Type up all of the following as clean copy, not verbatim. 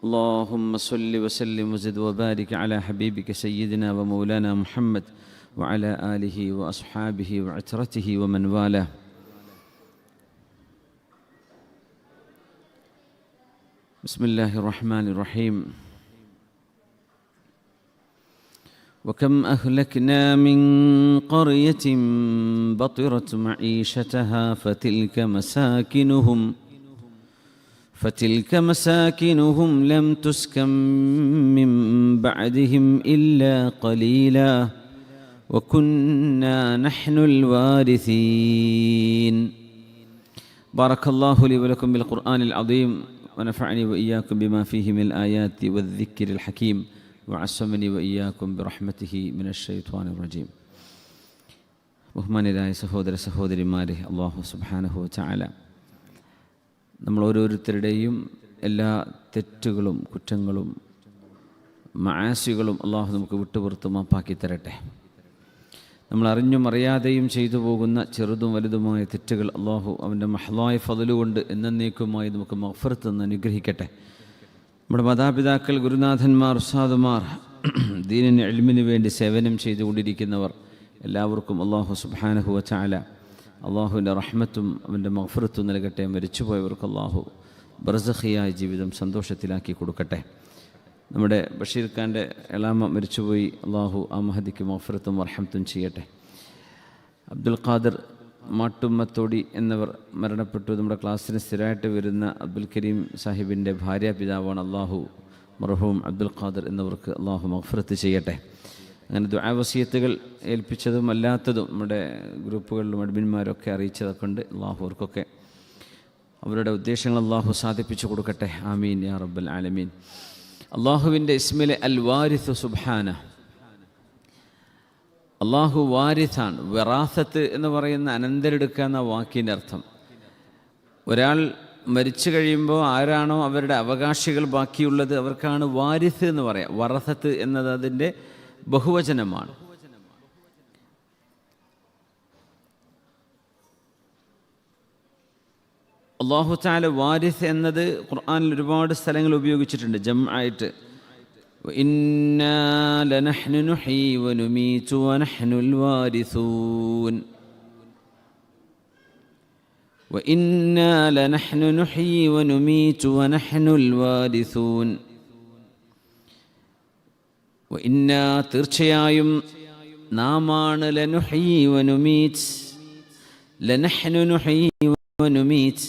اللهم صل وسلم وزد وبارك على حبيبك سيدنا ومولانا محمد وعلى آله وأصحابه وعترته ومن والاه. بسم الله الرحمن الرحيم. وكم أهلكنا من قرية بطرت معيشتها فتلك مساكنهم لم تسكن من بعدهم إلا قليلا وكنا نحن الوارثين. بارك الله لي ولكم بالقرآن العظيم ونفعني وإياكم بما فيه من الآيات والذكر الحكيم وعصمني وإياكم برحمته من الشيطان الرجيم. ബഹുമാന്യരായ സഹോദര സഹോദരിമാരെ, അല്ലാഹു സുബ്ഹാനഹു വ തആല നമ്മൾ ഓരോരുത്തരുടെയും എല്ലാ തെറ്റുകളും കുറ്റങ്ങളും മആസികളും അല്ലാഹു നമുക്ക് വിട്ടുപുറത്ത് മാപ്പാക്കി തരട്ടെ. നമ്മൾ അറിഞ്ഞും അറിയാതെയും ചെയ്തു പോകുന്ന ചെറുതും വലുതുമായ തെറ്റുകൾ അല്ലാഹു അവൻ്റെ മഹ്ലായ ഫضل കൊണ്ട് എന്നേക്കുമായി നമുക്ക് മഗ്ഫിറത്ത് തന്ന് അനുഗ്രഹിക്കട്ടെ. നമ്മുടെ മാതാപിതാക്കൾ, ഗുരുനാഥന്മാർ, ഉസ്താദുമാർ, ദീനിന് ഇൽമിന് വേണ്ടി സേവനം ചെയ്തുകൊണ്ടിരിക്കുന്നവർ എല്ലാവർക്കും അല്ലാഹു സുബ്ഹാനഹു വ തആല അള്ളാഹുവിൻ്റെ റഹ്മത്തും അവൻ്റെ മഗ്ഫിറത്തും നൽകട്ടെ. മരിച്ചുപോയവർക്ക് അള്ളാഹു ബർസഖിയായ ജീവിതം സന്തോഷത്തിലാക്കി കൊടുക്കട്ടെ. നമ്മുടെ ബഷീർ ഖാൻ്റെ എളാമ മരിച്ചുപോയി. അള്ളാഹു ആ മഹദിക്ക് മഗ്ഫിറത്തും റഹ്മത്തും ചെയ്യട്ടെ. അബ്ദുൽ ഖാദർ മാട്ടുമ്മത്തോടി എന്നിവർ മരണപ്പെട്ടു. നമ്മുടെ ക്ലാസ്സിന് സ്ഥിരമായിട്ട് വരുന്ന അബ്ദുൽ കരീം സാഹിബിൻ്റെ ഭാര്യാപിതാവാണ്. അള്ളാഹു മർഹൂം അബ്ദുൽ ഖാദർ എന്നിവർക്ക് അള്ളാഹു മഗ്ഫിറത്ത് ചെയ്യട്ടെ. അങ്ങനെ ദുആ വസിയത്തുകൾ ഏൽപ്പിച്ചതും അല്ലാത്തതും നമ്മുടെ ഗ്രൂപ്പുകളിലും അഡ്മിന്മാരൊക്കെ അറിയിച്ചതൊക്കെ ഉണ്ട്. അള്ളാഹു അവർക്കൊക്കെ അവരുടെ ഉദ്ദേശങ്ങൾ അള്ളാഹു സാധിപ്പിച്ചു കൊടുക്കട്ടെ. ആമീൻ യാ റബ്ബൽ ആലമീൻ. അള്ളാഹുവിൻ്റെ ഇസ്മിലെ അൽ വാരിസ് സുബ്ഹാന. അള്ളാഹു വാരിസാണ്. വറാസത്ത് എന്ന് പറയുന്ന അനന്തരെടുക്കുക എന്ന വാക്കിൻ്റെ അർത്ഥം. ഒരാൾ മരിച്ചു കഴിയുമ്പോൾ ആരാണോ അവരുടെ അവകാശികൾ ബാക്കിയുള്ളത് അവർക്കാണ് വാരിസ് എന്ന് പറയാം. വറസത്ത് എന്നത് അതിൻ്റെ ബഹുവചനമാണ്. അല്ലാഹു തആല വാരിസ് എന്നത് ഖുർആനിൽ ഒരുപാട് സ്ഥലങ്ങൾ ഉപയോഗിച്ചിട്ടുണ്ട് ജംആയിട്ട്. ഇന്നാ ലനഹ്നു നുഹീ വനുമീതു വനഹ്നുൽ വാരിസൂൻ. വഇന്നാ ലനഹ്നു നുഹീ വനുമീതു വനഹ്നുൽ വാരിസൂൻ. ഇന്നാ തീർച്ചയായും നാമാണ് ലനുഹീ വനുമീത്. ലനഹ്നു നുഹീ വനുമീത്.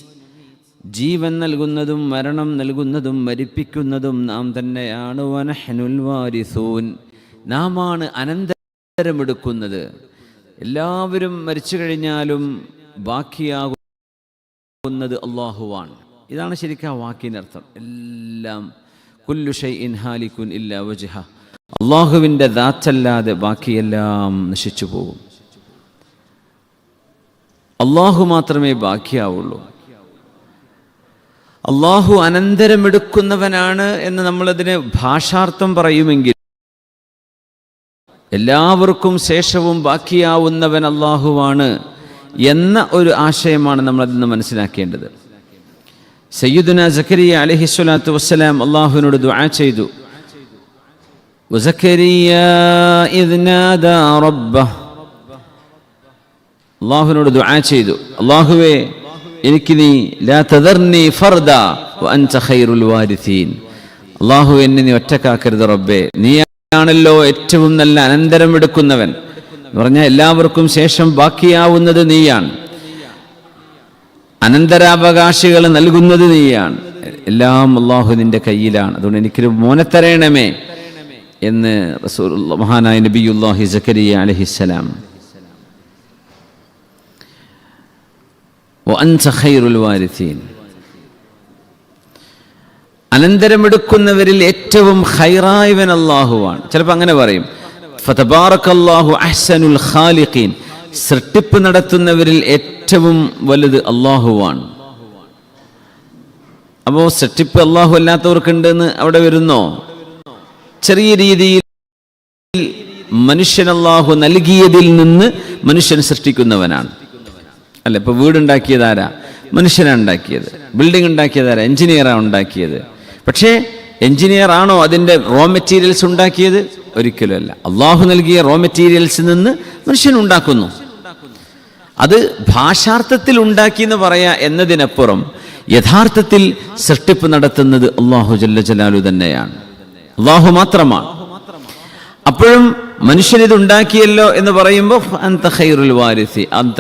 ജീവൻ നൽകുന്നതും മരണം നൽകുന്നതും മരിപ്പിക്കുന്നതും നാം തന്നെയാണ്. വനഹ്നുൽ വാരിസൂൻ. നാമാണ് അനന്തരമെടുക്കുന്നത്. എല്ലാവരും മരിച്ചു കഴിഞ്ഞാലും ബാക്കിയാകുന്നത് അല്ലാഹുവാണ്. ഇതാണ് ശരിക്കും ആ വാക്കിനർത്ഥം. എല്ലാം കുല്ലു ഷൈഇൻ ഹാലികുൻ ഇല്ലാ വജ്ഹ. അള്ളാഹുവിൻ്റെ ദാത്തല്ലാതെ ബാക്കിയെല്ലാം നശിച്ചു പോകും. അള്ളാഹു മാത്രമേ ബാക്കിയാവുള്ളൂ. അള്ളാഹു അനന്തരമെടുക്കുന്നവനാണ് എന്ന് നമ്മളതിന് ഭാഷാർത്ഥം പറയുമെങ്കിൽ എല്ലാവർക്കും ശേഷവും ബാക്കിയാവുന്നവൻ അള്ളാഹുവാണ് എന്ന ഒരു ആശയമാണ് നമ്മളതിന്ന് മനസ്സിലാക്കേണ്ടത്. സയ്യിദുന സക്കരിയ അലൈഹിസ്സലാത്തു വസ്സലാം അള്ളാഹുവിനോട് ദുആ ചെയ്തു. വസക്കരിയാ ഇദ് നാദാ റബ്ബഹ്. അള്ളാഹുവിനോട് ദുആ ചെയ്തു, അള്ളാഹുവേ എനിക്ക് നീ ലാ തദർനി ഫർദാ വഅൻത ഖൈറുൽ വാരിസീൻ. അള്ളാഹു എന്നെ നീ ഒറ്റക്കാക്കരുത് റബ്ബേ, നീയാണല്ലോ ഏറ്റവും നല്ല അനന്തരം എടുക്കുന്നവൻ എന്ന് പറഞ്ഞാൽ എല്ലാവർക്കും ശേഷം ബാക്കിയാവുന്നത് നീയാണ്. അനന്തരാവകാശികൾ നൽകുന്നത് നീയാണ്. എല്ലാം അള്ളാഹു നിന്റെ കയ്യിലാണ്. അതുകൊണ്ട് എനിക്കൊരു മോനെ തരണമേ എന്ന് റസൂലുള്ളാഹി മഹാനായ നബിയുല്ലാഹി സക്കരിയ അലൈഹിസ്സലാം. വഅൻത ഖൈറുൽ വാരിസീൻ. അനന്തരമെടുക്കുന്നവരിൽ ഏറ്റവും ഖൈറായവൻ അല്ലാഹുവാണ്. ചിലപ്പോൾ അങ്ങനെ പറയും, ഫതബാറകല്ലാഹു അഹ്സനുൽ ഖാലിഖീൻ. സൃഷ്ടിപ്പ് നടത്തുന്നവരിൽ ഏറ്റവും വലുത് അല്ലാഹുവാണ്. അപ്പോൾ സൃഷ്ടിപ്പ് അല്ലാഹു അല്ലാത്തവർക്കുണ്ടെന്ന് അവിടെ വരുന്നോ? ചെറിയ രീതിയിൽ മനുഷ്യൻ അല്ലാഹു നൽകിയതിൽ നിന്ന് മനുഷ്യൻ സൃഷ്ടിക്കുന്നവനാണ്. അല്ല, ഇപ്പോൾ വീടുണ്ടാക്കിയതാരാ? മനുഷ്യനാണ് ഉണ്ടാക്കിയത്. ബിൽഡിംഗ് ഉണ്ടാക്കിയതാരാ? എഞ്ചിനീയറാണ് ഉണ്ടാക്കിയത്. പക്ഷേ എഞ്ചിനീയർ ആണോ അതിൻ്റെ റോ മെറ്റീരിയൽസ് ഉണ്ടാക്കിയത്? ഒരിക്കലുമല്ല. അള്ളാഹു നൽകിയ റോ മെറ്റീരിയൽസിൽ നിന്ന് മനുഷ്യൻ ഉണ്ടാക്കുന്നു. അത് ഭാഷാർത്ഥത്തിൽ ഉണ്ടാക്കി എന്ന് പറയാ എന്നതിനപ്പുറം യഥാർത്ഥത്തിൽ സൃഷ്ടിപ്പ് നടത്തുന്നത് അള്ളാഹു ജല്ല ജലാലു തന്നെയാണ്, അള്ളാഹു മാത്രമാണ്. അപ്പോഴും മനുഷ്യൻ ഇത് ഉണ്ടാക്കിയല്ലോ എന്ന് പറയുമ്പോൾ അൻത ഖൈറുൽ വാരിസി അൻത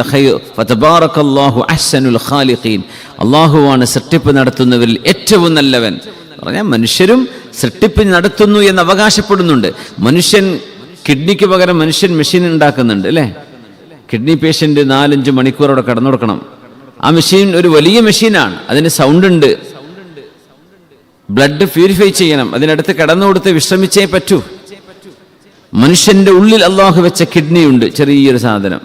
ഫതബാറകല്ലാഹു അഹ്സനുൽ ഖാലിഖീൻ, അള്ളാഹുവാണ് സൃഷ്ടിപ്പ് നടത്തുന്നവരിൽ ഏറ്റവും നല്ലവൻ. പറഞ്ഞാൽ മനുഷ്യരും സൃഷ്ടിപ്പ് നടത്തുന്നു എന്ന് അവകാശപ്പെടുന്നുണ്ട്. മനുഷ്യൻ കിഡ്നിക്ക് പകരം മനുഷ്യൻ മെഷീൻ ഉണ്ടാക്കുന്നുണ്ട് അല്ലേ? കിഡ്നി പേഷ്യൻ്റ് 4-5 മണിക്കൂർ അവിടെ കടന്നു കൊടുക്കണം. ആ മെഷീൻ ഒരു വലിയ മെഷീനാണ്, അതിന് സൗണ്ട് ഉണ്ട്, ബ്ലഡ് പ്യൂരിഫൈ ചെയ്യണം, അതിനടുത്ത് കിടന്നു കൊടുത്ത് വിശ്രമിച്ചേ പറ്റൂ. മനുഷ്യന്റെ ഉള്ളിൽ അള്ളാഹു വെച്ച കിഡ്നി ഉണ്ട്, ചെറിയൊരു സാധനം,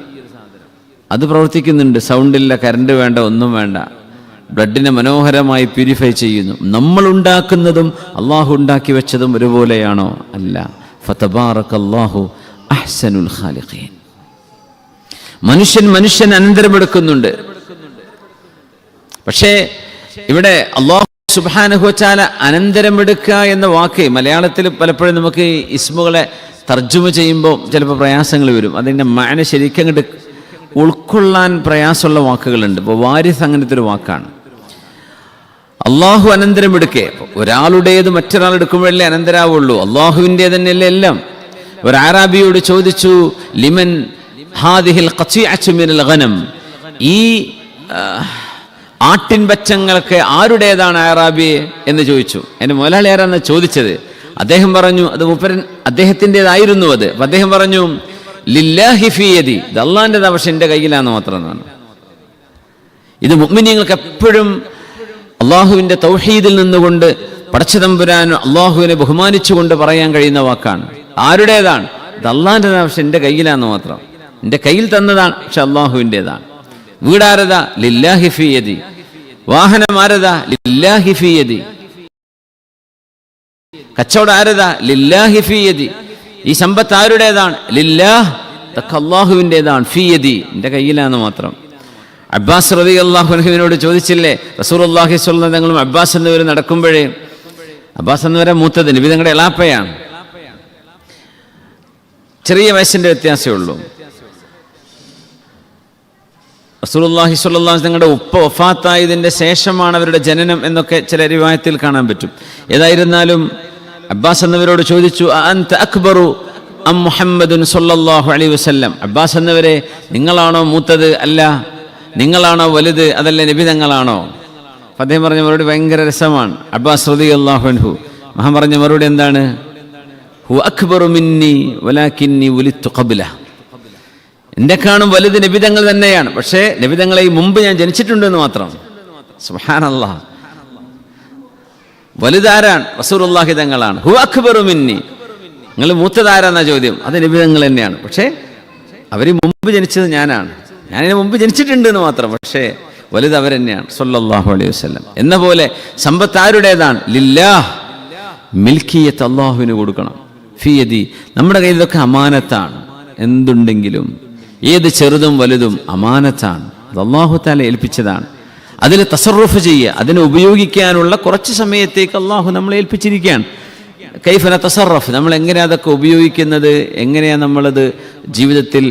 അത് പ്രവർത്തിക്കുന്നുണ്ട്. സൗണ്ടില്ല, കറണ്ട് വേണ്ട, ഒന്നും വേണ്ട, ബ്ലഡിനെ മനോഹരമായി പ്യൂരിഫൈ ചെയ്യുന്നു. നമ്മൾ ഉണ്ടാക്കുന്നതും അള്ളാഹു ഉണ്ടാക്കി വെച്ചതും ഒരുപോലെയാണോ? അല്ല. ഫതബാറകല്ലാഹു അഹ്സനുൽ ഖാലിഖീൻ. മനുഷ്യൻ അനന്തരമെടുക്കുന്നുണ്ട്. പക്ഷേ ഇവിടെ അള്ളാഹു സുബ്ഹാനഹു വ തആല അനന്തരമെടുക്കുക എന്ന വാക്ക് മലയാളത്തിൽ പലപ്പോഴും നമുക്ക് ഇസ്മുകളെ തർജ്ജമ ചെയ്യുമ്പോൾ ചിലപ്പോൾ പ്രയാസങ്ങൾ വരും. അതിൻ്റെ മഅന ശരിക്കും അങ്ങോട്ട് ഉൾക്കൊള്ളാൻ പ്രയാസമുള്ള വാക്കുകളുണ്ട്. ഇപ്പോൾ വാരിസ് അങ്ങനത്തെ ഒരു വാക്കാണ്. അള്ളാഹു അനന്തരമെടുക്കേ, ഒരാളുടേത് മറ്റൊരാൾ എടുക്കുമ്പോഴല്ലേ അനന്തരാവുള്ളൂ. അള്ളാഹുവിൻ്റെ തന്നെയല്ലേ എല്ലാം. ഒരു അറാബിയോട് ചോദിച്ചു, ലിമൻ ഹാദിഹിൽ ഖതീഅതു മിനൽ ഗനം, ഈ ആട്ടിൻ ബച്ചങ്ങൾക്ക് ആരുടേതാണ് അറാബിയെ എന്ന് ചോദിച്ചു. എൻ്റെ മുതലാളി ആരാന്ന് ചോദിച്ചത്. അദ്ദേഹം പറഞ്ഞു അത് മൂപ്പരൻ അദ്ദേഹത്തിൻ്റെതായിരുന്നു അത്. അപ്പം അദ്ദേഹം പറഞ്ഞു ലില്ലാഹി ഫീ യദി, ഇത് അള്ളാഹിൻ്റെതാ, പക്ഷെ എൻ്റെ കയ്യിലാന്ന് മാത്രമാണ്. ഇത് മുഅ്മിനീങ്ങൾക്ക് എപ്പോഴും അള്ളാഹുവിൻ്റെ തൗഹീദിൽ നിന്നുകൊണ്ട് പടച്ചതമ്പുരാൻ അള്ളാഹുവിനെ ബഹുമാനിച്ചുകൊണ്ട് പറയാൻ കഴിയുന്ന വാക്കാണ്. ആരുടേതാണ്? ഇത് അള്ളാഹിൻ്റെതാ, പക്ഷെ എൻ്റെ കയ്യിലാന്ന് മാത്രം. എൻ്റെ കയ്യിൽ തന്നതാണ്, പക്ഷെ അള്ളാഹുവിൻ്റെതാണ്. വീടാരതാ? ലില്ലാഹി ഫീ യദി. വാഹനം ആരതാ? ലില്ലാഹി ഫീ യദി. കച്ചവടം ആരതാ? ലില്ലാഹി ഫീ യദി. ഈ സമ്പത്ത് ആരുടേതാണ്? ലില്ലാഹ്, ഇതൊക്കെ അള്ളാഹുവിൻ്റെതാണ്. ഫീ യദി, എൻ്റെ കയ്യിലാന്ന് മാത്രം. അബ്ബാസ് റളിയല്ലാഹു അൻഹുവിനോട് ചോദിച്ചില്ലേ, റസൂലുള്ളാഹി സ്വല്ലല്ലാഹു അലൈഹി വസല്ലം അബ്ബാസ് എന്നിവർ നടക്കുമ്പോഴേ, അബ്ബാസ് എന്നിവരെ മൂത്തത് നബി തങ്ങളുടെ എളാപ്പയാണ്, ചെറിയ വയസ്സിൻ്റെ വ്യത്യാസമേ ഉള്ളൂ. റസൂലുള്ളാഹി സ്വല്ലല്ലാഹു അലൈഹി വസല്ലം തങ്ങളുടെ ഉപ്പ വഫാത്തായതിൻ്റെ ശേഷമാണ് അവരുടെ ജനനം എന്നൊക്കെ ചില റിവായത്തിൽ കാണാൻ പറ്റും. ഏതായിരുന്നാലും അബ്ബാസ് എന്നിവരോട് ചോദിച്ചു, അൻത അക്ബറു അം മുഹമ്മദുൻ സ്വല്ലല്ലാഹു അലൈഹി വസല്ലം, അബ്ബാസ് എന്നിവരെ നിങ്ങളാണോ മൂത്തത്? അല്ല. നിങ്ങളാണോ വലുത്? അതല്ല, നബി തങ്ങളാണോ? അദ്ദേഹം പറഞ്ഞ മറുപടി ഭയങ്കര രസമാണ്. അബ്ബാസ് റളിയല്ലാഹു അൻഹു മഹാൻ പറഞ്ഞ മറുപടി എന്താണ്? ഹു അക്ബറു മിന്നി വലാകിന്നി ഉലിത്തു ഖബ്ല, എന്നെക്കാളും വലുത് നബിതങ്ങൾ തന്നെയാണ്, പക്ഷേ നബിതങ്ങളെ മുമ്പ് ഞാൻ ജനിച്ചിട്ടുണ്ടെന്ന് മാത്രം. സുബ്ഹാനല്ലാഹ്. വലുതാരാണ്? റസൂലുള്ളാഹി തങ്ങളാണ്. ഹു അക്ബറു മിന്നി, നിങ്ങൾ മൂത്തതാരാന്നാ ചോദ്യം. അത് നബിതങ്ങൾ തന്നെയാണ്, പക്ഷേ അവർ മുമ്പ് ജനിച്ചത് ഞാനാണ്, ഞാനിതിന് മുമ്പ് ജനിച്ചിട്ടുണ്ട് എന്ന് മാത്രം, പക്ഷേ വലുത് അവർ തന്നെയാണ് സ്വല്ലല്ലാഹു അലൈഹി വസല്ലം. എന്ന പോലെ സമ്പത്ത് ആരുടേതാണ്? ലില്ലാഹ്, മിൽക്കിയത്ത് അള്ളാഹുവിന് കൊടുക്കണം. ഫീ യദി, നമ്മുടെ കയ്യിൽ ഇതൊക്കെ അമാനത്താണ്. എന്തുണ്ടെങ്കിലും ഏത് ചെറുതും വലുതും അമാനത്താണ്, അത് അള്ളാഹു തആല ഏൽപ്പിച്ചതാണ്. അതിൽ തസറുഫ് ചെയ്യുക, അതിനെ ഉപയോഗിക്കാനുള്ള കുറച്ച് സമയത്തേക്ക് അള്ളാഹു നമ്മളെ ഏൽപ്പിച്ചിരിക്കുകയാണ്. കൈഫ നതസറഫ്, നമ്മൾ എങ്ങനെയാണ് അതൊക്കെ ഉപയോഗിക്കുന്നത്, എങ്ങനെയാണ് നമ്മളത് ജീവിതത്തിൽ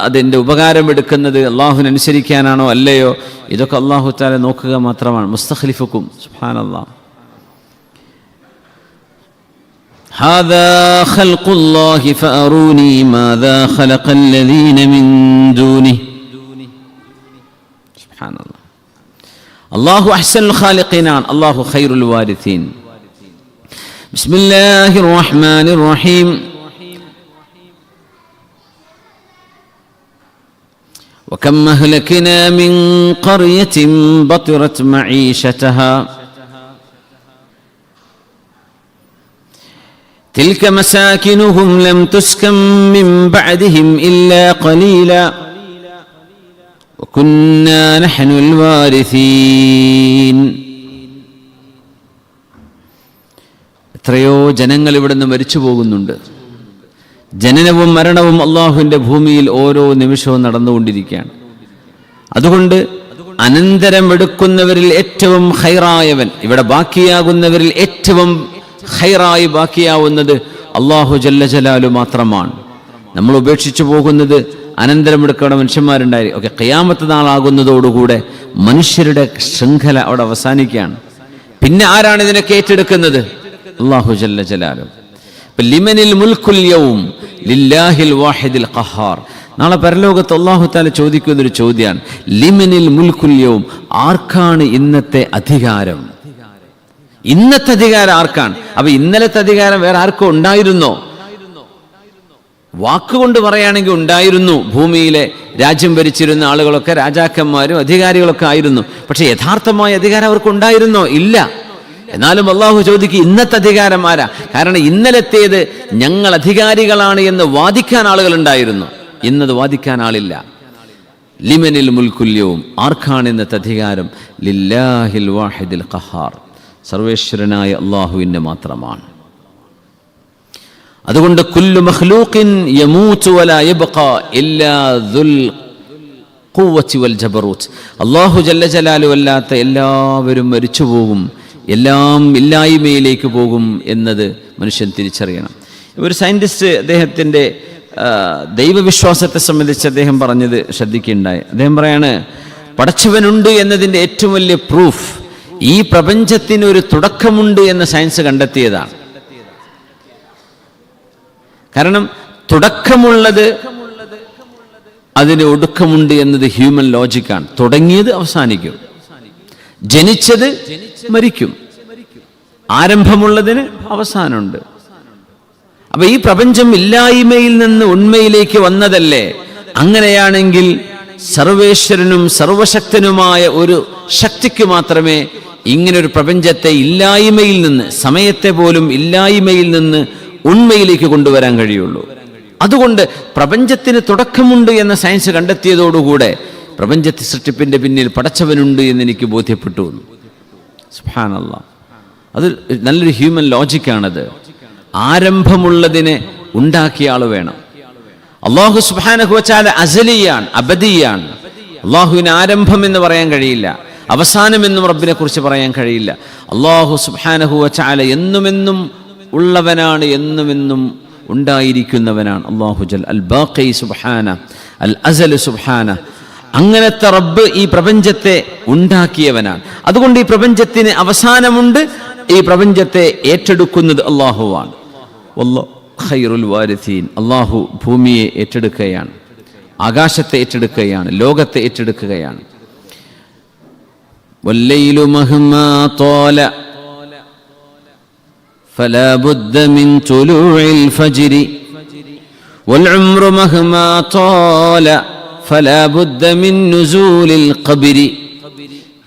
അതിൻ്റെ ഉപകാരം എടുക്കുന്നത്, അള്ളാഹുവിനനുസരിക്കാനാണോ അല്ലയോ, ഇതൊക്കെ അള്ളാഹു തആല നോക്കുക മാത്രമാണ്. മുസ്തഖ്ലിഫുക്കും. സുബ്ഹാനല്ലാഹ്. هذا خلق الله فأروني ماذا خلق الذين من دونه. سبحان الله. الله أحسن الخالقين، الله خير الوارثين. بسم الله الرحمن الرحيم. وكم أهلكنا من قرية بطرت معيشتها تلك مساكنهم لم تسكن من بعدهم إلا قليلا وكنا نحن الوارثين. എത്രയോ ജനങ്ങൾ ഇവിടെ നിന്ന് മരിച്ചു പോകുന്നുണ്ട്. ജനനവും മരണവും അള്ളാഹുവിൻ്റെ ഭൂമിയിൽ ഓരോ നിമിഷവും നടന്നുകൊണ്ടിരിക്കുകയാണ്. അതുകൊണ്ട് അനന്തരം എടുക്കുന്നവരിൽ ഏറ്റവും ഖൈറായവൻ, ഇവിടെ ബാക്കിയാകുന്നവരിൽ ഏറ്റവും ഖൈറായി ബാക്കിയാവുന്നത് അല്ലാഹു ജല്ല ജലാലു മാത്രമാണ്. നമ്മൾ ഉപേക്ഷിച്ചു പോകുന്നത് അനന്തരം എടുക്കുന്ന മനുഷ്യന്മാരുണ്ടായി. ഓക്കെ, ഖിയാമത്ത് നാളാകുന്നതോടുകൂടെ മനുഷ്യരുടെ ശൃംഖല അവിടെ അവസാനിക്കുകയാണ്. പിന്നെ ആരാണ് ഇതിനൊക്കെ ഏറ്റെടുക്കുന്നത്? അല്ലാഹു ജല്ല ജലാലു. ലിമനിൽ മുൽക്കുൽ യൗം ലില്ലാഹിൽ വാഹിദിൽ ഖഹാർ. നാളെ പരലോകത്ത് അല്ലാഹു തആല ചോദിക്കുന്നൊരു ചോദ്യമാണ്, ലിമനിൽ മുൽക്കുൽ യൗം, ആർക്കാണ് ഇന്നത്തെ അധികാരം? ഇന്നത്തെ അധികാരം ആർക്കാണ്? അപ്പൊ ഇന്നലത്തെ അധികാരം വേറെ ആർക്കും ഉണ്ടായിരുന്നോ? വാക്കുകൊണ്ട് പറയുകയാണെങ്കിൽ ഉണ്ടായിരുന്നു. ഭൂമിയിലെ രാജ്യം ഭരിച്ചിരുന്ന ആളുകളൊക്കെ രാജാക്കന്മാരും അധികാരികളൊക്കെ ആയിരുന്നു. പക്ഷെ യഥാർത്ഥമായ അധികാരം അവർക്ക് ഉണ്ടായിരുന്നോ? ഇല്ല. എന്നാലും അള്ളാഹു ചോദിക്കും, ഇന്നത്തെ അധികാരം ആരാ? കാരണം ഇന്നലത്തേത് ഞങ്ങൾ അധികാരികളാണ് എന്ന് വാദിക്കാൻ ആളുകൾ ഉണ്ടായിരുന്നു, ഇന്നത് വാദിക്കാൻ ആളില്ല. ലിമനിൽ മുൽക്കുൽ യൗം, ആർക്കാണ് ഇന്നത്തെ അധികാരം? ലില്ലാഹിൽ വാഹിദിൽ ഖഹാർ, സർവേശ്വരനായ അള്ളാഹുവിൻ്റെ മാത്രമാണ്. അതുകൊണ്ട് കുല്ലു മഖ്ലൂഖിൻ യമൂതു വലാ യബ്ഖാ ഇല്ലാ ദുൽ ഖുവ്വതി വൽ ജബറൂത്ത്. അല്ലാഹു ജല്ല ജലാലു അല്ലാത്ത എല്ലാവരും മരിച്ചു പോകും, എല്ലാം ഇല്ലായ്മയിലേക്ക് പോകും എന്നത് മനുഷ്യൻ തിരിച്ചറിയണം. ഒരു സയൻറ്റിസ്റ്റ് അദ്ദേഹത്തിൻ്റെ ദൈവവിശ്വാസത്തെ സംബന്ധിച്ച് അദ്ദേഹം പറഞ്ഞത് ശ്രദ്ധിക്കുകയുണ്ടായി. അദ്ദേഹം പറയാണ്, പടച്ചവനുണ്ട് എന്നതിൻ്റെ ഏറ്റവും വലിയ പ്രൂഫ് ഈ പ്രപഞ്ചത്തിന് ഒരു തുടക്കമുണ്ട് എന്ന് സയൻസ് കണ്ടെത്തിയതാണ്. കാരണം തുടക്കമുള്ളത് അതിന് ഒടുക്കമുണ്ട് എന്നത് ഹ്യൂമൻ ലോജിക്കാണ്. തുടങ്ങിയത് അവസാനിക്കും, ജനിച്ചത് മരിക്കും, ആരംഭമുള്ളതിന് അവസാനമുണ്ട്. അപ്പൊ ഈ പ്രപഞ്ചം ഇല്ലായ്മയിൽ നിന്ന് ഉണ്മയിലേക്ക് വന്നതല്ലേ? അങ്ങനെയാണെങ്കിൽ സർവേശ്വരനും സർവശക്തനുമായ ഒരു ശക്തിക്ക് മാത്രമേ ഇങ്ങനൊരു പ്രപഞ്ചത്തെ ഇല്ലായ്മയിൽ നിന്ന്, സമയത്തെ പോലും ഇല്ലായ്മയിൽ നിന്ന് ഉണ്മയിലേക്ക് കൊണ്ടുവരാൻ കഴിയുള്ളൂ. അതുകൊണ്ട് പ്രപഞ്ചത്തിന് തുടക്കമുണ്ട് എന്ന സയൻസ് കണ്ടെത്തിയതോടുകൂടെ പ്രപഞ്ചത്തെ സൃഷ്ടിപ്പിന്റെ പിന്നിൽ പടച്ചവനുണ്ട് എന്ന് എനിക്ക് ബോധ്യപ്പെട്ടു. സുബ്ഹാനല്ലാഹ്, അത് നല്ലൊരു ഹ്യൂമൻ ലോജിക്കാണത്. ആരംഭമുള്ളതിനെ ഉണ്ടാക്കിയ ആൾ വേണം. അല്ലാഹു സുബ്ഹാനഹു വ തആല അസലിയാണ്, അബദിയാണ്. അല്ലാഹുവിന് ആരംഭം എന്ന് പറയാൻ കഴിയില്ല, അവസാനം എന്നും റബ്ബിനെ കുറിച്ച് പറയാൻ കഴിയില്ല. അല്ലാഹു സുബ്ഹാനഹു വ തആല എന്നുമെന്നും ഉള്ളവനാണ്, എന്നുമെന്നും ഉണ്ടായിരിക്കുന്നവനാണ്. അല്ലാഹു ജൽ അൽ ബാഖി സുബ്ഹാന, അൽ അസൽ സുബ്ഹാന. അങ്ങനത്തെ റബ്ബ് ഈ പ്രപഞ്ചത്തെ ഉണ്ടാക്കിയവനാണ്. അതുകൊണ്ട് ഈ പ്രപഞ്ചത്തിന് അവസാനമുണ്ട്. ഈ പ്രപഞ്ചത്തെ ഏറ്റെടുക്കുന്നത് അല്ലാഹുവാണ്. വല്ലാഹു ഖൈറുൽ വാരിസീൻ. അല്ലാഹു ഭൂമിയെ ഏറ്റെടുക്കുകയാണ്, ആകാശത്തെ ഏറ്റെടുക്കുകയാണ്, ലോകത്തെ ഏറ്റെടുക്കുകയാണ്. വല്ലൈലു മഹ്മാ ത്വാല فلا بد من طلوع الفجر والعمر مهما طال فلا بد من نزول القبر.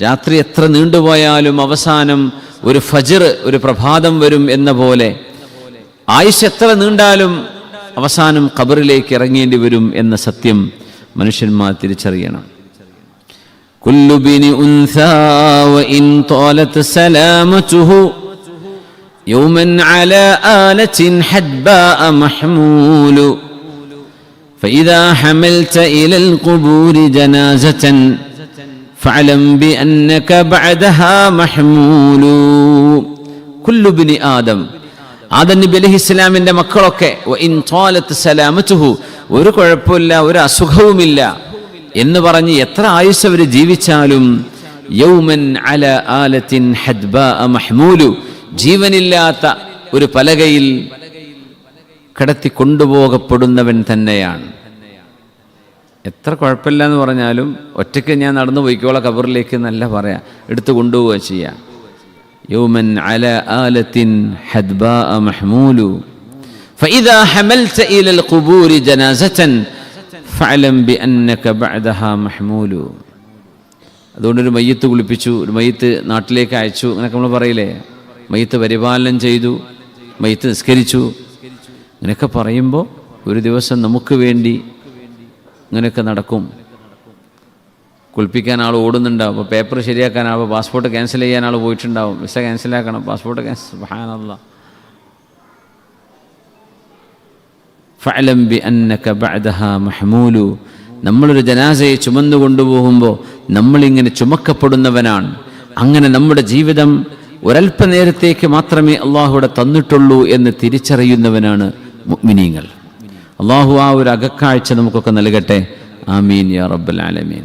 രാത്രി എത്ര നീണ്ടുപോയാലും അവസാനം ഒരു ഫജ്ർ, ഒരു പ്രഭാതം വരും എന്ന പോലെ ആയുഷ് എത്ര നീണ്ടാലും അവസാനം ഖബറിലേക്ക് ഇറങ്ങേണ്ടി വരും എന്ന സത്യം മനുഷ്യന്മാർ തിരിച്ചറിയണം. കുല്ലു ബിനി ഉൻസാ വഇൻ ത്വാലത് സലാമതുഹു يوما على آلة حدباء محمول فإذا حملت إلى القبور جنازة فاعلم بأنك بعدها محمول. كل ابن آدم, ആദം നബി അലൈഹിസ്സലാമിന്റെ മക്കളൊക്കെ വഇൻ ത്വാലത് സലാമതുഹു, ഒരു കുഴപ്പമില്ല, ഒരു അസുഖവുമില്ല എന്ന് പറഞ്ഞ് എത്ര ആയുസ് അവർ ജീവിച്ചാലും യൗമൻ അലാ ആലത്തിൻ ഹദ്ബാഅ മഹ്മൂലു, ജീവനില്ലാത്ത ഒരു പലകയിൽ കിടത്തി കൊണ്ടുപോകപ്പെടുന്നവൻ തന്നെയാണ്. എത്ര കുഴപ്പമില്ല എന്ന് പറഞ്ഞാലും ഒറ്റയ്ക്ക് ഞാൻ നടന്നു പോയിക്കോളാം ഖബറിലേക്ക് എന്നല്ല പറയാം, എടുത്തു കൊണ്ടുപോവുക ചെയ്യാം. യൗമൻ അലാ ആലത്തിൻ ഹദ്ബാഅ മഹ്മൂലു ഫഇദാ ഹമൽത ഇലൽ ഖുബൂരി ജനാസതൻ ഫഅലം ബിഅന്നക ബഅദഹാ മഹ്മൂലു. അതുകൊണ്ടൊരു മയ്യത്ത് കുളിപ്പിച്ചു, ഒരു മയ്യത്ത് നാട്ടിലേക്ക് അയച്ചു, അങ്ങനെയൊക്കെ നമ്മൾ പറയില്ലേ. മയ്യത്ത് പരിപാലനം ചെയ്തു, മയ്യത്ത് നിസ്കരിച്ചു, ഇങ്ങനെയൊക്കെ പറയുമ്പോൾ ഒരു ദിവസം നമുക്ക് വേണ്ടി ഇങ്ങനെയൊക്കെ നടക്കും. കുളിപ്പിക്കാൻ ആൾ ഓടുന്നുണ്ടാവും, അപ്പോൾ പേപ്പർ ശരിയാക്കാനാവും, പാസ്പോർട്ട് ക്യാൻസൽ ചെയ്യാൻ ആൾ പോയിട്ടുണ്ടാവും, വിസ ക്യാൻസലാക്കണം, പാസ്പോർട്ട് ക്യാൻസൽ. സുബ്ഹാനല്ലാഹ്. ഫഅലം ബിഅന്നക ബഅദഹാ മഹ്മൂലു. നമ്മളൊരു ജനാസയെ ചുമന്നു കൊണ്ടുപോകുമ്പോൾ നമ്മളിങ്ങനെ ചുമക്കപ്പെടുന്നവനാണ്. അങ്ങനെ നമ്മുടെ ജീവിതം ഒരല്പനേരത്തേക്ക് മാത്രമേ അള്ളാഹുവിടെ തന്നിട്ടുള്ളൂ എന്ന് തിരിച്ചറിയുന്നവനാണ് മുഅ്മിനീങ്ങൾ. അള്ളാഹു ആ ഒരു അകക്കാഴ്ച നമുക്കൊക്കെ നൽകട്ടെ. ആമീൻ യാ റബ്ബൽ ആലമീൻ.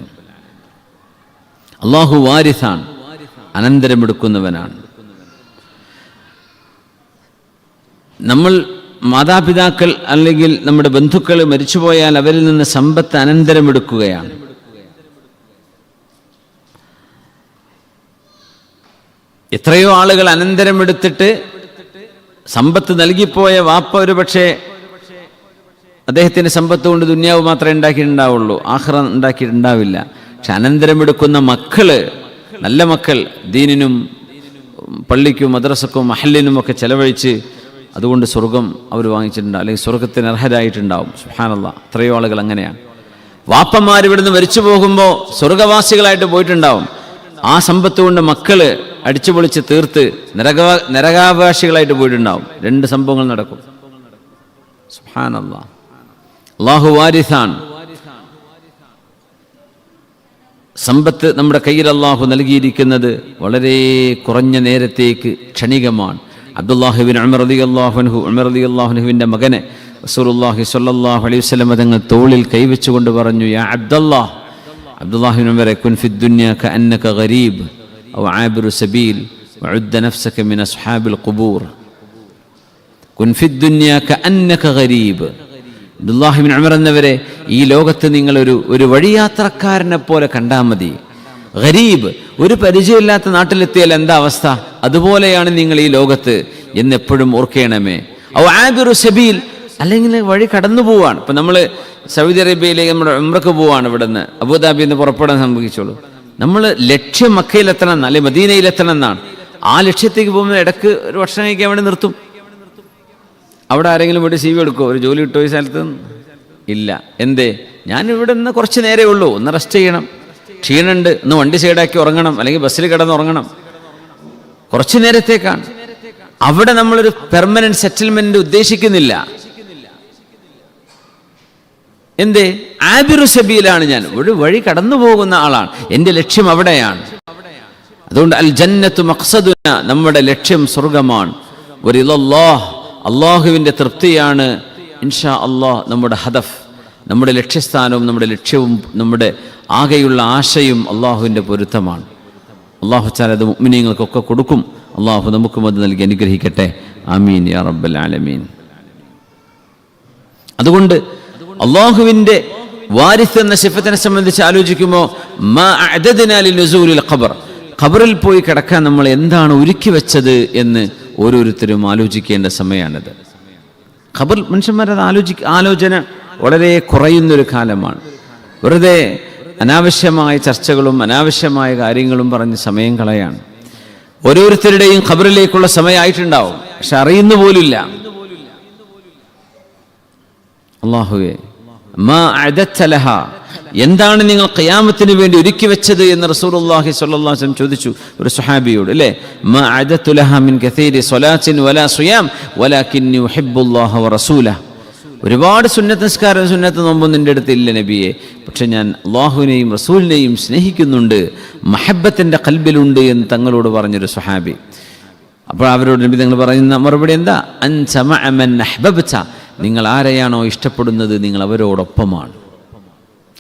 അള്ളാഹു വാരിസാണ്, അനന്തരമെടുക്കുന്നവനാണ്. നമ്മൾ മാതാപിതാക്കൾ അല്ലെങ്കിൽ നമ്മുടെ ബന്ധുക്കൾ മരിച്ചുപോയാൽ അവരിൽ നിന്ന് സമ്പത്ത് അനന്തരമെടുക്കുകയാണ്. എത്രയോ ആളുകൾ അനന്തരമെടുത്തിട്ട് സമ്പത്ത് നൽകിപ്പോയ വാപ്പ ഒരു പക്ഷേ അദ്ദേഹത്തിൻ്റെ സമ്പത്ത് കൊണ്ട് ദുന്യാവ് മാത്രമേ ഉണ്ടാക്കിയിട്ടുണ്ടാവുള്ളൂ, ആഖിറ ഉണ്ടാക്കിയിട്ടുണ്ടാവില്ല. പക്ഷെ അനന്തരമെടുക്കുന്ന മക്കള്, നല്ല മക്കൾ, ദീനിനും പള്ളിക്കും മദ്രസക്കും മഹല്ലിനും ഒക്കെ ചെലവഴിച്ച് അതുകൊണ്ട് സ്വർഗം അവർ വാങ്ങിച്ചിട്ടുണ്ടാവും, അല്ലെങ്കിൽ സ്വർഗത്തിന് അർഹരായിട്ടുണ്ടാവും. സുബ്ഹാനല്ലാഹ്, എത്രയോ ആളുകൾ അങ്ങനെയാണ്. വാപ്പന്മാർ ഇവിടുന്ന് മരിച്ചു പോകുമ്പോൾ സ്വർഗവാസികളായിട്ട് പോയിട്ടുണ്ടാവും. ആ സമ്പത്ത് കൊണ്ട് മക്കള് അടിച്ചുപൊളിച്ച് തീർത്ത് നരകാവകാശികളായിട്ട് പോയിട്ടുണ്ടാവും. രണ്ട് സംഭവങ്ങൾ നടക്കും. സുബ്ഹാനല്ലാഹ്. അല്ലാഹു വാരിസാൻ. സമ്പത്ത് നമ്മുടെ കയ്യിൽ അല്ലാഹു നൽകിയിരിക്കുന്നത് വളരെ കുറഞ്ഞ നേരത്തേക്ക് ക്ഷണികമാണ്. അബ്ദുല്ലാഹിബിൻ ഉമർ റളിയല്ലാഹു അൻഹുവിൻ്റെ മകനെ റസൂലുള്ളാഹി സ്വല്ലല്ലാഹു അലൈഹി വസല്ലം തങ്ങൾ തോളിൽ കൈവച്ചുകൊണ്ട് പറഞ്ഞു, യാ അബ്ദുല്ലാഹിബിൻ ഉമറെ, കുൻ ഫി ദുനിയ കഅന്നക ഗരീബ് ഔ ആബിറു സബീൽ വഉദ്ദ നഫ്സക മിൻ അസ്ഹാബിൽ ഖുബൂർ. കുൻ ഫി ദുനിയ കഅന്നക ഗരീബ്. അബ്ദുല്ലാഹിബിൻ ഉമർ എന്നവരെ, ഈ ലോകത്ത് നിങ്ങൾ ഒരു വഴിയാത്രക്കാരനെ പോലെ കണ്ടാൽ മതി. ഗരീബ്, ഒരു പരിചയമില്ലാത്ത നാട്ടിലെത്തിയാൽ എന്താ അവസ്ഥ, അതുപോലെയാണ് നിങ്ങൾ ഈ ലോകത്ത് എന്നെപ്പോഴും ഓർക്കണമേ. ഔ ആബിറു സബീൽ, അല്ലെങ്കിൽ വഴി കടന്നു പോവാണ്. ഇപ്പം നമ്മൾ സൗദി അറേബ്യയിലേക്ക് നമ്മുടെ ഉംറക്ക് പോവാണ്, ഇവിടുന്ന് അബുദാബിയിൽ നിന്ന് പുറപ്പെടാൻ സംഭവിച്ചോളൂ. നമ്മൾ ലക്ഷ്യം മക്കയിലെത്തണം എന്നാണ്, അല്ലെങ്കിൽ മദീനയിലെത്തണം എന്നാണ്. ആ ലക്ഷ്യത്തേക്ക് പോകുമ്പോൾ ഇടയ്ക്ക് ഒരു ഭക്ഷണം കഴിക്കാൻ വേണ്ടി നിർത്തും. അവിടെ ആരെങ്കിലും ഇവിടെ CV എടുക്കുമോ? ഒരു ജോലി കിട്ടുമോ ഈ സ്ഥലത്ത്? ഇല്ല. എന്തേ? ഞാൻ ഇവിടെ നിന്ന് കുറച്ച് നേരേ ഉള്ളൂ, ഒന്ന് റെസ്റ്റ് ചെയ്യണം, ക്ഷീണുണ്ട്, ഒന്ന് വണ്ടി സൈഡാക്കി ഉറങ്ങണം, അല്ലെങ്കിൽ ബസ്സിൽ കിടന്ന് ഉറങ്ങണം. കുറച്ചു നേരത്തേക്കാണ്. അവിടെ നമ്മളൊരു പെർമനന്റ് സെറ്റിൽമെന്റ് ഉദ്ദേശിക്കുന്നില്ല. എന്തേ? ആബിറു സബീലാണ്, ഞാൻ ഒരു വഴി കടന്നു പോകുന്ന ആളാണ്, എൻ്റെ ലക്ഷ്യം അവിടെയാണ്. അതുകൊണ്ട് അൽ ജന്നത്തു മഖ്സദുന, നമ്മുടെ ലക്ഷ്യം സ്വർഗമാണ്. വറിദല്ലാഹ്, അള്ളാഹുവിൻ്റെ തൃപ്തിയാണ് ഇൻഷാ അള്ളാഹ് നമ്മുടെ ഹദഫ്, നമ്മുടെ ലക്ഷ്യസ്ഥാനവും നമ്മുടെ ലക്ഷ്യവും നമ്മുടെ ആകെയുള്ള ആശയും അള്ളാഹുവിൻ്റെ പൊരുത്തമാണ്. അള്ളാഹു തആല അത് മുഅ്മിനീങ്ങൾക്കൊക്കെ കൊടുക്കും. അള്ളാഹു നമുക്കും അത് നൽകി അനുഗ്രഹിക്കട്ടെ. ആമീൻ യാ റബ്ബൽ ആലമീൻ. അതുകൊണ്ട് അള്ളാഹുവിൻ്റെ വാരിസ് എന്ന സിഫത്തിനെ സംബന്ധിച്ച് ആലോചിക്കുമ്പോൾ മാ അഅദനാ ലിനുസൂലിൽ ഖബർ, ഖബറിൽ പോയി കിടക്കാൻ നമ്മൾ എന്താണ് ഒരുക്കി വെച്ചത് എന്ന് ഓരോരുത്തരും ആലോചിക്കേണ്ട സമയമാണിത്. ഖബർ മനുഷ്യന്മാരത് ആലോചന വളരെ കുറയുന്നൊരു കാലമാണ്. വെറുതെ അനാവശ്യമായ ചർച്ചകളും അനാവശ്യമായ കാര്യങ്ങളും പറഞ്ഞ് സമയം കളയാണ്. ഓരോരുത്തരുടെയും ഖബറിലേക്കുള്ള സമയമായിട്ടുണ്ടാവും, പക്ഷെ അറിയുന്നു പോലില്ല. അല്ലാഹുവേ, മാ അഅദത്ത ലഹാ, എന്താണ് നിങ്ങൾ ഖിയാമത്തിന് വേണ്ടി ഒരുക്കി വെച്ചത് എന്ന് റസൂലുള്ളാഹി സ്വല്ലല്ലാഹു അലൈഹി വസല്ലം ചോദിച്ചു ഒരു സ്വഹാബിയോട്, അല്ലേ? മാ അഅദത്തു ലഹാ മിൻ കസീരി സ്വലാത്തിൻ വലാ സിയാം വലാകിന്നി ഉഹിബ്ബുല്ലാഹ വറസൂലഹ. ഒരുപാട് സുന്നത്ത് നിസ്കാരം സുന്നത്ത് നോമ്പൊന്നും എൻ്റെ അടുത്ത് ഇല്ല നബിയെ, പക്ഷെ ഞാൻ അള്ളാഹുവിനെയും റസൂലിനെയും സ്നേഹിക്കുന്നുണ്ട്, മഹബ്ബത്തിൻ്റെ ഖൽബിലുണ്ട് എന്ന് തങ്ങളോട് പറഞ്ഞൊരു സ്വഹാബി. അപ്പോൾ അവരോട് നബി തങ്ങൾ പറയുന്ന മറുപടി എന്താ? അൻത മഅ മൻ അഹ്ബബ്ത, നിങ്ങൾ ആരെയാണോ ഇഷ്ടപ്പെടുന്നത് നിങ്ങൾ അവരോടൊപ്പമാണ്.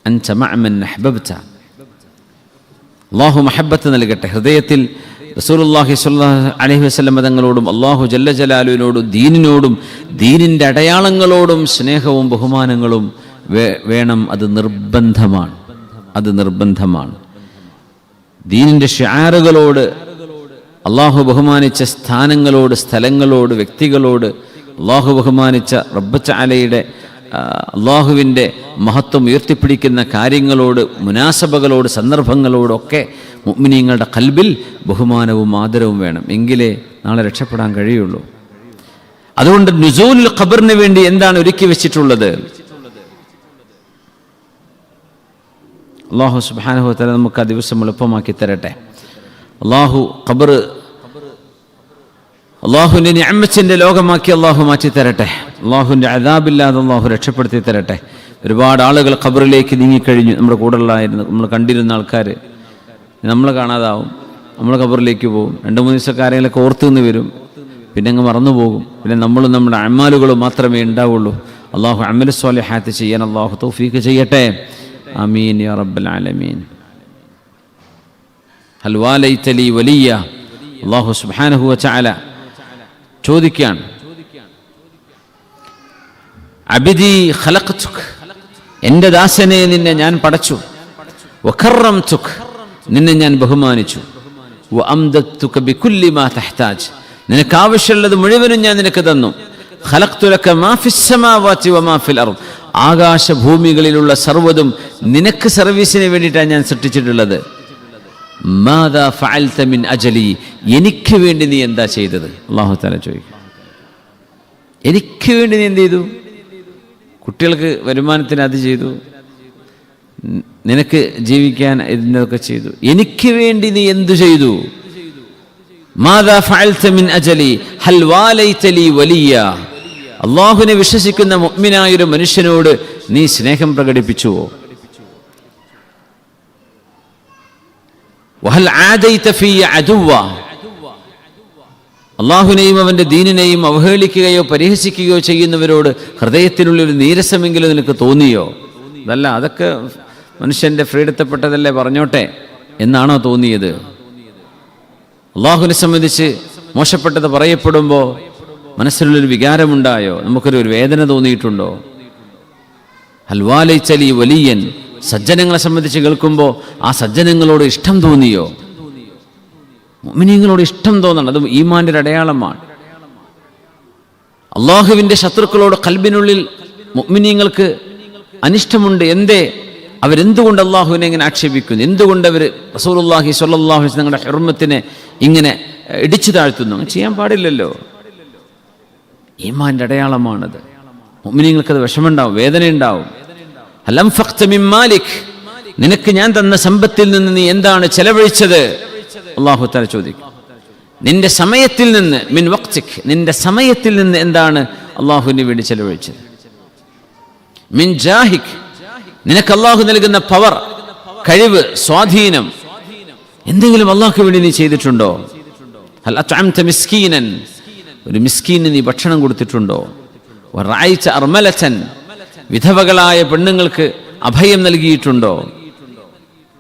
അൻത മഅ മൻ അഹ്ബബ്ത. അല്ലാഹു മഹബ്ബത്ത് നൽകട്ടെ. ഹൃദയത്തിൽ റസൂലുള്ളാഹി സ്വല്ലല്ലാഹു അലൈഹി വസല്ലം തങ്ങളോടും അല്ലാഹു ജല്ല ജലാലുവിനോടും ദീനിനോടും ദീനിൻ്റെ അടയാളങ്ങളോടും സ്നേഹവും ബഹുമാനങ്ങളും വേണം. അത് നിർബന്ധമാണ്, അത് നിർബന്ധമാണ്. ദീനിൻ്റെ ഷിആറുകളോട്, അല്ലാഹു ബഹുമാനിച്ച സ്ഥാനങ്ങളോട്, സ്ഥലങ്ങളോട്, വ്യക്തികളോട്, അല്ലാഹു ബഹുമാനിച്ച റബ്ബ് തആലയുടെ അള്ളാഹുവിൻ്റെ മഹത്വം ഉയർത്തിപ്പിടിക്കുന്ന കാര്യങ്ങളോട്, മുനാസബകളോട്, സന്ദർഭങ്ങളോടൊക്കെ മുഅ്മിനീങ്ങളുടെ ഖൽബിൽ ബഹുമാനവും ആദരവും വേണം. എങ്കിലേ നാളെ രക്ഷപ്പെടാൻ കഴിയുള്ളൂ. അതുകൊണ്ട് നുസൂലുൽ ഖബറിന് വേണ്ടി എന്താണ് ഒരുക്കി വെച്ചിട്ടുള്ളത്? അല്ലാഹു സുബ്ഹാനഹു വ തആല നമുക്ക് ആ ദിവസം എളുപ്പമാക്കി തരട്ടെ. അള്ളാഹുവിൻ്റെ നിഅമത്തിൻ്റെ ലോകമാക്കി അള്ളാഹു മാറ്റി തരട്ടെ. അള്ളാഹുവിൻ്റെ അദാബില്ലാതെ അള്ളാഹു രക്ഷപ്പെടുത്തി തരട്ടെ. ഒരുപാട് ആളുകൾ ഖബറിലേക്ക് നീങ്ങിക്കഴിഞ്ഞു. നമ്മുടെ കൂടെയുള്ളായിരുന്നു, നമ്മൾ കണ്ടിരുന്ന ആൾക്കാർ നമ്മൾ കാണാതാവും, നമ്മൾ ഖബറിലേക്ക് പോകും. 2-3 ദിവസമൊക്കെ ആരെങ്കിലൊക്കെ ഓർത്ത് നിന്ന് വരും, പിന്നെ അങ്ങ് മറന്നു പോകും. പിന്നെ നമ്മളും നമ്മുടെ അമാലുകളും മാത്രമേ ഉണ്ടാവുള്ളൂ. അള്ളാഹു അമൽ സ്വാലിഹാത്ത് ചെയ്യാൻ അള്ളാഹു തൗഫീഖ് ചെയ്യട്ടെ. ആമീൻ യാ റബ്ബൽ ആലമീൻ. ഹൽ വാലൈത ലീ വലിയ, അള്ളാഹു സുബ്ഹാനഹു വ തആല ചോദിക്കുകയാണ്, അബ്ദി ഖലഖ്തുക, എൻ്റെ ദാസനെ നിന്നെ ഞാൻ പടച്ചു, വകറംതുക, നിന്നെ ഞാൻ ബഹുമാനിച്ചു, വഅംദതുക ബികുല്ലി മാ തഹ്താജ്, നിനക്ക് ആവശ്യമുള്ളത് മുഴുവനും ഞാൻ നിനക്ക് തന്നു. ഖലഖ്തു ലക മാ ഫിസ് സമാവാതി വമാ ഫിൽ അർദ്, ആകാശഭൂമികളിലുള്ള സർവ്വതും നിനക്ക് സർവീസിന് വേണ്ടിയിട്ടാണ് ഞാൻ സൃഷ്ടിച്ചിട്ടുള്ളത്. മാദാ ഫഅൽത മിൻ അജലി, എനിക്ക് വേണ്ടി നീ എന്താ ചെയ്തത്? അല്ലാഹു തആല ചോദിക്കും, എനിക്ക് വേണ്ടി നീ എന്ത് ചെയ്തു? കുട്ടികൾക്ക് വരുമാനത്തിന് അത് ചെയ്തു, നിനക്ക് ജീവിക്കാൻ ഇതിനൊക്കെ ചെയ്തു, എനിക്ക് വേണ്ടി നീ എന്തു ചെയ്തു? മാദാ ഫഅൽത മിൻ അജലി ഹൽ വാലൈത ലീ വലിയ, അല്ലാഹുവിനെ വിശ്വസിക്കുന്ന മുഅ്മിനായ ഒരു മനുഷ്യനോട് നീ സ്നേഹം പ്രകടിപ്പിച്ചുവോ? വഹൽ ആദൈത ഫീ അദുവ, അള്ളാഹുവിനെയും അവൻ്റെ ദീനിനെയും അവഹേളിക്കുകയോ പരിഹസിക്കുകയോ ചെയ്യുന്നവരോട് ഹൃദയത്തിനുള്ളിൽ ഒരു നീരസമെങ്കിലും നിനക്ക് തോന്നിയോ? അതല്ല, അതൊക്കെ മനുഷ്യൻ്റെ ഫ്രീഡത്തിൽപ്പെട്ടതല്ലേ, പറഞ്ഞോട്ടെ എന്നാണോ തോന്നിയത്? അള്ളാഹുവിനെ സംബന്ധിച്ച് മോശപ്പെട്ടത് പറയപ്പെടുമ്പോൾ മനസ്സിലുള്ളൊരു വികാരമുണ്ടായോ? നമുക്കൊരു വേദന തോന്നിയിട്ടുണ്ടോ? ഹൽവാലൈത ലീ വലിയൻ, സജ്ജനങ്ങളെ സംബന്ധിച്ച് കേൾക്കുമ്പോൾ ആ സജ്ജനങ്ങളോട് ഇഷ്ടം തോന്നിയോ? മുഅ്മിനീങ്ങളോട് ഇഷ്ടം തോന്നണം, അത് ഈമാന്റെ ഒരു അടയാളമാണ്. അള്ളാഹുവിൻ്റെ ശത്രുക്കളോട് ഖൽബിനുള്ളിൽ മുഅ്മിനീങ്ങൾക്ക് അനിഷ്ടമുണ്ട്. എന്തേ? അവരെന്തുകൊണ്ട് അള്ളാഹുവിനെ ഇങ്ങനെ ആക്ഷേപിക്കുന്നു? എന്തുകൊണ്ട് അവർ റസൂലുള്ളാഹി സ്വല്ലല്ലാഹു അലൈഹി വസല്ലം തങ്ങളുടെ ഹുർമത്തിനെ ഇങ്ങനെ ഇടിച്ചു താഴ്ത്തുന്നു? ചെയ്യാൻ പാടില്ലല്ലോ. ഈമാന്റെ അടയാളമാണത്. മുഅ്മിനീങ്ങൾക്കത് വിഷമമുണ്ടാവും, വേദനയുണ്ടാവും. അലം ഫഖ്ത മിൻ മാലിക്, നിനക്ക് ഞാൻ തന്ന സമ്പത്തിൽ നിന്ന് നീ എന്താണ് ചെലവഴിച്ചത്? അല്ലാഹു തആല ചോദിക്കും. നിന്റെ സമയത്തിൽ നിന്ന്, മിൻ വഖ്തിക്, നിന്റെ സമയത്തിൽ നിന്ന് എന്താണ് അള്ളാഹുവിന് വേണ്ടി ചെലവഴിച്ചത്? മിൻ ജാഹിക്, നിനക്ക് അള്ളാഹു നൽകുന്ന പവർ, കഴിവ്, സ്വാധീനം, എന്തെങ്കിലും അള്ളാഹുക്ക് വേണ്ടി നീ ചെയ്തിട്ടുണ്ടോ? ഹൽ അത്അംത മിസ്കീനൻ, ഒരു മിസ്കീന് നീ ഭക്ഷണം കൊടുത്തിട്ടുണ്ടോ? വറഅയ്ത അർമലതൻ, വിധവകളായ പെണ്ണുങ്ങൾക്ക് അഭയം നൽകിയിട്ടുണ്ടോ?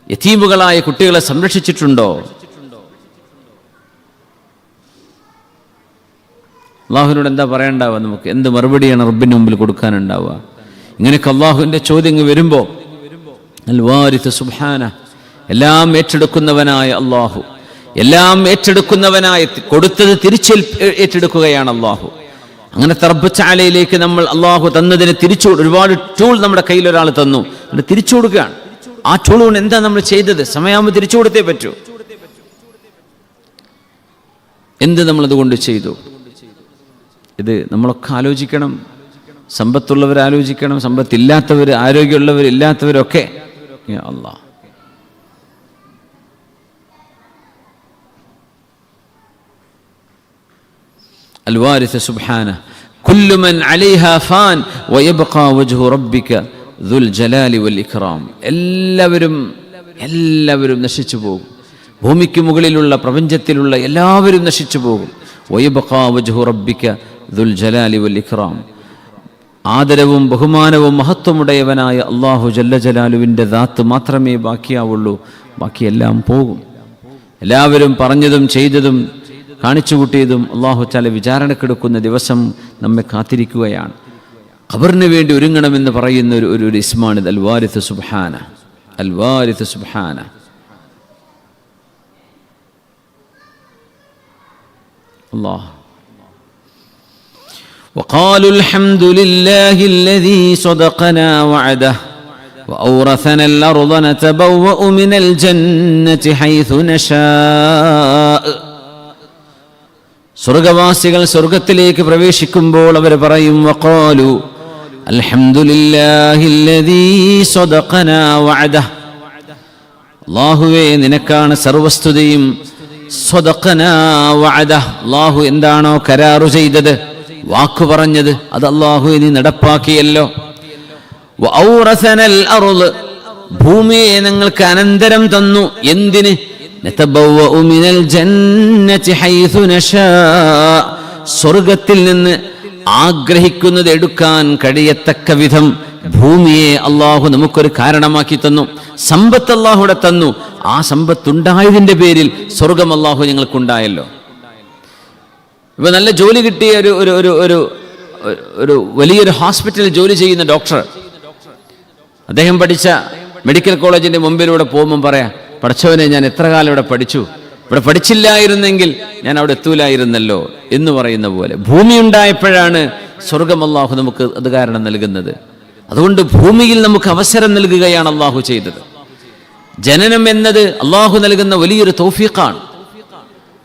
യതീമുകളായ കുട്ടികളെ സംരക്ഷിച്ചിട്ടുണ്ടോ? അള്ളാഹുവിനോട് എന്താ പറയണ്ടാവുക? നമുക്ക് എന്ത് മറുപടിയാണ് റബ്ബിന് മുമ്പിൽ കൊടുക്കാനുണ്ടാവുക? ഇങ്ങനെയൊക്കെ അള്ളാഹുവിൻ്റെ ചോദ്യങ്ങൾ വരുമ്പോൾ അൽ വാരിത്ത് സുബ്ഹാന, എല്ലാം ഏറ്റെടുക്കുന്നവനായ അള്ളാഹു, എല്ലാം ഏറ്റെടുക്കുന്നവനായ, കൊടുത്തത് ഏറ്റെടുക്കുകയാണ് അള്ളാഹു. അങ്ങനത്തെ റബ്ബ് തആലയിലേക്ക് നമ്മൾ അള്ളാഹു തന്നതിന് തിരിച്ചു, ഒരുപാട് ടൂൾ നമ്മുടെ കയ്യിൽ ഒരാൾ തന്നു, അത് തിരിച്ചു കൊടുക്കുകയാണ്. ആ ടൂൾ കൊണ്ട് എന്താ നമ്മൾ ചെയ്തത്? സമയമാകുമ്പോൾ തിരിച്ചു കൊടുത്തേ പറ്റൂ. എന്ത് നമ്മളതുകൊണ്ട് ചെയ്തു? ഇത് നമ്മളൊക്കെ ആലോചിക്കണം. സമ്പത്തുള്ളവർ ആലോചിക്കണം, സമ്പത്തില്ലാത്തവർ, ആരോഗ്യമുള്ളവർ, ഇല്ലാത്തവരൊക്കെ. അല്ലാഹ്, അൽ വാരിസ് സുബ്ഹാനഹു, കുല്ലു മൻ അലൈഹാ ഫാൻ വയബ്ഖാ വജ്ഹു റബ്ബിക ദുൽ ജലാലി വൽ ഇക്റാം. എല്ലാവരും നശിച്ചു പോകും. ഭൂമിക്ക് മുകളിലുള്ള പ്രപഞ്ചത്തിലുള്ള എല്ലാവരും നശിച്ചു പോകും. വയബ്ഖാ വജ്ഹു റബ്ബിക ദുൽ ജലാലി വൽ ഇക്റാം, ആദരവും ബഹുമാനവും മഹത്വമുടയവനായ അല്ലാഹു ജല്ല ജലാലുവിൻ്റെ ദാത്ത് മാത്രമേ ബാക്കിയാവുള്ളൂ. ബാക്കിയെല്ലാം പോകും. എല്ലാവരും പറഞ്ഞതും ചെയ്തതും കാണിച്ചു കൂട്ടിയതും അല്ലാഹു തആല വിചാരണക്കെടുക്കുന്ന ദിവസം നമ്മെ കാത്തിരിക്കുകയാണ്. ഖബറിന് വേണ്ടി ഒരുങ്ങണമെന്ന് പറയുന്ന ഒരു ഇസ്മാണിത്, അൽ വാരിത്ത് സുബ്ഹാന, അൽ വാരിത്ത് സുബ്ഹാന. അല്ലാഹ്, وقالوا الحمد لله الذي صدقنا وعده وأورثنا الأرض نتبوأ من الجنة حيث نشاء. സ്വർഗവാസികൾ സ്വർഗത്തിലേക്ക് പ്രവേശിക്കുമ്പോൾ അവർ പറയും, വഖാലു അൽഹംദുലില്ലാഹില്ലദീ സദഖനാ വഅദഹ, അല്ലാഹുവേ നിനക്കാണ് സർവസ്തുതിയും. സദഖനാ വഅദഹ, അല്ലാഹു എന്താണോ കരാറു ചെയ്തത്, വാക്കു പറഞ്ഞത്, അത് അല്ലാഹു നീ നടപ്പാക്കിയല്ലോ. വഔറസനൽ അർള്, ഭൂമിയെ ഞങ്ങൾക്ക് അനന്തരം തന്നു. എന്തിന്? നതബവ്വഉ മിനൽ ജന്നതി ഹൈസു നശാ, സ്വർഗത്തിൽ നിന്ന് ആഗ്രഹിക്കുന്നത് എടുക്കാൻ കഴിയത്തക്ക വിധം ഭൂമിയെ അള്ളാഹു നമുക്കൊരു കാരണമാക്കി തന്നു. സമ്പത്ത് അള്ളാഹുടെ തന്നു. ആ സമ്പത്തുണ്ടായതിന്റെ പേരിൽ സ്വർഗം അള്ളാഹു ഞങ്ങൾക്കുണ്ടായല്ലോ. ഇപ്പൊ നല്ല ജോലി കിട്ടിയ ഒരു വലിയൊരു ഹോസ്പിറ്റലിൽ ജോലി ചെയ്യുന്ന ഡോക്ടർ, അദ്ദേഹം പഠിച്ച മെഡിക്കൽ കോളേജിന്റെ മുമ്പിലൂടെ പോകുമ്പോൾ പറയാം, പഠിച്ചവനെ ഞാൻ എത്ര കാലം ഇവിടെ പഠിച്ചു, ഇവിടെ പഠിച്ചില്ലായിരുന്നെങ്കിൽ ഞാൻ അവിടെ എത്തൂലായിരുന്നല്ലോ എന്ന് പറയുന്ന പോലെ ഭൂമി ഉണ്ടായപ്പോഴാണ് സ്വർഗം അള്ളാഹു നമുക്ക് അത് കാരണം നൽകുന്നത്. അതുകൊണ്ട് ഭൂമിയിൽ നമുക്ക് അവസരം നൽകുകയാണ് അള്ളാഹു ചെയ്തത്. ജനനം എന്നത് അള്ളാഹു നൽകുന്ന വലിയൊരു തൗഫീഖാണ്.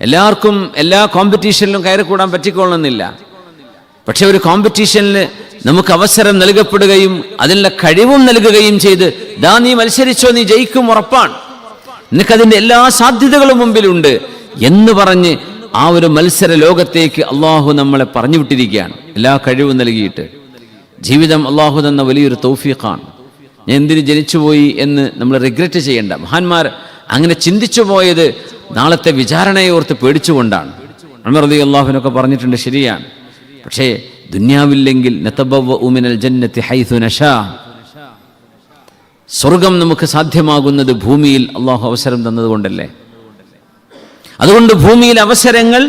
എല്ലാവർക്കും എല്ലാ കോമ്പറ്റീഷനിലും കയറിക്കൂടാൻ പറ്റിക്കൊള്ളണമെന്നില്ല. പക്ഷെ ഒരു കോമ്പറ്റീഷനിൽ നമുക്ക് അവസരം നൽകപ്പെടുകയും അതിനുള്ള കഴിവും നൽകുകയും ചെയ്ത്, ദാ നീ മത്സരിച്ചോ, നീ ജയിക്കും, ഉറപ്പാണ്, നിനക്കതിൻ്റെ എല്ലാ സാധ്യതകളും മുമ്പിലുണ്ട് എന്ന് പറഞ്ഞ് ആ ഒരു മത്സര ലോകത്തേക്ക് അള്ളാഹു നമ്മളെ പറഞ്ഞു വിട്ടിരിക്കുകയാണ്. എല്ലാ കഴിവും നൽകിയിട്ട് ജീവിതം അള്ളാഹു തന്ന വലിയൊരു തൗഫീഖാണ്. ഞാൻ എന്തിന് ജനിച്ചുപോയി എന്ന് നമ്മൾ റിഗ്രറ്റ് ചെയ്യേണ്ട. മഹാന്മാർ അങ്ങനെ ചിന്തിച്ചു പോയത് നാളത്തെ വിചാരണയെ ഓർത്ത് പേടിച്ചുകൊണ്ടാണ്. ഉമർ റളിയല്ലാഹുവിനൊക്കെ പറഞ്ഞിട്ടുണ്ട്, ശരിയാണ്. പക്ഷേ ദുന്യാവില്ലെങ്കിൽ നതബവ്വഉ മിനൽ ജന്നതി ഹൈസു നശാ, സ്വർഗം നമുക്ക് സാധ്യമാകുന്നത് ഭൂമിയിൽ അള്ളാഹു അവസരം തന്നതുകൊണ്ടല്ലേ. അതുകൊണ്ട് ഭൂമിയിൽ അവസരങ്ങൾ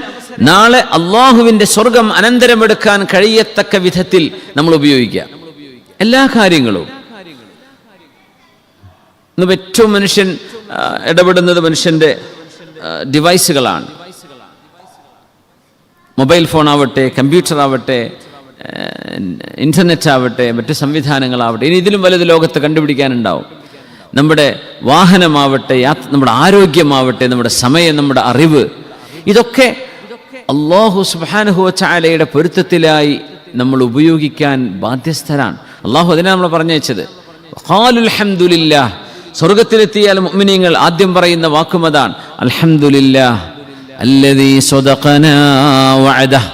നാളെ അള്ളാഹുവിൻ്റെ സ്വർഗം അനന്തരമെടുക്കാൻ കഴിയത്തക്ക വിധത്തിൽ നമ്മൾ ഉപയോഗിക്കുക. എല്ലാ കാര്യങ്ങളും ഇന്ന് ഏറ്റവും മനുഷ്യൻ ഇടപെടുന്നത് മനുഷ്യൻ്റെ ഡിവൈസുകളാണ്. മൊബൈൽ ഫോൺ ആവട്ടെ, കമ്പ്യൂട്ടർ ആവട്ടെ, ഇൻ്റർനെറ്റ് ആവട്ടെ, മറ്റ് സംവിധാനങ്ങളാവട്ടെ, ഇനി ഇതിലും വലുത് ലോകത്ത് കണ്ടുപിടിക്കാനുണ്ടാവും. നമ്മുടെ വാഹനമാവട്ടെ, നമ്മുടെ ആരോഗ്യമാവട്ടെ, നമ്മുടെ സമയം, നമ്മുടെ അറിവ്, ഇതൊക്കെ അല്ലാഹു സുബ്ഹാനഹു വ തആലയുടെ പൊരുത്തത്തിലായി നമ്മൾ ഉപയോഗിക്കാൻ ബാധ്യസ്ഥരാണ്. അള്ളാഹു അതിനാണ് നമ്മൾ പറഞ്ഞയച്ചത്. ഖാലുൽ ഹംദുലില്ലാഹ്, സ്വർഗത്തിലെത്തിയാൽ മുഅ്മിനീങ്ങൾ ആദ്യം പറയുന്ന വാക്കും അതാണ്, അൽഹംദുലില്ലാഹ് അല്ലദീ സദഖനാ വഅദഹ്.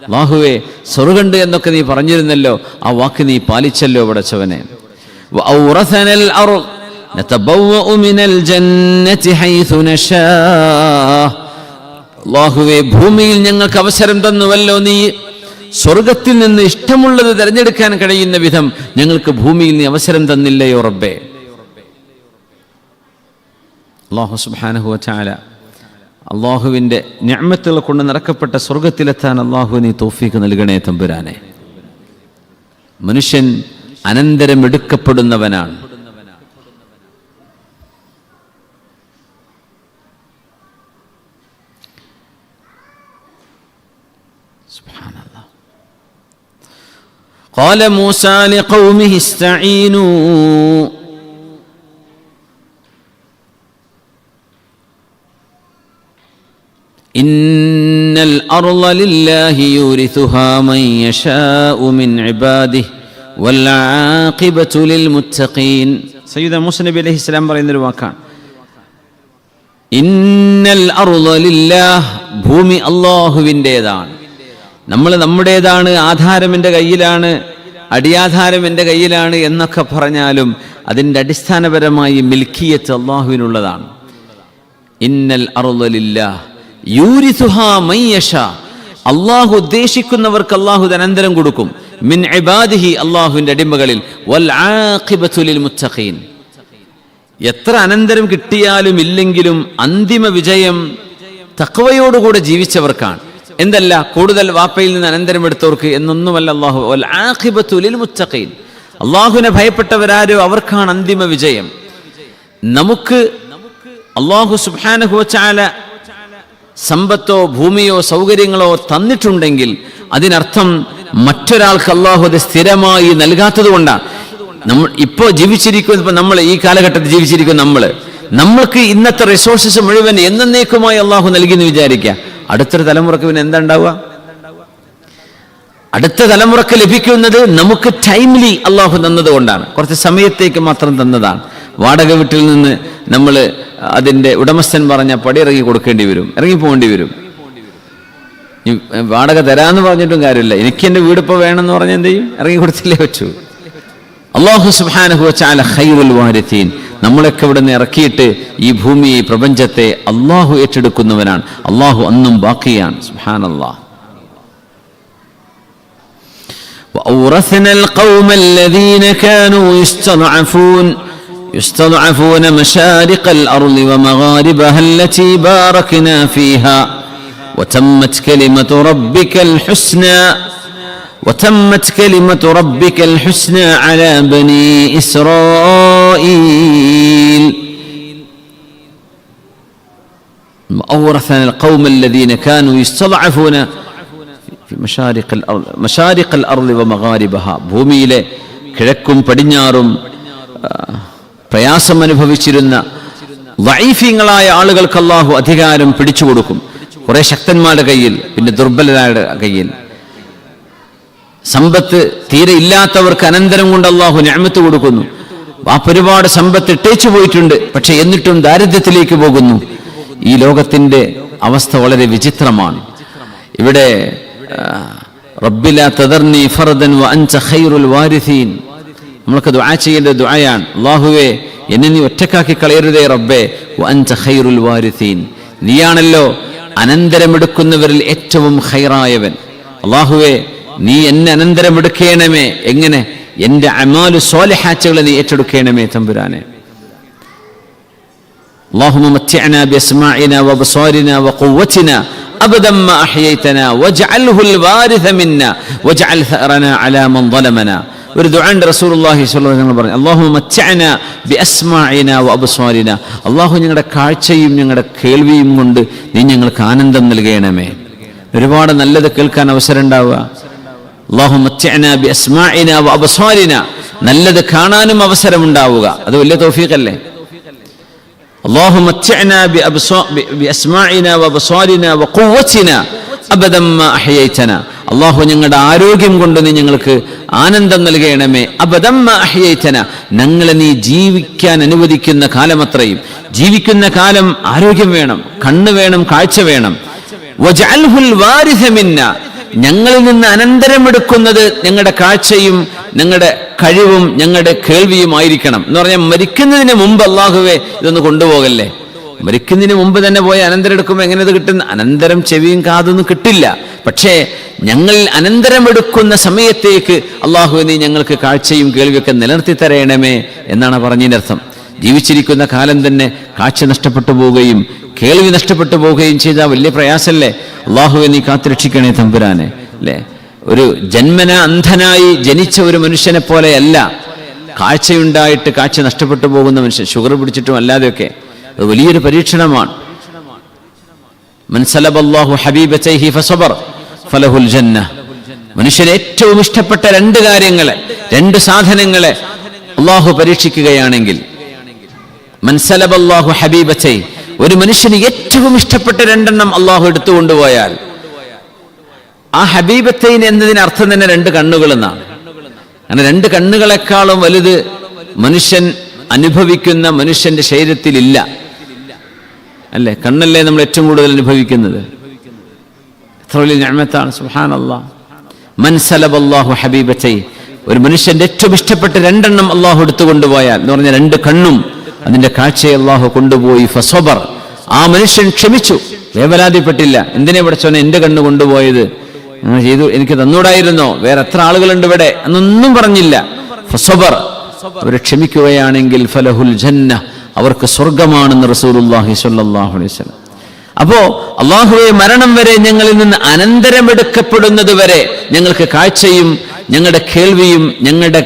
അല്ലാഹുവേ, സ്വർഗ്ഗമുണ്ട് എന്നൊക്കെ നീ പറഞ്ഞിരുന്നല്ലോ, ആ വാക്ക് നീ പാലിച്ചല്ലോ പടച്ചവനെ. വഔറസനൽ അർദ് നതബവ്വഉ മിനൽ ജന്നതി ഹൈസു നശാ. അല്ലാഹുവേ, ഭൂമിയിൽ ഞങ്ങൾക്ക് അവസരം തന്നുവല്ലോ നീ, സ്വർഗത്തിൽ നിന്ന് ഇഷ്ടമുള്ളത് തിരഞ്ഞെടുക്കാൻ കഴിയുന്ന വിധം ഞങ്ങൾക്ക് ഭൂമിയിൽ നീ അവസരം തന്നില്ലയോ റബ്ബേ. അല്ലാഹു സുബ്ഹാനഹു വ തആല അള്ളാഹുവിൻ്റെ നിഅമത്തുകൾ കൊണ്ട് നിറക്കപ്പെട്ട സ്വർഗത്തിലെത്താൻ അള്ളാഹു നീ തൗഫീഖ് നൽകണേ തമ്പുരാനെ. മനുഷ്യൻ അനന്തരം എടുക്കപ്പെടുന്നവനാണ്. സുബ്ഹാനല്ലാഹ്. ഖാല മൂസാ ലിഖൗമിഹി ഇസ്തഈനൂ ഇന്നൽ അർള ലില്ലാഹി യൂരിസുഹാ മൻ യശാഉ മിൻ ഇബാദിഹി വൽ ആഖിബതു ലിൽ മുത്തഖീൻ. സയ്യിദ് മൂസ നബി അലൈഹിസ്സലാം പറയുന്നൊരു വാക്കാണ്, ഇന്നൽ അർള ലില്ലാഹ്, ഭൂമി അല്ലാഹുവിൻ്റെതാണ്, നമ്മൾ നമ്മുടേതാണ്, ആധാരം എൻ്റെ കയ്യിലാണ്, അടിയാധാരം എൻ്റെ കയ്യിലാണ് എന്നൊക്കെ പറഞ്ഞാലും അതിൻ്റെ അടിസ്ഥാനപരമായി മിൽക്കിയത്ത് അല്ലാഹുവിനുള്ളതാണ്. ഇന്നൽ അർള ലില്ലാഹ് യൂരിസുഹാ മൻ യശാ, അള്ളാഹു ഉദ്ദേശിക്കുന്നവർക്ക് അള്ളാഹു അനന്തരം കൊടുക്കും. മിൻ ഇബാദിഹി, അള്ളാഹുവിൻ്റെ അടിമകളിൽ. വൽ ആഖിബതു ലിൽ മുത്തഖീൻ, എത്ര അനന്തരം കിട്ടിയാലും ഇല്ലെങ്കിലും അന്തിമ വിജയം തഖ്വയോടുകൂടെ ജീവിച്ചവർക്കാണ്. എന്തല്ല, കൂടുതൽ വാപ്പയിൽ നിന്ന് അനന്തരം എടുത്തവർക്ക് എന്നൊന്നുമല്ല അള്ളാഹു. വൽ ആഖിബതു ലിൽ മുത്തഖീൻ, അള്ളാഹുവിനെ ഭയപ്പെട്ടവരാരോ അവർക്കാണ് അന്തിമ വിജയം. നമുക്ക് അള്ളാഹു സുബ്ഹാനഹു വ തആല സമ്പത്തോ ഭൂമിയോ സൗകര്യങ്ങളോ തന്നിട്ടുണ്ടെങ്കിൽ അതിനർത്ഥം മറ്റൊരാൾക്ക് അള്ളാഹു അത് സ്ഥിരമായി നൽകാത്തത് കൊണ്ടാണ്. നമ്മൾ ഇപ്പോൾ ജീവിച്ചിരിക്കുന്ന, ഇപ്പം നമ്മൾ ഈ കാലഘട്ടത്തിൽ ജീവിച്ചിരിക്കുന്ന നമ്മൾക്ക് ഇന്നത്തെ റിസോഴ്സസ് മുഴുവൻ എന്നേക്കുമായി അള്ളാഹു നൽകിയെന്ന് വിചാരിക്കുക. അടുത്തൊരു തലമുറക്ക് പിന്നെ എന്താ ഉണ്ടാവുക? അടുത്ത തലമുറക്ക് ലഭിക്കുന്നത് നമുക്ക് ടൈംലി അള്ളാഹു തന്നതുകൊണ്ടാണ്, കുറച്ച് സമയത്തേക്ക് മാത്രം തന്നതാണ്. വാടക വീട്ടിൽ നിന്ന് നമ്മൾ അതിൻ്റെ ഉടമസ്ഥൻ പറഞ്ഞ പടി ഇറങ്ങി കൊടുക്കേണ്ടി വരും, ഇറങ്ങിപ്പോകേണ്ടി വരും. വാടക തരാമെന്ന് പറഞ്ഞിട്ടും കാര്യമില്ല. എനിക്ക് എൻ്റെ വീടിപ്പോൾ വേണമെന്ന് പറഞ്ഞാൽ എന്ത് ചെയ്യും? ഇറങ്ങി കൊടുത്തില്ലേ പറ്റൂ. അല്ലാഹു സുബ്ഹാനഹു വ തആല ഖൈറുൽ വാരിഥീൻ. നമ്മളൊക്കെ ഇവിടെ നിന്ന് ഇറക്കിയിട്ട് ഈ ഭൂമിയെ, പ്രപഞ്ചത്തെ അള്ളാഹു ഏറ്റെടുക്കുന്നവനാണ്. അള്ളാഹു അന്നും ബാക്കിയാണ്. സുബ്ഹാനല്ലാഹ്. وأورثنا القوم الذين كانوا يستضعفون مشارق الأرض ومغاربها التي باركنا فيها وتمت كلمة ربك الحسنى على بني إسرائيل. وأورثنا القوم الذين كانوا يستضعفون في مشارق الأرض ومغاربها. ഭൂമിയിലെ കിഴക്കും പടിഞ്ഞാറും പ്രയാസം അനുഭവിച്ചിരുന്ന ദഈഫീങ്ങളായ ആളുകൾക്ക് അല്ലാഹു അധികാരം പിടിച്ചു കൊടുക്കും. കുറെ ശക്തന്മാരുടെ കയ്യിൽ, പിന്നെ ദുർബലരായുടെ കയ്യിൽ. സമ്പത്ത് തീരെ ഇല്ലാത്തവർക്ക് അനന്തരം കൊണ്ട് അല്ലാഹു നിഅമത്ത് കൊടുക്കുന്നു. ഒരുപാട് സമ്പത്ത് ഇട്ടേച്ചു പോയിട്ടുണ്ട്, പക്ഷെ എന്നിട്ടും ദാരിദ്ര്യത്തിലേക്ക് പോകുന്നു. ഈ ലോകത്തിന്റെ അവസ്ഥ വളരെ വിചിത്രമാണ്. ഇവിടെ റബ്ബി ലാ തദർനി ഫർദൻ വ അൻത ഖൈറുൽ വാരിഥീൻ. നമ്മൾക്ക് ദുആ ചെയ്യേണ്ട ദുആയാണ്, അല്ലാഹുവേ എന്നെ നീ ഒറ്റക്കാക്കി കളയരുതേ റബ്ബേ. വ അൻത ഖൈറുൽ വാരിഥീൻ, നീയാണല്ലോ അനന്തരമെടുക്കുന്നവരിൽ ഏറ്റവും ഖൈറായവൻ. അല്ലാഹുവേ നീ എന്നെ അനന്തരമെടുക്കണമേ. എങ്ങനെ? എൻ്റെ അമാലു സ്വാലിഹാത്തുകളെ നീ ഏറ്റെടുക്കണമേ തമ്പുരാനെ. اللهم متعنا بأسماعنا وبصارنا وقوتنا أبدا ما أحييتنا واجعله الوارث منا واجعل ثأرنا على من ظلمنا. ഒരു ദുആണ്ട് റസൂലുള്ളാഹി സ്വല്ലല്ലാഹു അലൈഹി വസല്ലം പറഞ്ഞു, അല്ലാഹുമ്മ മത്തിഅനാ ബിഅസ്മാഇനാ വഅബ്സാരിനാ. അല്ലാഹു ഞങ്ങളുടെ കാഴ്ചയും ഞങ്ങളുടെ കേൾവിയും കൊണ്ട് നീ ഞങ്ങൾക്ക് ആനന്ദം നൽകണമേ. ഒരുപാട് നല്ലത് കേൾക്കാൻ അവസരം ഉണ്ടാവുക. അല്ലാഹുമ്മ മത്തിഅനാ ബിഅസ്മാഇനാ വഅബ്സാരിനാ, നല്ലത് കാണാനും അവസരം ഉണ്ടാവുക. അത് വലിയ തൗഫീഖല്ലേ. اللهم متعنا بأسماعنا وبصارنا وقوتنا أبدا ما أحييتنا. അല്ലാഹു ഞങ്ങളുടെ ആരോഗ്യം കൊണ്ട് നീ ഞങ്ങൾക്ക് ആനന്ദം നൽകണമേ. അബദം മാ അഹ്യൈതന, ഞങ്ങളെ നീ ജീവിക്കാൻ അനുവദിക്കുന്ന കാലമത്രയും. ജീവിക്കുന്ന കാലം ആരോഗ്യം വേണം, കണ്ണ് വേണം, കാഴ്ച വേണം. വജഅൽഹുൽ വാരിസ മിന്ന, ഞങ്ങളിൽ നിന്ന് അനന്തരമെടുക്കുന്നത് ഞങ്ങളുടെ കാഴ്ചയും ഞങ്ങളുടെ കഴിവും ഞങ്ങളുടെ കേൾവിയും ആയിരിക്കണം എന്ന് പറഞ്ഞാൽ, മരിക്കുന്നതിന് മുമ്പ് അല്ലാഹുവേ ഇതൊന്ന് കൊണ്ടുപോകല്ലേ. മരിക്കുന്നതിന് മുമ്പ് തന്നെ പോയി അനന്തരം എടുക്കുമ്പോൾ എങ്ങനെ ഇത് കിട്ടുന്ന? അനന്തരം ചെവിയും കാതൊന്നും കിട്ടില്ല. പക്ഷേ ഞങ്ങൾ അനന്തരമെടുക്കുന്ന സമയത്തേക്ക് അല്ലാഹുവേ നീ ഞങ്ങൾക്ക് കാഴ്ചയും കേൾവിയൊക്കെ നിലനിർത്തി തരയണമേ എന്നാണ് പറഞ്ഞതിനർത്ഥം. ജീവിച്ചിരിക്കുന്ന കാലം തന്നെ കാഴ്ച നഷ്ടപ്പെട്ടു പോവുകയും കേൾവി നഷ്ടപ്പെട്ടു പോവുകയും ചെയ്താൽ വലിയ പ്രയാസമല്ലേ. അല്ലാഹുവേ നീ കാത്തുരക്ഷിക്കണേ തമ്പുരാനെ. അല്ലേ, ഒരു ജന്മന അന്ധനായി ജനിച്ച ഒരു മനുഷ്യനെ പോലെയല്ല കാഴ്ചയുണ്ടായിട്ട് കാഴ്ച നഷ്ടപ്പെട്ടു പോകുന്ന മനുഷ്യൻ, ഷുഗർ പിടിച്ചിട്ടും അല്ലാതെയൊക്കെ. അത് വലിയൊരു പരീക്ഷണമാണ്. മൻ സലബല്ലാഹു ഹബീബതൈഹി ഫസബർ ഫലഹുൽ ജന്ന. മനുഷ്യന് ഏറ്റവും ഇഷ്ടപ്പെട്ട രണ്ട് കാര്യങ്ങളെ, രണ്ട് സാധനങ്ങളെ അല്ലാഹു പരീക്ഷിക്കുകയാണെങ്കിൽ, മൻ സലബല്ലാഹു ഹബീബതൈഹി, ഒരു മനുഷ്യന് ഏറ്റവും ഇഷ്ടപ്പെട്ട രണ്ടെണ്ണം അല്ലാഹു എടുത്തുകൊണ്ടുപോയാൽ, ആ ഹബീബത്തൈൻ എന്നതിന് അർത്ഥം തന്നെ രണ്ട് കണ്ണുകൾ എന്നാണ്. അങ്ങനെ രണ്ട് കണ്ണുകളെക്കാളും വലുത് മനുഷ്യൻ അനുഭവിക്കുന്ന മനുഷ്യന്റെ ശരീരത്തിലില്ല. അല്ലേ, കണ്ണല്ലേ നമ്മൾ ഏറ്റവും കൂടുതൽ അനുഭവിക്കുന്നത്. എത്ര വലിയ നിഅമത്താണ്. സുബ്ഹാനല്ലാഹ്. മൻ സലബല്ലാഹു ഹബീബത്തൈ, ഒരു മനുഷ്യന്റെ ഏറ്റവും ഇഷ്ടപ്പെട്ട രണ്ടെണ്ണം അല്ലാഹു എടുത്തുകൊണ്ടുപോയാൽ എന്ന് പറഞ്ഞാൽ രണ്ട് കണ്ണും അതിന്റെ കാഴ്ചയെ അല്ലാഹു കൊണ്ടുപോയി. ഫസബർ, ആ മനുഷ്യൻ ക്ഷമിച്ചു, വേവലാതിപ്പെട്ടില്ല. എന്തിനെ പഠിച്ചോനെ എന്റെ കണ്ണ് കൊണ്ടുപോയത്, ചെയ്തു, എനിക്ക് തന്നൂടായിരുന്നോ, വേറെ എത്ര ആളുകളുണ്ട് ഇവിടെ എന്നൊന്നും പറഞ്ഞില്ല. ഫസബർ, അവർ ക്ഷമിക്കുകയാണെങ്കിൽ ഫലഹുൽ ജന്ന, അവർക്ക് സ്വർഗമാണെന്ന് റസൂലുള്ളാഹി സ്വല്ലല്ലാഹു അലൈഹി വസല്ലം. അപ്പോ അല്ലാഹുവേ മരണം വരെ ഞങ്ങളിൽ നിന്ന് അനന്തരമെടുക്കപ്പെടുന്നത് വരെ ഞങ്ങൾക്ക് കാഴ്ചയും ഞങ്ങളുടെ കേൾവിയും ഞങ്ങളുടെ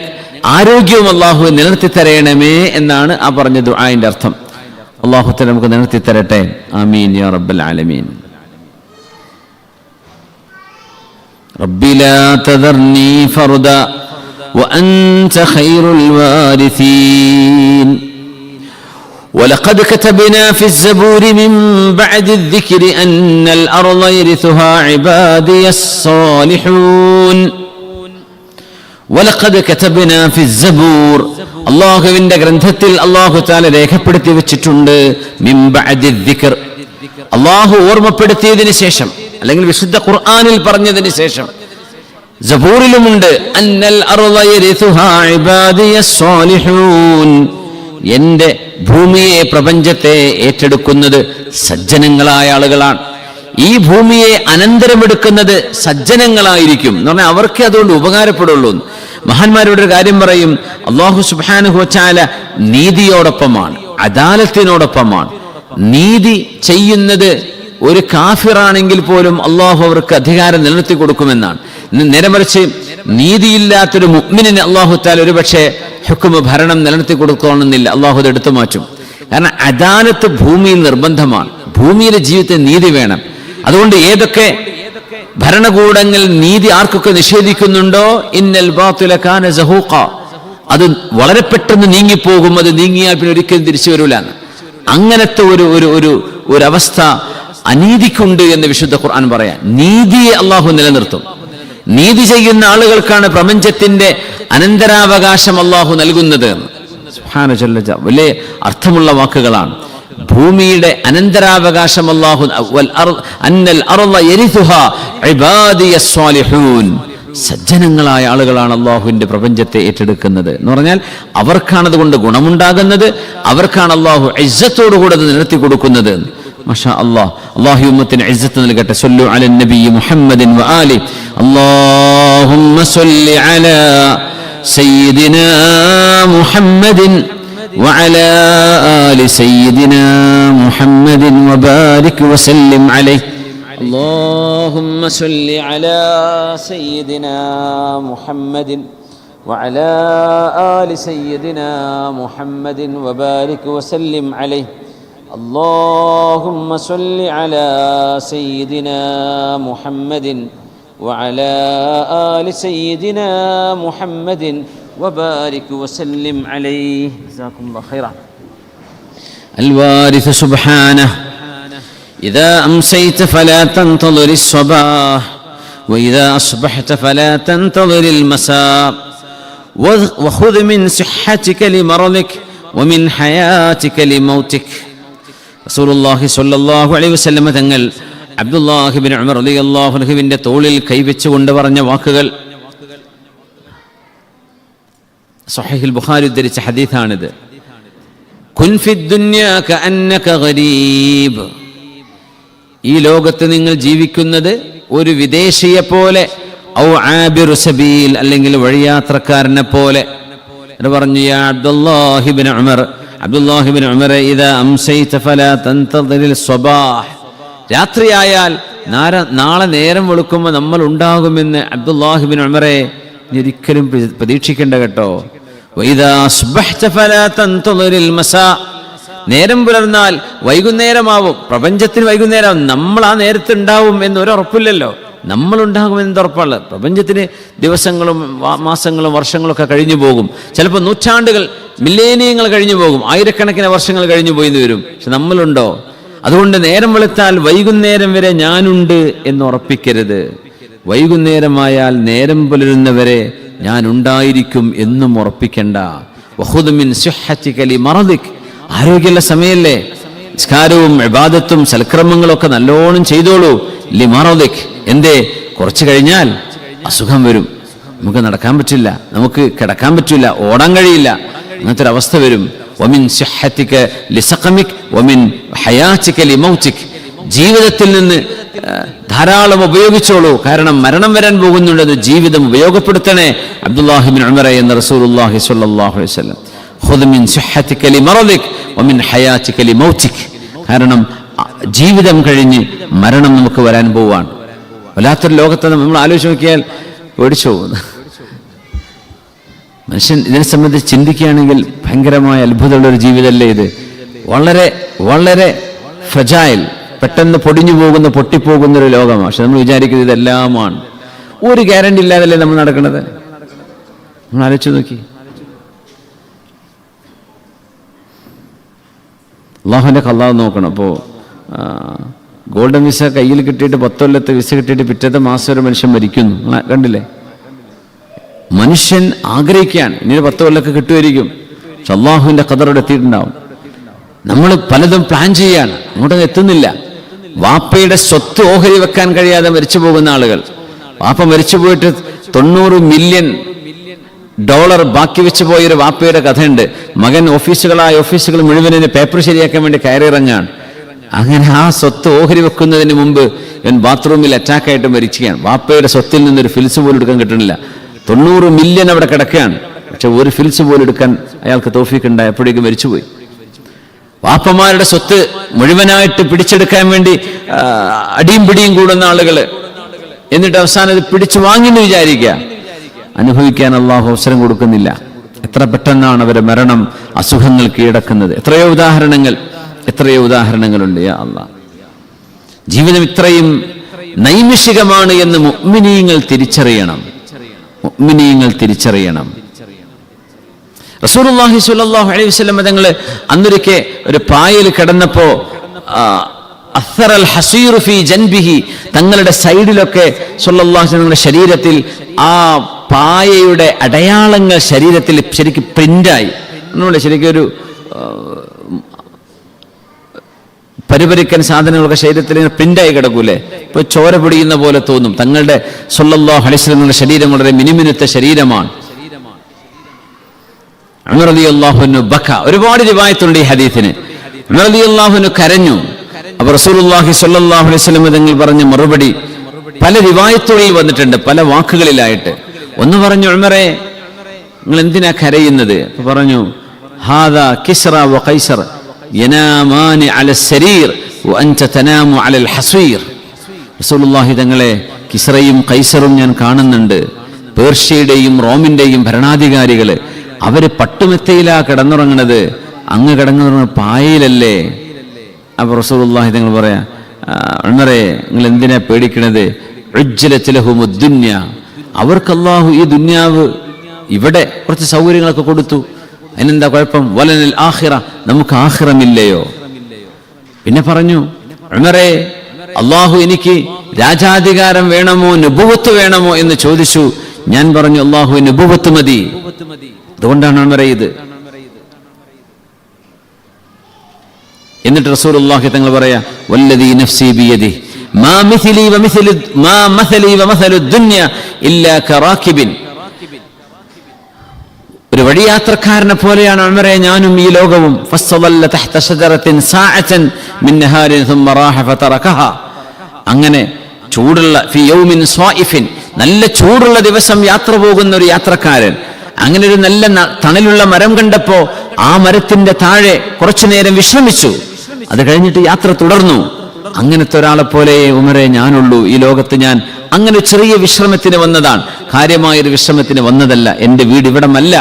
ആരോഗ്യവും അല്ലാഹു നിലനിർത്തി തരയണമേ എന്നാണ് ആ പറഞ്ഞ ദുആന്റെ അർത്ഥം. അല്ലാഹു തആല നമുക്ക് നിലനിർത്തി തരട്ടെ. ആമീൻ യാ റബ്ബൽ ആലമീൻ. റബ്ബി ലാ തദർനി ഫർദ വഅൻത ഖൈറുൽ വാരിഥീൻ. ولقد كتبنا في الزبور من بعد الذكر أن الأرض يرثها عبادي الصالحون. ولقد كتبنا في الزبور, അല്ലാഹുവിന്റെ ഗ്രന്ഥത്തിൽ അല്ലാഹു തആല രേഖപ്പെടുത്തി വെച്ചിട്ടുണ്ട്. മിൻ ബഅദി ദിക്ർ, അല്ലാഹു ഓർമ്മപ്പെടുത്തിയതിനു ശേഷം, അല്ലെങ്കിൽ വിശുദ്ധ ഖുർആനിൽ പറഞ്ഞതിന് ശേഷം. സബൂറിലുമുണ്ട്, അന്നൽ അർള യരിസുഹാ ഇബാദിയസ് സ്വാലിഹൂൻ, എന്റെ ഭൂമിയെ, പ്രപഞ്ചത്തെ ഏറ്റെടുക്കുന്നത് സജ്ജനങ്ങളായ ആളുകളാണ്. ഈ ഭൂമിയെ അനന്തരമെടുക്കുന്നത് സജ്ജനങ്ങളായിരിക്കും എന്ന് പറഞ്ഞാൽ അവർക്ക് അതുകൊണ്ട് ഉപകാരപ്പെടുള്ളൂ. മഹാന്മാരുടെ ഒരു കാര്യം പറയും, അല്ലാഹു സുബ്ഹാനഹു വ തആല നീതിയോടൊപ്പമാണ്, അദാലത്തിനോടൊപ്പമാണ്. നീതി ചെയ്യുന്നത് ഒരു കാഫിറാണെങ്കിൽ പോലും അള്ളാഹു അവർക്ക് അധികാരം നിലനിർത്തി കൊടുക്കുമെന്നാണ്. നേരെ മറിച്ച് നീതിയില്ലാത്തൊരു മുഅ്മിനിന് അള്ളാഹു തആല ഒരു പക്ഷേ ഹുക്മ്, ഭരണം നിലനിർത്തി കൊടുക്കണമെന്നില്ല, അള്ളാഹു അത് എടുത്തു മാറ്റും. കാരണം അദാലത്ത് ഭൂമിയിൽ നിർബന്ധമാണ്. ഭൂമിയിലെ ജീവിതത്തിൽ നീതി വേണം. അതുകൊണ്ട് ഏതൊക്കെ ഭരണകൂടങ്ങൾ നീതി ആർക്കൊക്കെ നിഷേധിക്കുന്നുണ്ടോ, ഇന്നൽ ബാത്തില കാന സഹൂഖ, അത് വളരെ പെട്ടെന്ന് നീങ്ങിപ്പോകും. അത് നീങ്ങിയാൽ പിന്നെ ഒരിക്കലും തിരിച്ചു വരൂല. അങ്ങനത്തെ ഒരു അവസ്ഥ അനീതിക്കുണ്ട് എന്ന് വിശുദ്ധ ഖുർആൻ പറയാൻ. നീതിയെ അള്ളാഹു നിലനിർത്തും. നീതി ചെയ്യുന്ന ആളുകൾക്കാണ് പ്രപഞ്ചത്തിന്റെ അനന്തരാവകാശം അള്ളാഹു നൽകുന്നത്. സുബ്ഹാന ജല്ല ജലാലുഹു, വലിയ അർത്ഥമുള്ള വാക്കുകളാണ്. ഭൂമിയുടെ അനന്തരാവകാശം അല്ലാഹു, അന്നൽ അർള യരിസുഹാ ഇബാദിയസ് സ്വാലിഹൂൻ, സജ്ജനങ്ങളായ ആളുകളാണ് അള്ളാഹുവിന്റെ പ്രപഞ്ചത്തെ ഏറ്റെടുക്കുന്നത് എന്ന് പറഞ്ഞാൽ അവർക്കാണത് കൊണ്ട് ഗുണമുണ്ടാകുന്നത്, അവർക്കാണ് അള്ളാഹു ഇസ്സത്തോടുകൂടെ അത് നിലനിർത്തി കൊടുക്കുന്നത്. മാഷാ അല്ലാഹ്, അല്ലാഹു ഉമ്മത്തിന് ഇസ്സത്ത് നൽകട്ടെ. സല്ലു അലൻ നബി മുഹമ്മദിൻ വ ആലി. അല്ലാഹുമ്മ സല്ലി അലാ സയ്യിദിനാ മുഹമ്മദിൻ وعلى آل سيدنا محمد وبارك وسلم عليه. اللهم صل على سيدنا محمد وعلى آل سيدنا محمد وبارك وسلم عليه. اللهم صل على سيدنا محمد وعلى آل سيدنا محمد وبارك وسلم عليه. جزاكم الله خيرا. الوارث سبحانه إذا أمسيت فلا تنتظر الصباح وإذا أصبحت فلا تنتظر المساء وخذ من صحتك لمرضك ومن حياتك لموتك. رسول الله صلى الله عليه وسلم തങ്ങൾ അബ്ദുല്ലാഹി ഇബ്നു ഉമർ റളിയല്ലാഹു അൻഹുവിന്റെ തോളിൽ കൈവച്ചുകൊണ്ട് പറഞ്ഞ വാക്കുകൾ സ്വഹീഹുൽ ബുഖാരി ഉദ്ധരിച്ച ഹദീസാണിത്. കുൻ ഫിദ് ദുനിയാ കഅന്നക ഗരീബ്, ഈ ലോകത്ത് നിങ്ങൾ ജീവിക്കുന്നത് ഒരു വിദേശിയെ പോലെ, ഔ ആബിറു സബീൽ, അല്ലെങ്കിൽ വഴിയാത്രക്കാരനെ പോലെ എന്ന് പറഞ്ഞു. യാ അബ്ദുല്ലാഹി ഇബ്നു ഉമർ, അബ്ദുല്ലാഹി ഇബ്നു ഉമർ, ഇദാ അംസൈത ഫലാ തൻതദിൽ സ്വബാഹ്, രാത്രിയായാൽ നാളെ നേരം വെളുക്കുമ്പോൾ നമ്മൾ ഉണ്ടാകുമെന്ന് അബ്ദുല്ലാഹി ഇബ്നു ഉമറെ ഒരിക്കലും പ്രതീക്ഷിക്കേണ്ട കേട്ടോ. വഇദാ അസ്ബഹ്ത ഫലാ തൻതദിൽ മസാ, നേരം പുലർന്നാൽ വൈകുന്നേരമാവും. പ്രപഞ്ചത്തിന് വൈകുന്നേരം, നമ്മൾ ആ നേരത്ത് ഉണ്ടാവും എന്നൊരു ഉറപ്പില്ലല്ലോ. നമ്മളുണ്ടാകുമെന്ന് ഉറപ്പുള്ളത്. പ്രപഞ്ചത്തിന് ദിവസങ്ങളും മാസങ്ങളും വർഷങ്ങളൊക്കെ കഴിഞ്ഞു പോകും. ചിലപ്പോൾ നൂറ്റാണ്ടുകൾ, മില്ലേനിയങ്ങൾ കഴിഞ്ഞു പോകും, ആയിരക്കണക്കിന് വർഷങ്ങൾ കഴിഞ്ഞു പോയിന്ന് വരും. പക്ഷെ നമ്മളുണ്ടോ? അതുകൊണ്ട് നേരം വെളുത്താൽ വൈകുന്നേരം വരെ ഞാനുണ്ട് എന്ന് ഉറപ്പിക്കരുത്. വൈകുന്നേരമായാൽ നേരം പുലരുന്നവരെ ഞാൻ ഉണ്ടായിരിക്കും എന്നും ഉറപ്പിക്കണ്ട. വഖുദ് മിൻ സിഹ്ഹതിക ലിമറദിക്, ആരോഗ്യമുള്ള സമയല്ലേ, നിസ്കാരവും ഇബാദത്തും സൽക്രമങ്ങളൊക്കെ നല്ലോണം ചെയ്തോളൂ. ലിമറദിക്, എന്തേ? കുറച്ച് കഴിഞ്ഞാൽ അസുഖം വരും, നമുക്ക് നടക്കാൻ പറ്റില്ല, നമുക്ക് കിടക്കാൻ പറ്റില്ല, ഓടാൻ കഴിയില്ല, അങ്ങനത്തെ ഒരു അവസ്ഥ വരും. വമിൻ സിഹ്ഹതിക ലിസഖമിക് വമിൻ ഹയാതിക ലിമൗതിക്, ജീവിതത്തിൽ നിന്ന് ധാരാളം ഉപയോഗിച്ചോളൂ, കാരണം മരണം വരാൻ പോകുന്നുണ്ടെന്ന് ജീവിതം ഉപയോഗപ്പെടുത്തണേ. അബ്ദുല്ലാഹി ഇബ്നു ഉമർ എന്ന റസൂലുള്ളാഹി സ്വല്ലല്ലാഹു അലൈഹി വസല്ലം. ഖുദ് മിൻ സിഹ്ഹതിക ലിമറദിക് വമിൻ ഹയാതിക ലിമൗതിക്, കാരണം ജീവിതം കഴിഞ്ഞ് മരണം നമുക്ക് വരാൻ പോവാണ്. വല്ലാത്തൊരു ലോകത്തെ നമ്മൾ ആലോചിച്ച് നോക്കിയാൽ പേടിച്ചു പോകുന്നു. മനുഷ്യൻ ഇതിനെ സംബന്ധിച്ച് ചിന്തിക്കുകയാണെങ്കിൽ ഭയങ്കരമായ അത്ഭുതമുള്ളൊരു ജീവിതമല്ലേ ഇത്. വളരെ വളരെ ഫ്രജൈൽ, പെട്ടെന്ന് പൊടിഞ്ഞു പോകുന്ന, പൊട്ടിപ്പോകുന്ന ഒരു ലോകമാണ്. പക്ഷെ നമ്മൾ വിചാരിക്കുന്നത് ഇതെല്ലാമാണ്. ഒരു ഗ്യാരണ്ടി ഇല്ലാതല്ലേ നമ്മൾ നടക്കുന്നത്. നമ്മൾ ആലോചിച്ച് നോക്കി. അള്ളാഹുവിൻ്റെ കള്ളാവ് നോക്കണം. അപ്പോൾ ഗോൾഡൻ വിസ കയ്യിൽ കിട്ടിയിട്ട് 10 കൊല്ലത്തെ വിസ കിട്ടിയിട്ട് പിറ്റത്തെ മാസം ഒരു മനുഷ്യൻ മരിക്കുന്നു. കണ്ടില്ലേ? മനുഷ്യൻ ആഗ്രഹിക്കുകയാണ് ഇനി 10 കൊല്ലമൊക്കെ കിട്ടുമായിരിക്കും. പക്ഷെ അള്ളാഹുവിൻ്റെ ഖദറോടെ എത്തിയിട്ടുണ്ടാവും. നമ്മൾ പലതും പ്ലാൻ ചെയ്യാണ്, അങ്ങോട്ടൊന്നും എത്തുന്നില്ല. വാപ്പയുടെ സ്വത്ത് ഓഹരി വെക്കാൻ കഴിയാതെ മരിച്ചു പോകുന്ന ആളുകൾ, വാപ്പ മരിച്ചു പോയിട്ട് $90 മില്യൺ ബാക്കി വെച്ച് പോയൊരു വാപ്പയുടെ കഥയുണ്ട്. മകൻ ഓഫീസുകൾ മുഴുവനും പേപ്പർ ശരിയാക്കാൻ വേണ്ടി കയറിയിറങ്ങാൻ. അങ്ങനെ ആ സ്വത്ത് ഓഹരി വെക്കുന്നതിന് മുമ്പ് ഇവൻ ബാത്റൂമിൽ അറ്റാക്കായിട്ട് മരിക്കുകയാണ്. വാപ്പയുടെ സ്വത്തിൽ നിന്നൊരു ഫിൽസ് പോലും എടുക്കാൻ കിട്ടുന്നില്ല. 90 മില്യൺ അവിടെ കിടക്കുകയാണ്. പക്ഷെ ഒരു ഫിൽസ് പോലും എടുക്കാൻ അയാൾക്ക് തൗഫീഖ് ഉണ്ടായി. അപ്പോഴേക്കും മരിച്ചുപോയി. വാപ്പമാരുടെ സ്വത്ത് മുഴുവനായിട്ട് പിടിച്ചെടുക്കാൻ വേണ്ടി അടിയും പിടിയും കൂടുന്ന ആളുകള്, എന്നിട്ട് അവസാനം ഇത് പിടിച്ചു വാങ്ങിന്ന് വിചാരിക്കുക. അനുഭവിക്കാൻ അള്ളാഹു അവസരം കൊടുക്കുന്നില്ല. എത്ര പെട്ടെന്നാണ് അവരെ മരണം, അസുഖങ്ങൾ കീഴടക്കുന്നത്. എത്രയോ ഉദാഹരണങ്ങളുണ്ട്. യാ അല്ലാഹ്, ജീവിതം ഇത്രയും നൈമിഷികമാണ് എന്ന് മുഅ്മിനീങ്ങൾ തിരിച്ചറിയണം. റസൂലുള്ളാഹി സ്വല്ലല്ലാഹു അലൈഹി വസല്ലം തങ്ങൾ അന്നൊരിക്കെ ഒരു പായയിൽ കിടന്നപ്പോ അസ്റൽ ഹസീറു ഫീ ജൻബിഹി, തങ്ങളുടെ സൈഡിലൊക്കെ സ്വല്ലല്ലാഹു അലൈഹി വസല്ലം ശരീരത്തിൽ ആ പായയുടെ അടയാളങ്ങൾ ശരീരത്തിൽ ശരിക്കും പ്രിന്റായി. ശരിക്കും ഒരു പരിപരിക്കൻ സാധനങ്ങളൊക്കെ ശരീരത്തിൽ ഇങ്ങനെ പ്രിന്റായി കിടക്കൂലേ, ഇപ്പൊ ചോര പൊടിയുന്ന പോലെ തോന്നും. തങ്ങളുടെ സ്വല്ലല്ലാഹു അലൈഹി വസല്ലം ശരീരം വളരെ മിനുമിനുത്ത ശരീരമാണ്. ഉമർ റളിയല്ലാഹു അൻഹു ബക, ഒരുപാട് റിവായത്തുണ്ട് ഈ ഹദീസിന്. ഉമർ റളിയല്ലാഹു അൻഹു കരഞ്ഞു. അപ്പോൾ റസൂലുള്ളാഹി സ്വല്ലല്ലാഹു അലൈഹി വസല്ലം തങ്ങൾ പറഞ്ഞ മറുപടി പല റിവായത്തുകളിൽ വന്നിട്ടുണ്ട്, പല വാക്കുകളിലായിട്ട്. ഒന്ന് പറഞ്ഞു, ഉമറേ നിങ്ങൾ എന്തിനാ കരയുന്നത്? അപ്പൊ പറഞ്ഞു, ഹാദാ കിസ്റ വ ഖൈസർ യനാമാനി അല സരീർ വഅൻത തനാമു അലൽ ഹസീർ. റസൂലുള്ളാഹി തങ്ങളെ, കിസ്റയും കൈസറും ഞാൻ കാണുന്നുണ്ട്. പേർഷ്യയുടെയും റോമിന്റെയും ഭരണാധികാരികള്, അവര് പട്ടുമെത്തയിലാ കിടന്നുറങ്ങണത്, അങ്ങ് കിടന്നുറങ്ങുന്ന പായയിലല്ലേ? അപ്പൊ റസൂലുള്ളാഹി തങ്ങൾ പറയാ, ഉമറേ നിങ്ങൾ എന്തിനാ പേടിക്കണത്? ഉജ്ജലത് ലഹുമുദ് ദുനിയ, അവർക്ക് അല്ലാഹു ഈ ദുനിയാവ് ഇവിടെ കുറച്ച് സൗകര്യങ്ങളൊക്കെ കൊടുത്തു, അതിനെന്താ കുഴപ്പം? വലനൽ ആഖിറ, നമുക്ക് ആഖിറമില്ലയോ? പിന്നെ പറഞ്ഞു, ഉമറേ അല്ലാഹു എനിക്ക് രാജാധികാരം വേണമോ നുബുവത്ത് വേണമോ എന്ന് ചോദിച്ചു. ഞാൻ പറഞ്ഞു, അല്ലാഹു നുബുവത്ത് മതി. അതുകൊണ്ടാണ് ഉമറേ ഇത്. എന്നിട്ട് റസൂലുള്ളാഹി തങ്ങൾ പറയാ, വല്ലദീ നഫ്സി ബിയദിഹി മാ മിസ്ലി വമസലു ദുനിയ ഇല്ലാ കറാകിബിൻ. ഒരു വഴിയാത്രക്കാരനെ പോലെയാണ് ഉമറേ ഞാനും ഈ ലോകവും. ഫസ്സദല്ല തഹ്ത ശജറത്തിൻ സാഅതൻ മിൻ നഹാരിൻ ثم راح فتركها. അങ്ങനെ ചൂടുള്ള ഫി യൗമിൻ സ്വാഇഫിൻ, നല്ല ചൂടുള്ള ദിവസം യാത്ര പോകുന്ന ഒരു യാത്രക്കാരൻ അങ്ങനെ ഒരു നല്ല തണലുള്ള മരം കണ്ടപ്പോ ആ മരത്തിന്റെ താഴെ കുറച്ചു നേരം വിശ്രമിച്ചു. അത് കഴിഞ്ഞിട്ട് യാത്ര തുടർന്നു. അങ്ങനത്തെ ഒരാളെ പോലെ ഉമറേ ഞാനുള്ളൂ ഈ ലോകത്ത്. ഞാൻ അങ്ങനെ ചെറിയ വിശ്രമത്തിന് വന്നതാണ്, കാര്യമായൊരു വിശ്രമത്തിന് വന്നതല്ല. എൻ്റെ വീട് ഇവിടമല്ല,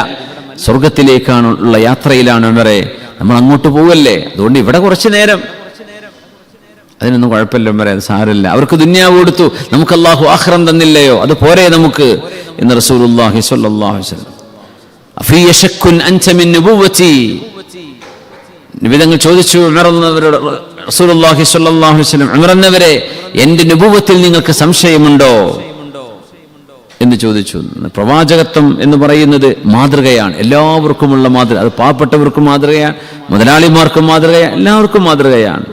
സ്വർഗത്തിലേക്കാണുള്ള യാത്രയിലാണ് ഉമറേ. നമ്മൾ അങ്ങോട്ട് പോവല്ലേ, അതുകൊണ്ട് ഇവിടെ കുറച്ചു നേരം, അതിനൊന്നും കുഴപ്പമില്ല ഉമറേ, അത് സാരമില്ല. അവർക്ക് ദുനിയാവ് കൊടുത്തു, നമുക്ക് അല്ലാഹു ആഖിറം തന്നില്ലയോ, അത് പോരെ നമുക്ക് എന്ന് റസൂലുള്ളാഹി സ്വല്ലല്ലാഹു അലൈഹി വസല്ലം. അഫീ യശക്കുൻ അൻത മിൻ നുബുവതി, നിബിതങ്ങൾ ചോദിച്ചു ഉമറന്നവരോട്, റസൂലുള്ളാഹി സ്വല്ലല്ലാഹു അലൈഹി വസല്ലം, ഉമറന്നവരെ എൻ്റെ നുബുവത്തിൽ നിങ്ങൾക്ക് സംശയമുണ്ടോ എന്ന് ചോദിച്ചു. പ്രവാചകത്വം എന്ന് പറയുന്നത് മാതൃകയാണ്, എല്ലാവർക്കുമുള്ള മാതൃക. അത് പാവപ്പെട്ടവർക്കും മാതൃകയാണ്, മുതലാളിമാർക്കും മാതൃകയാണ്, എല്ലാവർക്കും മാതൃകയാണ്.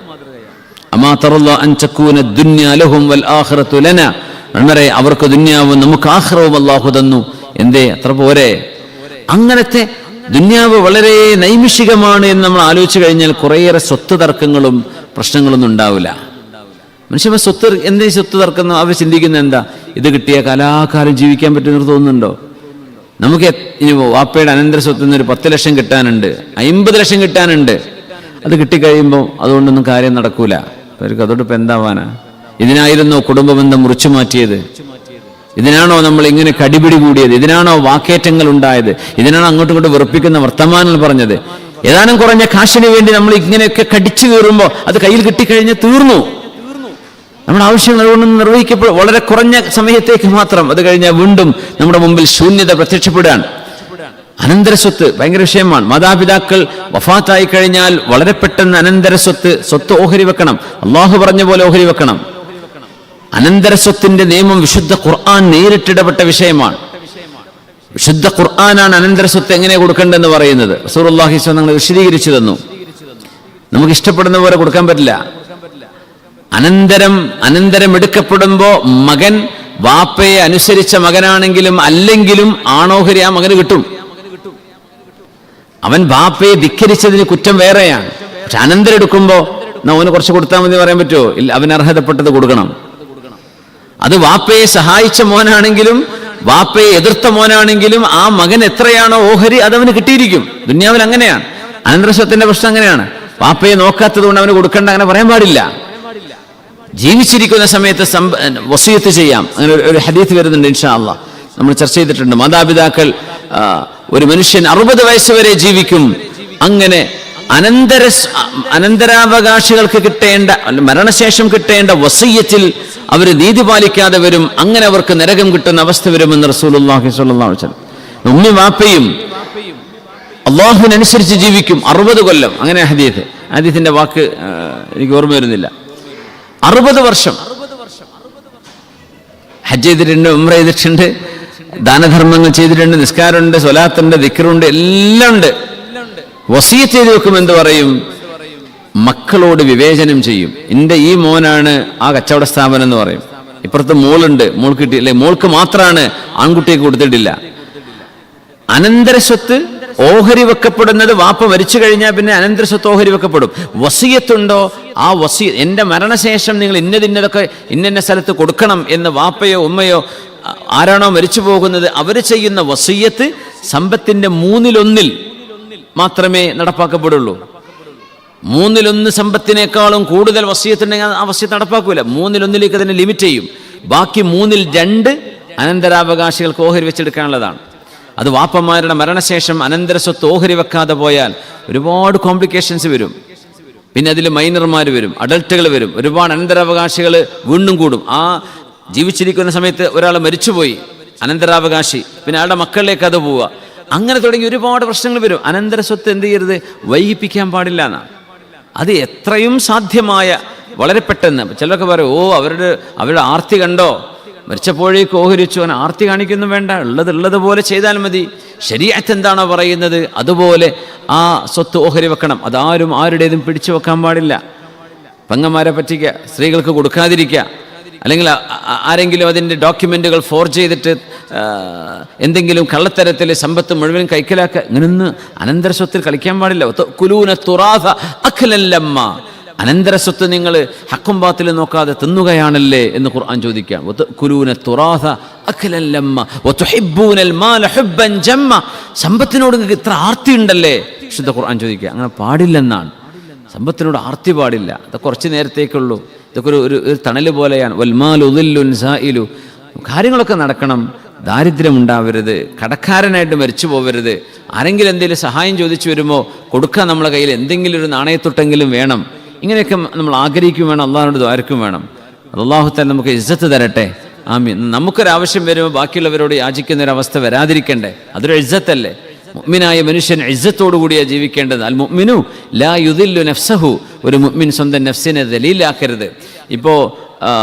അമാ തറല്ല അൻ തകൂന ദുനിയ ലഹും വൽ ആഖിറതു ലനാ. ഉമറേ അവർക്ക് ദുനിയാവും നമുക്ക് ആഖിറവും അല്ലാഹു തന്നു, എന്തേ അത്ര പോരെ? അങ്ങനത്തെ ദുനിയാവ് വളരെ നൈമിഷികമാണ് എന്ന് നമ്മൾ ആലോചിച്ചു കഴിഞ്ഞാൽ കുറേയേറെ സ്വത്ത് തർക്കങ്ങളും പ്രശ്നങ്ങളൊന്നും ഉണ്ടാവില്ല. മനുഷ്യന്മാർ എന്തേ സ്വത്ത് തർക്കം അവർ ചിന്തിക്കുന്നത് എന്താ? ഇത് കിട്ടിയ കലാകാലം ജീവിക്കാൻ പറ്റുമെന്ന് തോന്നുന്നുണ്ടോ? നമുക്ക് ഇനി വാപ്പയുടെ അനന്തര സ്വത്തിൽ നിന്ന് ഒരു 10 ലക്ഷം കിട്ടാനുണ്ട്, 50 ലക്ഷം കിട്ടാനുണ്ട്. അത് കിട്ടിക്കഴിയുമ്പോൾ അതുകൊണ്ടൊന്നും കാര്യം നടക്കൂല. അവർക്ക് അതോടൊപ്പം എന്താവാനാ? ഇതിനായിരുന്നോ കുടുംബബന്ധം മുറിച്ചു മാറ്റിയത്? ഇതിനാണോ നമ്മൾ ഇങ്ങനെ കടിപിടി കൂടിയത്? ഇതിനാണോ വാക്കേറ്റങ്ങൾ ഉണ്ടായത്? ഇതിനാണോ അങ്ങോട്ടും ഇങ്ങോട്ട് വെറുപ്പിക്കുന്ന വർത്തമാനങ്ങൾ പറഞ്ഞത്? ഏതാനും കുറഞ്ഞ കാശിന് വേണ്ടി നമ്മൾ ഇങ്ങനെയൊക്കെ കടിച്ചു കീറുമ്പോൾ അത് കയ്യിൽ കിട്ടിക്കഴിഞ്ഞാൽ തീർന്നു. നമ്മുടെ ആവശ്യങ്ങൾ അതുകൊണ്ട് നിർവഹിക്കപ്പെടും വളരെ കുറഞ്ഞ സമയത്തേക്ക് മാത്രം. അത് കഴിഞ്ഞാൽ വീണ്ടും നമ്മുടെ മുമ്പിൽ ശൂന്യത പ്രത്യക്ഷപ്പെടുകയാണ്. അനന്തരസ്വത്ത് ഭയങ്കര വിഷയമാണ്. മാതാപിതാക്കൾ വഫാത്തായി കഴിഞ്ഞാൽ വളരെ പെട്ടെന്ന് സ്വത്ത് ഓഹരി വെക്കണം. അള്ളാഹു പറഞ്ഞ പോലെ ഓഹരി വെക്കണം. അനന്തരസ്വത്തിന്റെ നിയമം വിശുദ്ധ ഖുർആൻ നേരിട്ടിടപെട്ട വിഷയമാണ്. വിശുദ്ധ ഖുർആനാണ് അനന്തരസ്വത്ത് എങ്ങനെ കൊടുക്കേണ്ടതെന്ന് പറയുന്നത്. റസൂലുള്ളാഹി സ്വല്ലല്ലാഹു അലൈഹി വസല്ലം വിശദീകരിച്ചു തന്നു. നമുക്ക് ഇഷ്ടപ്പെടുന്ന പോലെ കൊടുക്കാൻ പറ്റില്ല. അനന്തരം എടുക്കപ്പെടുമ്പോ മകൻ വാപ്പയെ അനുസരിച്ച മകനാണെങ്കിലും അല്ലെങ്കിലും ആണോഹരി ആ മകന് കിട്ടും. അവൻ വാപ്പയെ ധിക്കരിച്ചതിന് കുറ്റം വേറെയാണ്. പക്ഷെ അനന്തരം എടുക്കുമ്പോൾ അവന് കുറച്ച് കൊടുത്താൽ മതി പറയാൻ പറ്റുമോ? ഇല്ല, അവൻ അർഹതപ്പെട്ടത് കൊടുക്കണം. അത് വാപ്പയെ സഹായിച്ച മോനാണെങ്കിലും വാപ്പയെ എതിർത്ത മോനാണെങ്കിലും ആ മകൻ എത്രയാണോ ഓഹരി അതവന് കിട്ടിയിരിക്കും. ദുന്യാവിൽ അങ്ങനെയാണ്. അനന്തരസ്വത്തിന്റെ പ്രശ്നം അങ്ങനെയാണ്. വാപ്പയെ നോക്കാത്തത് കൊണ്ട് അവന് കൊടുക്കേണ്ട അങ്ങനെ പറയാൻ പാടില്ല. ജീവിച്ചിരിക്കുന്ന സമയത്ത് വസിയത്ത് ചെയ്യാം. അങ്ങനെ ഒരു ഹദീത്ത് വരുന്നുണ്ട്, ഇൻഷാ അല്ലാഹ് നമ്മൾ ചർച്ച ചെയ്തിട്ടുണ്ട്. മാതാപിതാക്കൾ ഒരു മനുഷ്യൻ 60 വയസ്സ് വരെ ജീവിക്കും. അങ്ങനെ അനന്തരാവകാശികൾക്ക് കിട്ടേണ്ട മരണശേഷം കിട്ടേണ്ട വസിയ്യത്തിൽ അവർ നീതി പാലിക്കാതെ വരും. അങ്ങനെ അവർക്ക് നരകം കിട്ടുന്ന അവസ്ഥ വരുമെന്ന് റസൂലുള്ളാഹി സ്വല്ലല്ലാഹു അലൈഹി വസല്ലം. ഉമ്മി വാപ്പയും അള്ളാഹുവിനനുസരിച്ച് ജീവിക്കും 60 കൊല്ലം. അങ്ങനെ ഹദീത്തിന്റെ വാക്ക് എനിക്ക് ഓർമ്മ വരുന്നില്ല. 60 വർഷം ഹജ്ജ് ചെയ്തിട്ടുണ്ട്, ഉംറ ചെയ്തിട്ടുണ്ട്, ദാനധർമ്മങ്ങൾ ചെയ്തിട്ടുണ്ട്, നിസ്കാരമുണ്ട്, സ്വലാത്തുണ്ട്, ദിക്റുണ്ട്, എല്ലാം ഉണ്ട്. വസിയത്ത് ചെയ്ത് വെക്കും. എന്ത് പറയും? മക്കളോട് വിവേചനം ചെയ്യും. എൻ്റെ ഈ മോനാണ് ആ കച്ചവട സ്ഥാപനം എന്ന് പറയും. ഇപ്പുറത്ത് മോളുണ്ട്, മോൾക്ക് കിട്ടിയില്ലേ, മോൾക്ക് മാത്രമാണ്, ആൺകുട്ടിക്ക് കൊടുത്തിട്ടില്ല. അനന്തരസ്വത്ത് ഓഹരി വെക്കപ്പെടുന്നത് വാപ്പ മരിച്ചു കഴിഞ്ഞാൽ പിന്നെ അനന്തരസ്വത്ത് ഓഹരി വെക്കപ്പെടും. വസിയത്തുണ്ടോ? ആ എൻ്റെ മരണശേഷം നിങ്ങൾ ഇന്നതൊക്കെ ഇന്ന സ്ഥലത്ത് കൊടുക്കണം എന്ന് വാപ്പയോ ഉമ്മയോ ആരാണോ മരിച്ചു പോകുന്നത് അവർ ചെയ്യുന്ന വസിയത്ത് സമ്പത്തിന്റെ 1/3 മാത്രമേ നടപ്പാക്കപ്പെടുള്ളൂ. 1/3 സമ്പത്തിനേക്കാളും കൂടുതൽ വസിയത്തുണ്ടെങ്കിൽ ആ വസിയത്ത് നടപ്പാക്കൂല. 1/3 തന്നെ ലിമിറ്റ് ചെയ്യും. ബാക്കി 2/3 അനന്തരാവകാശികൾക്ക് ഓഹരി വെച്ചെടുക്കാനുള്ളതാണ്. അത് വാപ്പന്മാരുടെ മരണശേഷം അനന്തരസ്വത്ത് ഓഹരി വെക്കാതെ പോയാൽ ഒരുപാട് കോംപ്ലിക്കേഷൻസ് വരും. പിന്നെ അതിൽ മൈനർമാർ വരും, അഡൽട്ടുകൾ വരും, ഒരുപാട് അനന്തരാവകാശികൾ വീണ്ടും കൂടും. ആ ജീവിച്ചിരിക്കുന്ന സമയത്ത് ഒരാൾ മരിച്ചുപോയി, അനന്തരാവകാശി, പിന്നെ അയാളുടെ മക്കളിലേക്ക് അത് പോവുക, അങ്ങനെ തുടങ്ങി ഒരുപാട് പ്രശ്നങ്ങൾ വരും. അനന്തരസ്വത്ത് എന്ത് ചെയ്യരുത്? വൈകിപ്പിക്കാൻ പാടില്ല എന്നാണ്. അത് എത്രയും സാധ്യമായ വളരെ പെട്ടെന്ന്. ചിലരൊക്കെ പറയും, അവരുടെ ആർത്തി കണ്ടോ, മരിച്ചപ്പോഴേക്ക് ഓഹരിച്ചു, അങ്ങനെ ആർത്തി കാണിക്കൊന്നും വേണ്ട, ഉള്ളതുപോലെ ചെയ്താൽ മതി. ശരീഅത്ത് എന്താണോ പറയുന്നത് അതുപോലെ ആ സ്വത്ത് ഓഹരി വെക്കണം. അതാരും ആരുടേതും പിടിച്ചു വെക്കാൻ പാടില്ല. പെങ്ങന്മാരെ പറ്റിക്കുക, സ്ത്രീകൾക്ക് കൊടുക്കാതിരിക്കുക, അല്ലെങ്കിൽ ആരെങ്കിലും അതിൻ്റെ ഡോക്യുമെൻറ്റുകൾ ഫോർജ് ചെയ്തിട്ട് എന്തെങ്കിലും കള്ളത്തരത്തിൽ സമ്പത്ത് മുഴുവൻ കൈക്കലാക്കുക, ഇങ്ങനൊന്ന് അനന്തരസ്വത്തിൽ കളിക്കാൻ പാടില്ല. കുലൂന തുറാഥ അഖലല്ലമ്മ, അനന്തരസ്വത്ത് നിങ്ങൾ ഹക്കും ബാത്തിലും നോക്കാതെ തിന്നുകയാണല്ലേ എന്ന് ഖുർആൻ ചോദിക്കാം. കുലൂന തുറാഥ അഖലല്ലമ്മ വതുഹിബ്ബൂനൽ മാല ഹുബ്ബൻ ജമ്മ, സമ്പത്തിനോട് നിങ്ങൾക്ക് ഇത്ര ആർത്തി ഉണ്ടല്ലേ വിശുദ്ധ ഖുർആൻ ചോദിക്കുക. അങ്ങനെ പാടില്ലെന്നാണ്. സമ്പത്തിനോട് ആർത്തി പാടില്ല. അത് കുറച്ച് നേരത്തേക്കുള്ളൂ. ഇതൊക്കെ ഒരു തണല് പോലെയാണ്. വൽമാലു ദില്ലുൻ സായിലു, കാര്യങ്ങളൊക്കെ നടക്കണം. ദാരിദ്ര്യം ഉണ്ടാവരുത്, കടക്കാരനായിട്ട് മരിച്ചു പോവരുത്. ആരെങ്കിലും എന്തെങ്കിലും സഹായം ചോദിച്ചു വരുമ്പോൾ കൊടുക്കാൻ നമ്മളെ കയ്യിൽ എന്തെങ്കിലും ഒരു നാണയത്തൊട്ടെങ്കിലും വേണം. ഇങ്ങനെയൊക്കെ നമ്മൾ ആഗ്രഹിക്കും വേണം, അള്ളാഹുവിനോട് ദ്വാരക്കും വേണം. അല്ലാഹു തആല നമുക്ക് ഇസ്സത്ത് തരട്ടെ. ആമീൻ. നമുക്കൊരാവശ്യം വരുമ്പോൾ ബാക്കിയുള്ളവരോട് യാചിക്കുന്നൊരവസ്ഥ വരാതിരിക്കണ്ടേ? അതൊരു ഇസ്സത്തല്ലേ? മുഅ്മിനായ മനുഷ്യൻ ഇസ്സത്തോടു കൂടിയാണ് ജീവിക്കേണ്ടത്. അൽ മുഅ്മിനു ലാ യുദില്ലു നഫ്സഹു, ഒരു മുഅ്മിൻ സ്വന്തം നഫ്സിനെ ദലീലാക്കരുത്. ഇപ്പോൾ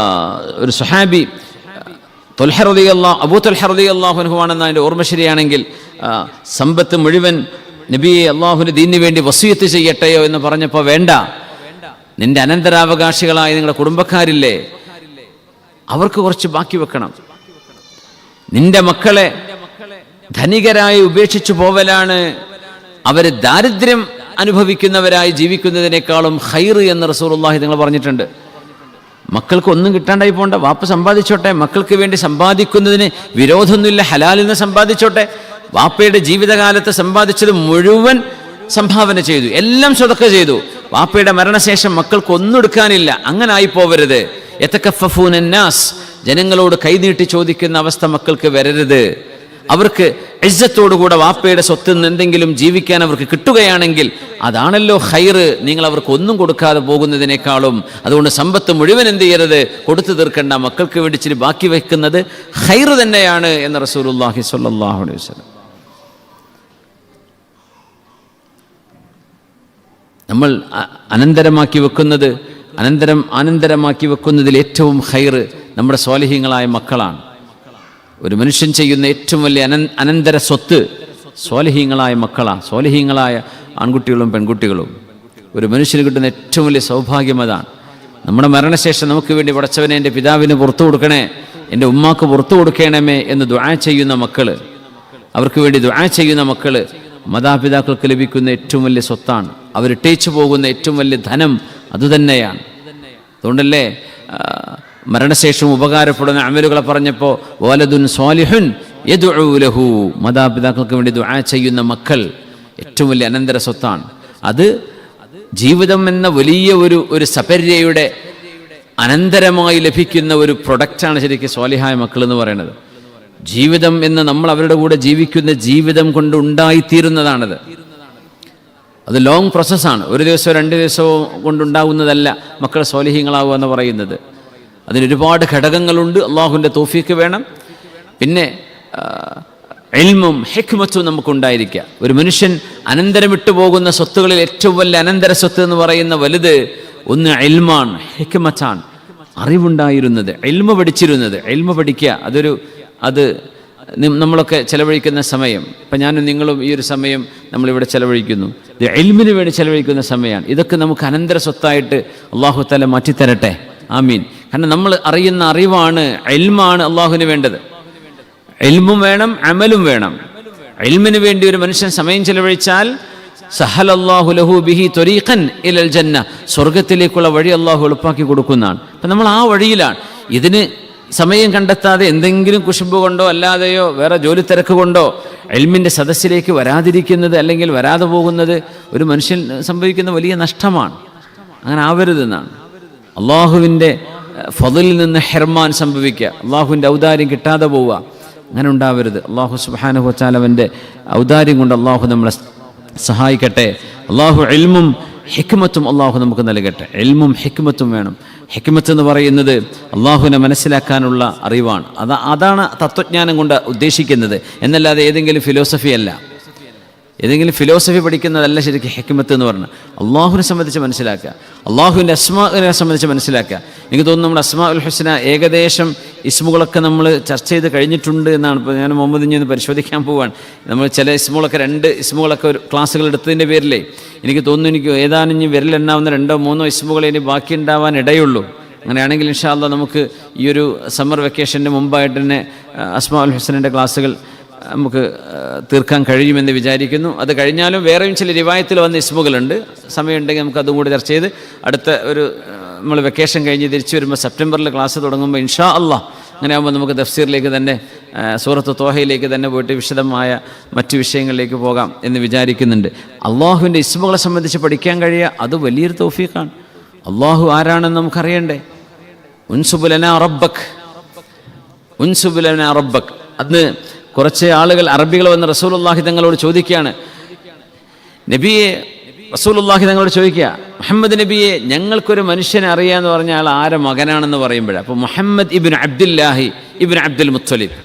ഒരു സ്വഹാബി അബൂ ത്വൽഹ റളിയല്ലാഹു അൻഹു ആണെന്ന് അതിൻ്റെ ഓർമ്മ ശരിയാണെങ്കിൽ, സമ്പത്ത് മുഴുവൻ നബിയെ അള്ളാഹുവിൻ്റെ ദീനിന് വേണ്ടി വസിയത്ത് ചെയ്യട്ടെയോ എന്ന് പറഞ്ഞപ്പോൾ, വേണ്ട, നിന്റെ അനന്തരാവകാശികളായ നിങ്ങളുടെ കുടുംബക്കാരില്ലേ, അവർക്ക് കുറച്ച് ബാക്കി വെക്കണം. നിന്റെ മക്കളെ ധനികരായി ഉപേക്ഷിച്ചു പോവലാണ് അവർ ദാരിദ്ര്യം അനുഭവിക്കുന്നവരായി ജീവിക്കുന്നതിനേക്കാളും ഖൈറ് എന്ന് റസൂലുള്ളാഹി നിങ്ങൾ പറഞ്ഞിട്ടുണ്ട്. മക്കൾക്ക് ഒന്നും കിട്ടാണ്ടായി പോണ്ട, വാപ്പ സമ്പാദിച്ചോട്ടെ, മക്കൾക്ക് വേണ്ടി സമ്പാദിക്കുന്നതിന് വിരോധമൊന്നുമില്ല, ഹലാലിൽ നിന്ന് സമ്പാദിച്ചോട്ടെ. വാപ്പയുടെ ജീവിതകാലത്ത് സമ്പാദിച്ചത് മുഴുവൻ സംഭാവന ചെയ്തു, എല്ലാം സ്വതക്ക ചെയ്തു. വാപ്പയുടെ മരണശേഷം മക്കൾക്ക് ഒന്നും എടുക്കാനില്ല. അങ്ങനെ ആയിപ്പോവരുത്. യതകഫഫൂന നാസ്, ജനങ്ങളോട് കൈനീട്ടി ചോദിക്കുന്ന അവസ്ഥ മക്കൾക്ക് വരരുത്. അവർക്ക് ഇസ്സത്തോടുകൂടെ വാപ്പയുടെ സ്വത്ത് നിന്ന് എന്തെങ്കിലും ജീവിക്കാൻ അവർക്ക് കിട്ടുകയാണെങ്കിൽ അതാണല്ലോ ഖൈറ്, നിങ്ങൾ അവർക്ക് ഒന്നും കൊടുക്കാതെ പോകുന്നതിനേക്കാളും. അതുകൊണ്ട് സമ്പത്ത് മുഴുവൻ എന്ത് ചെയ്യരുത്? കൊടുത്തു തീർക്കേണ്ട, മക്കൾക്ക് വേണ്ടി ഇച്ചിരി ബാക്കി വയ്ക്കുന്നത് ഖൈറ് തന്നെയാണ് എന്ന് റസൂലുള്ളാഹി സ്വല്ലല്ലാഹു അലൈഹി വസല്ലം. നമ്മൾ അനന്തരമാക്കി വെക്കുന്നതിൽ ഏറ്റവും ഖൈറ് നമ്മുടെ സ്വാലിഹീങ്ങളായ മക്കളാണ്. ഒരു മനുഷ്യൻ ചെയ്യുന്ന ഏറ്റവും വലിയ അനന്തര സ്വത്ത് സ്വാലിഹീങ്ങളായ മക്കളാണ്. സ്വാലിഹീങ്ങളായ ആൺകുട്ടികളും പെൺകുട്ടികളും. ഒരു മനുഷ്യന് കിട്ടുന്ന ഏറ്റവും വലിയ സൗഭാഗ്യം അതാണ്. നമ്മുടെ മരണശേഷം നമുക്ക് വേണ്ടി പടച്ചവനെ എൻ്റെ പിതാവിന് പുറത്തു കൊടുക്കണേ, എൻ്റെ ഉമ്മാക്ക് പുറത്തു കൊടുക്കണമേ എന്ന് ദുആ ചെയ്യുന്ന മക്കൾ, അവർക്ക് വേണ്ടി ദുആ ചെയ്യുന്ന മക്കൾ മാതാപിതാക്കൾക്ക് ലഭിക്കുന്ന ഏറ്റവും വലിയ സ്വത്താണ്. അവരിട്ടേച്ചു പോകുന്ന ഏറ്റവും വലിയ ധനം അതുതന്നെയാണ്. അതുകൊണ്ടല്ലേ മരണശേഷം ഉപകാരപ്പെടുന്ന അമലുകളെ പറഞ്ഞപ്പോൾ വലദുൻ സ്വാലിഹുൻ യദ്ഉ ലഹു, മാതാപിതാക്കൾക്ക് വേണ്ടി ദുആ ചെയ്യുന്ന മക്കൾ ഏറ്റവും വലിയ അനന്തര സ്വത്താണ്. അത് ജീവിതം എന്ന വലിയ ഒരു സപര്യയുടെ അനന്തരമായി ലഭിക്കുന്ന ഒരു പ്രൊഡക്റ്റാണ് ശരിക്കും സ്വാലിഹായ മക്കൾ എന്ന് പറയുന്നത്. ജീവിതം എന്ന് നമ്മൾ അവരുടെ കൂടെ ജീവിക്കുന്ന ജീവിതം കൊണ്ട് ഉണ്ടായിത്തീരുന്നതാണത്. അത് ലോങ് പ്രോസസ്സാണ്. ഒരു ദിവസമോ 2 ദിവസമോ കൊണ്ടുണ്ടാകുന്നതല്ല മക്കൾ സ്വാലിഹീങ്ങളാവുക എന്ന് പറയുന്നത്. അതിനൊരുപാട് ഘടകങ്ങളുണ്ട്. അള്ളാഹുവിൻ്റെ തൗഫീക്ക് വേണം. പിന്നെ ഇൽമും ഹിക്മത്തും നമുക്കുണ്ടായിരിക്കുക. ഒരു മനുഷ്യൻ അനന്തരമിട്ടു പോകുന്ന സ്വത്തുകളിൽ ഏറ്റവും വലിയ അനന്തര സ്വത്ത് എന്ന് പറയുന്ന വലുത് ഒന്ന് ഇൽമാണ്, ഹിക്മത്താണ്, അറിവുണ്ടായിരുന്നത്, ഇൽമ പഠിച്ചിരുന്നത്. ഇൽമ പഠിക്കുക അത് നമ്മളൊക്കെ ചെലവഴിക്കുന്ന സമയം, ഇപ്പം ഞാനും നിങ്ങളും ഈ ഒരു സമയം നമ്മളിവിടെ ചെലവഴിക്കുന്നു, ഇത് ഇൽമിന് വേണ്ടി ചെലവഴിക്കുന്ന സമയമാണ്. ഇതൊക്കെ നമുക്ക് അനന്തര സ്വത്തായിട്ട് അള്ളാഹു തആല മാറ്റിത്തരട്ടെ, ആമീൻ. കാരണം നമ്മൾ അറിയുന്ന അറിവാണ്, ഇൽമാണ് അള്ളാഹുവിന് വേണ്ടത്. ഇൽമും വേണം, അമലും വേണം. ഇൽമിന് വേണ്ടി ഒരു മനുഷ്യൻ സമയം ചെലവഴിച്ചാൽ സഹലല്ലാഹു ലഹു ബിഹി ത്വരീഖൻ ഇലൽ ജന്ന, സ്വർഗത്തിലേക്കുള്ള വഴി അള്ളാഹു എളുപ്പാക്കി കൊടുക്കുന്നതാണ്. അപ്പം നമ്മൾ ആ വഴിയിലാണ്. ഇതിന് സമയം കണ്ടെത്താതെ എന്തെങ്കിലും കുശുമ്പ് കൊണ്ടോ അല്ലാതെയോ വേറെ ജോലി തിരക്ക് കൊണ്ടോ ഇൽമിൻ്റെ സദസ്സിലേക്ക് വരാതിരിക്കുന്നത് അല്ലെങ്കിൽ വരാതെ പോകുന്നത് ഒരു മനുഷ്യൻ സംഭവിക്കുന്ന വലിയ നഷ്ടമാണ്. അങ്ങനെ ആവരുതെന്നാണ്. അള്ളാഹുവിൻ്റെ ഫളിൽ നിന്ന് ഹെർമാൻ സംഭവിക്കുക, അള്ളാഹുവിൻ്റെ ഔദാര്യം കിട്ടാതെ പോവുക, അങ്ങനെ ഉണ്ടാവരുത്. അള്ളാഹു സുബ്ഹാനഹു വ തആല അവൻ്റെ ഔദാര്യം കൊണ്ട് അള്ളാഹു നമ്മളെ സഹായിക്കട്ടെ. അള്ളാഹു ഇൽമും ഹിക്മത്തും അള്ളാഹു നമുക്ക് നൽകട്ടെ. ഇൽമും ഹിക്മത്തും വേണം. ഹിക്മത്ത് എന്ന് പറയുന്നത് അള്ളാഹുവിനെ മനസ്സിലാക്കാനുള്ള അറിവാണ്. അതാണ് തത്വജ്ഞാനം കൊണ്ട് ഉദ്ദേശിക്കുന്നത്, എന്നല്ലാതെ ഏതെങ്കിലും ഫിലോസഫി അല്ല. ഏതെങ്കിലും ഫിലോസഫി പഠിക്കുന്നതല്ല ശരിക്കും ഹിക്മത്ത് എന്ന് പറഞ്ഞാൽ. അള്ളാഹുവിനെ സംബന്ധിച്ച് മനസ്സിലാക്കുക, അള്ളാഹുവിൻ്റെ അസ്മാഇനെ സംബന്ധിച്ച് മനസ്സിലാക്കുക. എനിക്ക് തോന്നുന്നു നമ്മുടെ അസ്മാഉൽ ഹുസ്ന ഏകദേശം ഇസ്മുകളൊക്കെ നമ്മൾ ചർച്ച ചെയ്ത് കഴിഞ്ഞിട്ടുണ്ട് എന്നാണ്. ഇപ്പോൾ ഞാൻ മുഹമ്മദ് ഇനി ഒന്ന് പരിശോധിക്കാൻ പോവാണ്. നമ്മൾ ചില ഇസ്മുകളൊക്കെ 2 ഇസ്മുകളൊക്കെ ഒരു ക്ലാസ്സുകൾ എടുത്തതിൻ്റെ പേരിലേ എനിക്ക് തോന്നുന്നു എനിക്ക് ഏതാനും ഇനി വിരലെണ്ണാവുന്ന 2-3 ഇസ്മുകളെ ഇനി ബാക്കി ഉണ്ടാവാൻ ഇടയുള്ളൂ. അങ്ങനെയാണെങ്കിൽ ഇൻഷാ അല്ലാഹ് നമുക്ക് ഈ ഒരു സമ്മർ വെക്കേഷൻ്റെ മുമ്പായിട്ട് തന്നെ അസ്മാഉൽ ഹുസ്നയുടെ ക്ലാസ്സുകൾ നമുക്ക് തീർക്കാൻ കഴിയുമെന്ന് വിചാരിക്കുന്നു. അത് കഴിഞ്ഞാലും വേറെയും ചില റിവായത്തിൽ വന്ന ഇസ്മുകളുണ്ട്. സമയമുണ്ടെങ്കിൽ നമുക്ക് അതും കൂടി ചർച്ച ചെയ്ത് അടുത്ത നമ്മൾ വെക്കേഷൻ കഴിഞ്ഞ് തിരിച്ചു വരുമ്പോൾ സെപ്റ്റംബറിൽ ക്ലാസ് തുടങ്ങുമ്പോൾ ഇൻഷാ അല്ലാഹ് അങ്ങനെ ആകുമ്പോൾ നമുക്ക് തഫ്സീറിലേക്ക് തന്നെ സൂറത്ത് തോഹയിലേക്ക് തന്നെ പോയിട്ട് വിശദമായ മറ്റു വിഷയങ്ങളിലേക്ക് പോകാം എന്ന് വിചാരിക്കുന്നുണ്ട്. അള്ളാഹുവിൻ്റെ ഇസ്മുകളെ സംബന്ധിച്ച് പഠിക്കാൻ കഴിയുക അത് വലിയൊരു തൗഫീഖാണ്. അള്ളാഹു ആരാണെന്ന് നമുക്കറിയണ്ടേ. ഉൻസുബുലനാ റബ്ബക്, ഉൻസുബുലനാ റബ്ബക്. അന്ന് കുറച്ച് ആളുകൾ അറബികൾ വന്ന് റസൂലുള്ളാഹി തങ്ങളോട് ചോദിക്കുകയാണ്, നബിയെ, റസൂലുള്ളാഹി തങ്ങളോട് ചോദിക്കുക, മുഹമ്മദ് നബിയെ, ഞങ്ങൾക്കൊരു മനുഷ്യനെ അറിയാമെന്ന് പറഞ്ഞാൽ ആരെ മകനാണെന്ന് പറയുമ്പോഴാണ്. അപ്പോൾ മുഹമ്മദ് ഇബ്നു അബ്ദുല്ലാഹി ഇബ്നു അബ്ദുൽ മുത്തലിബ്,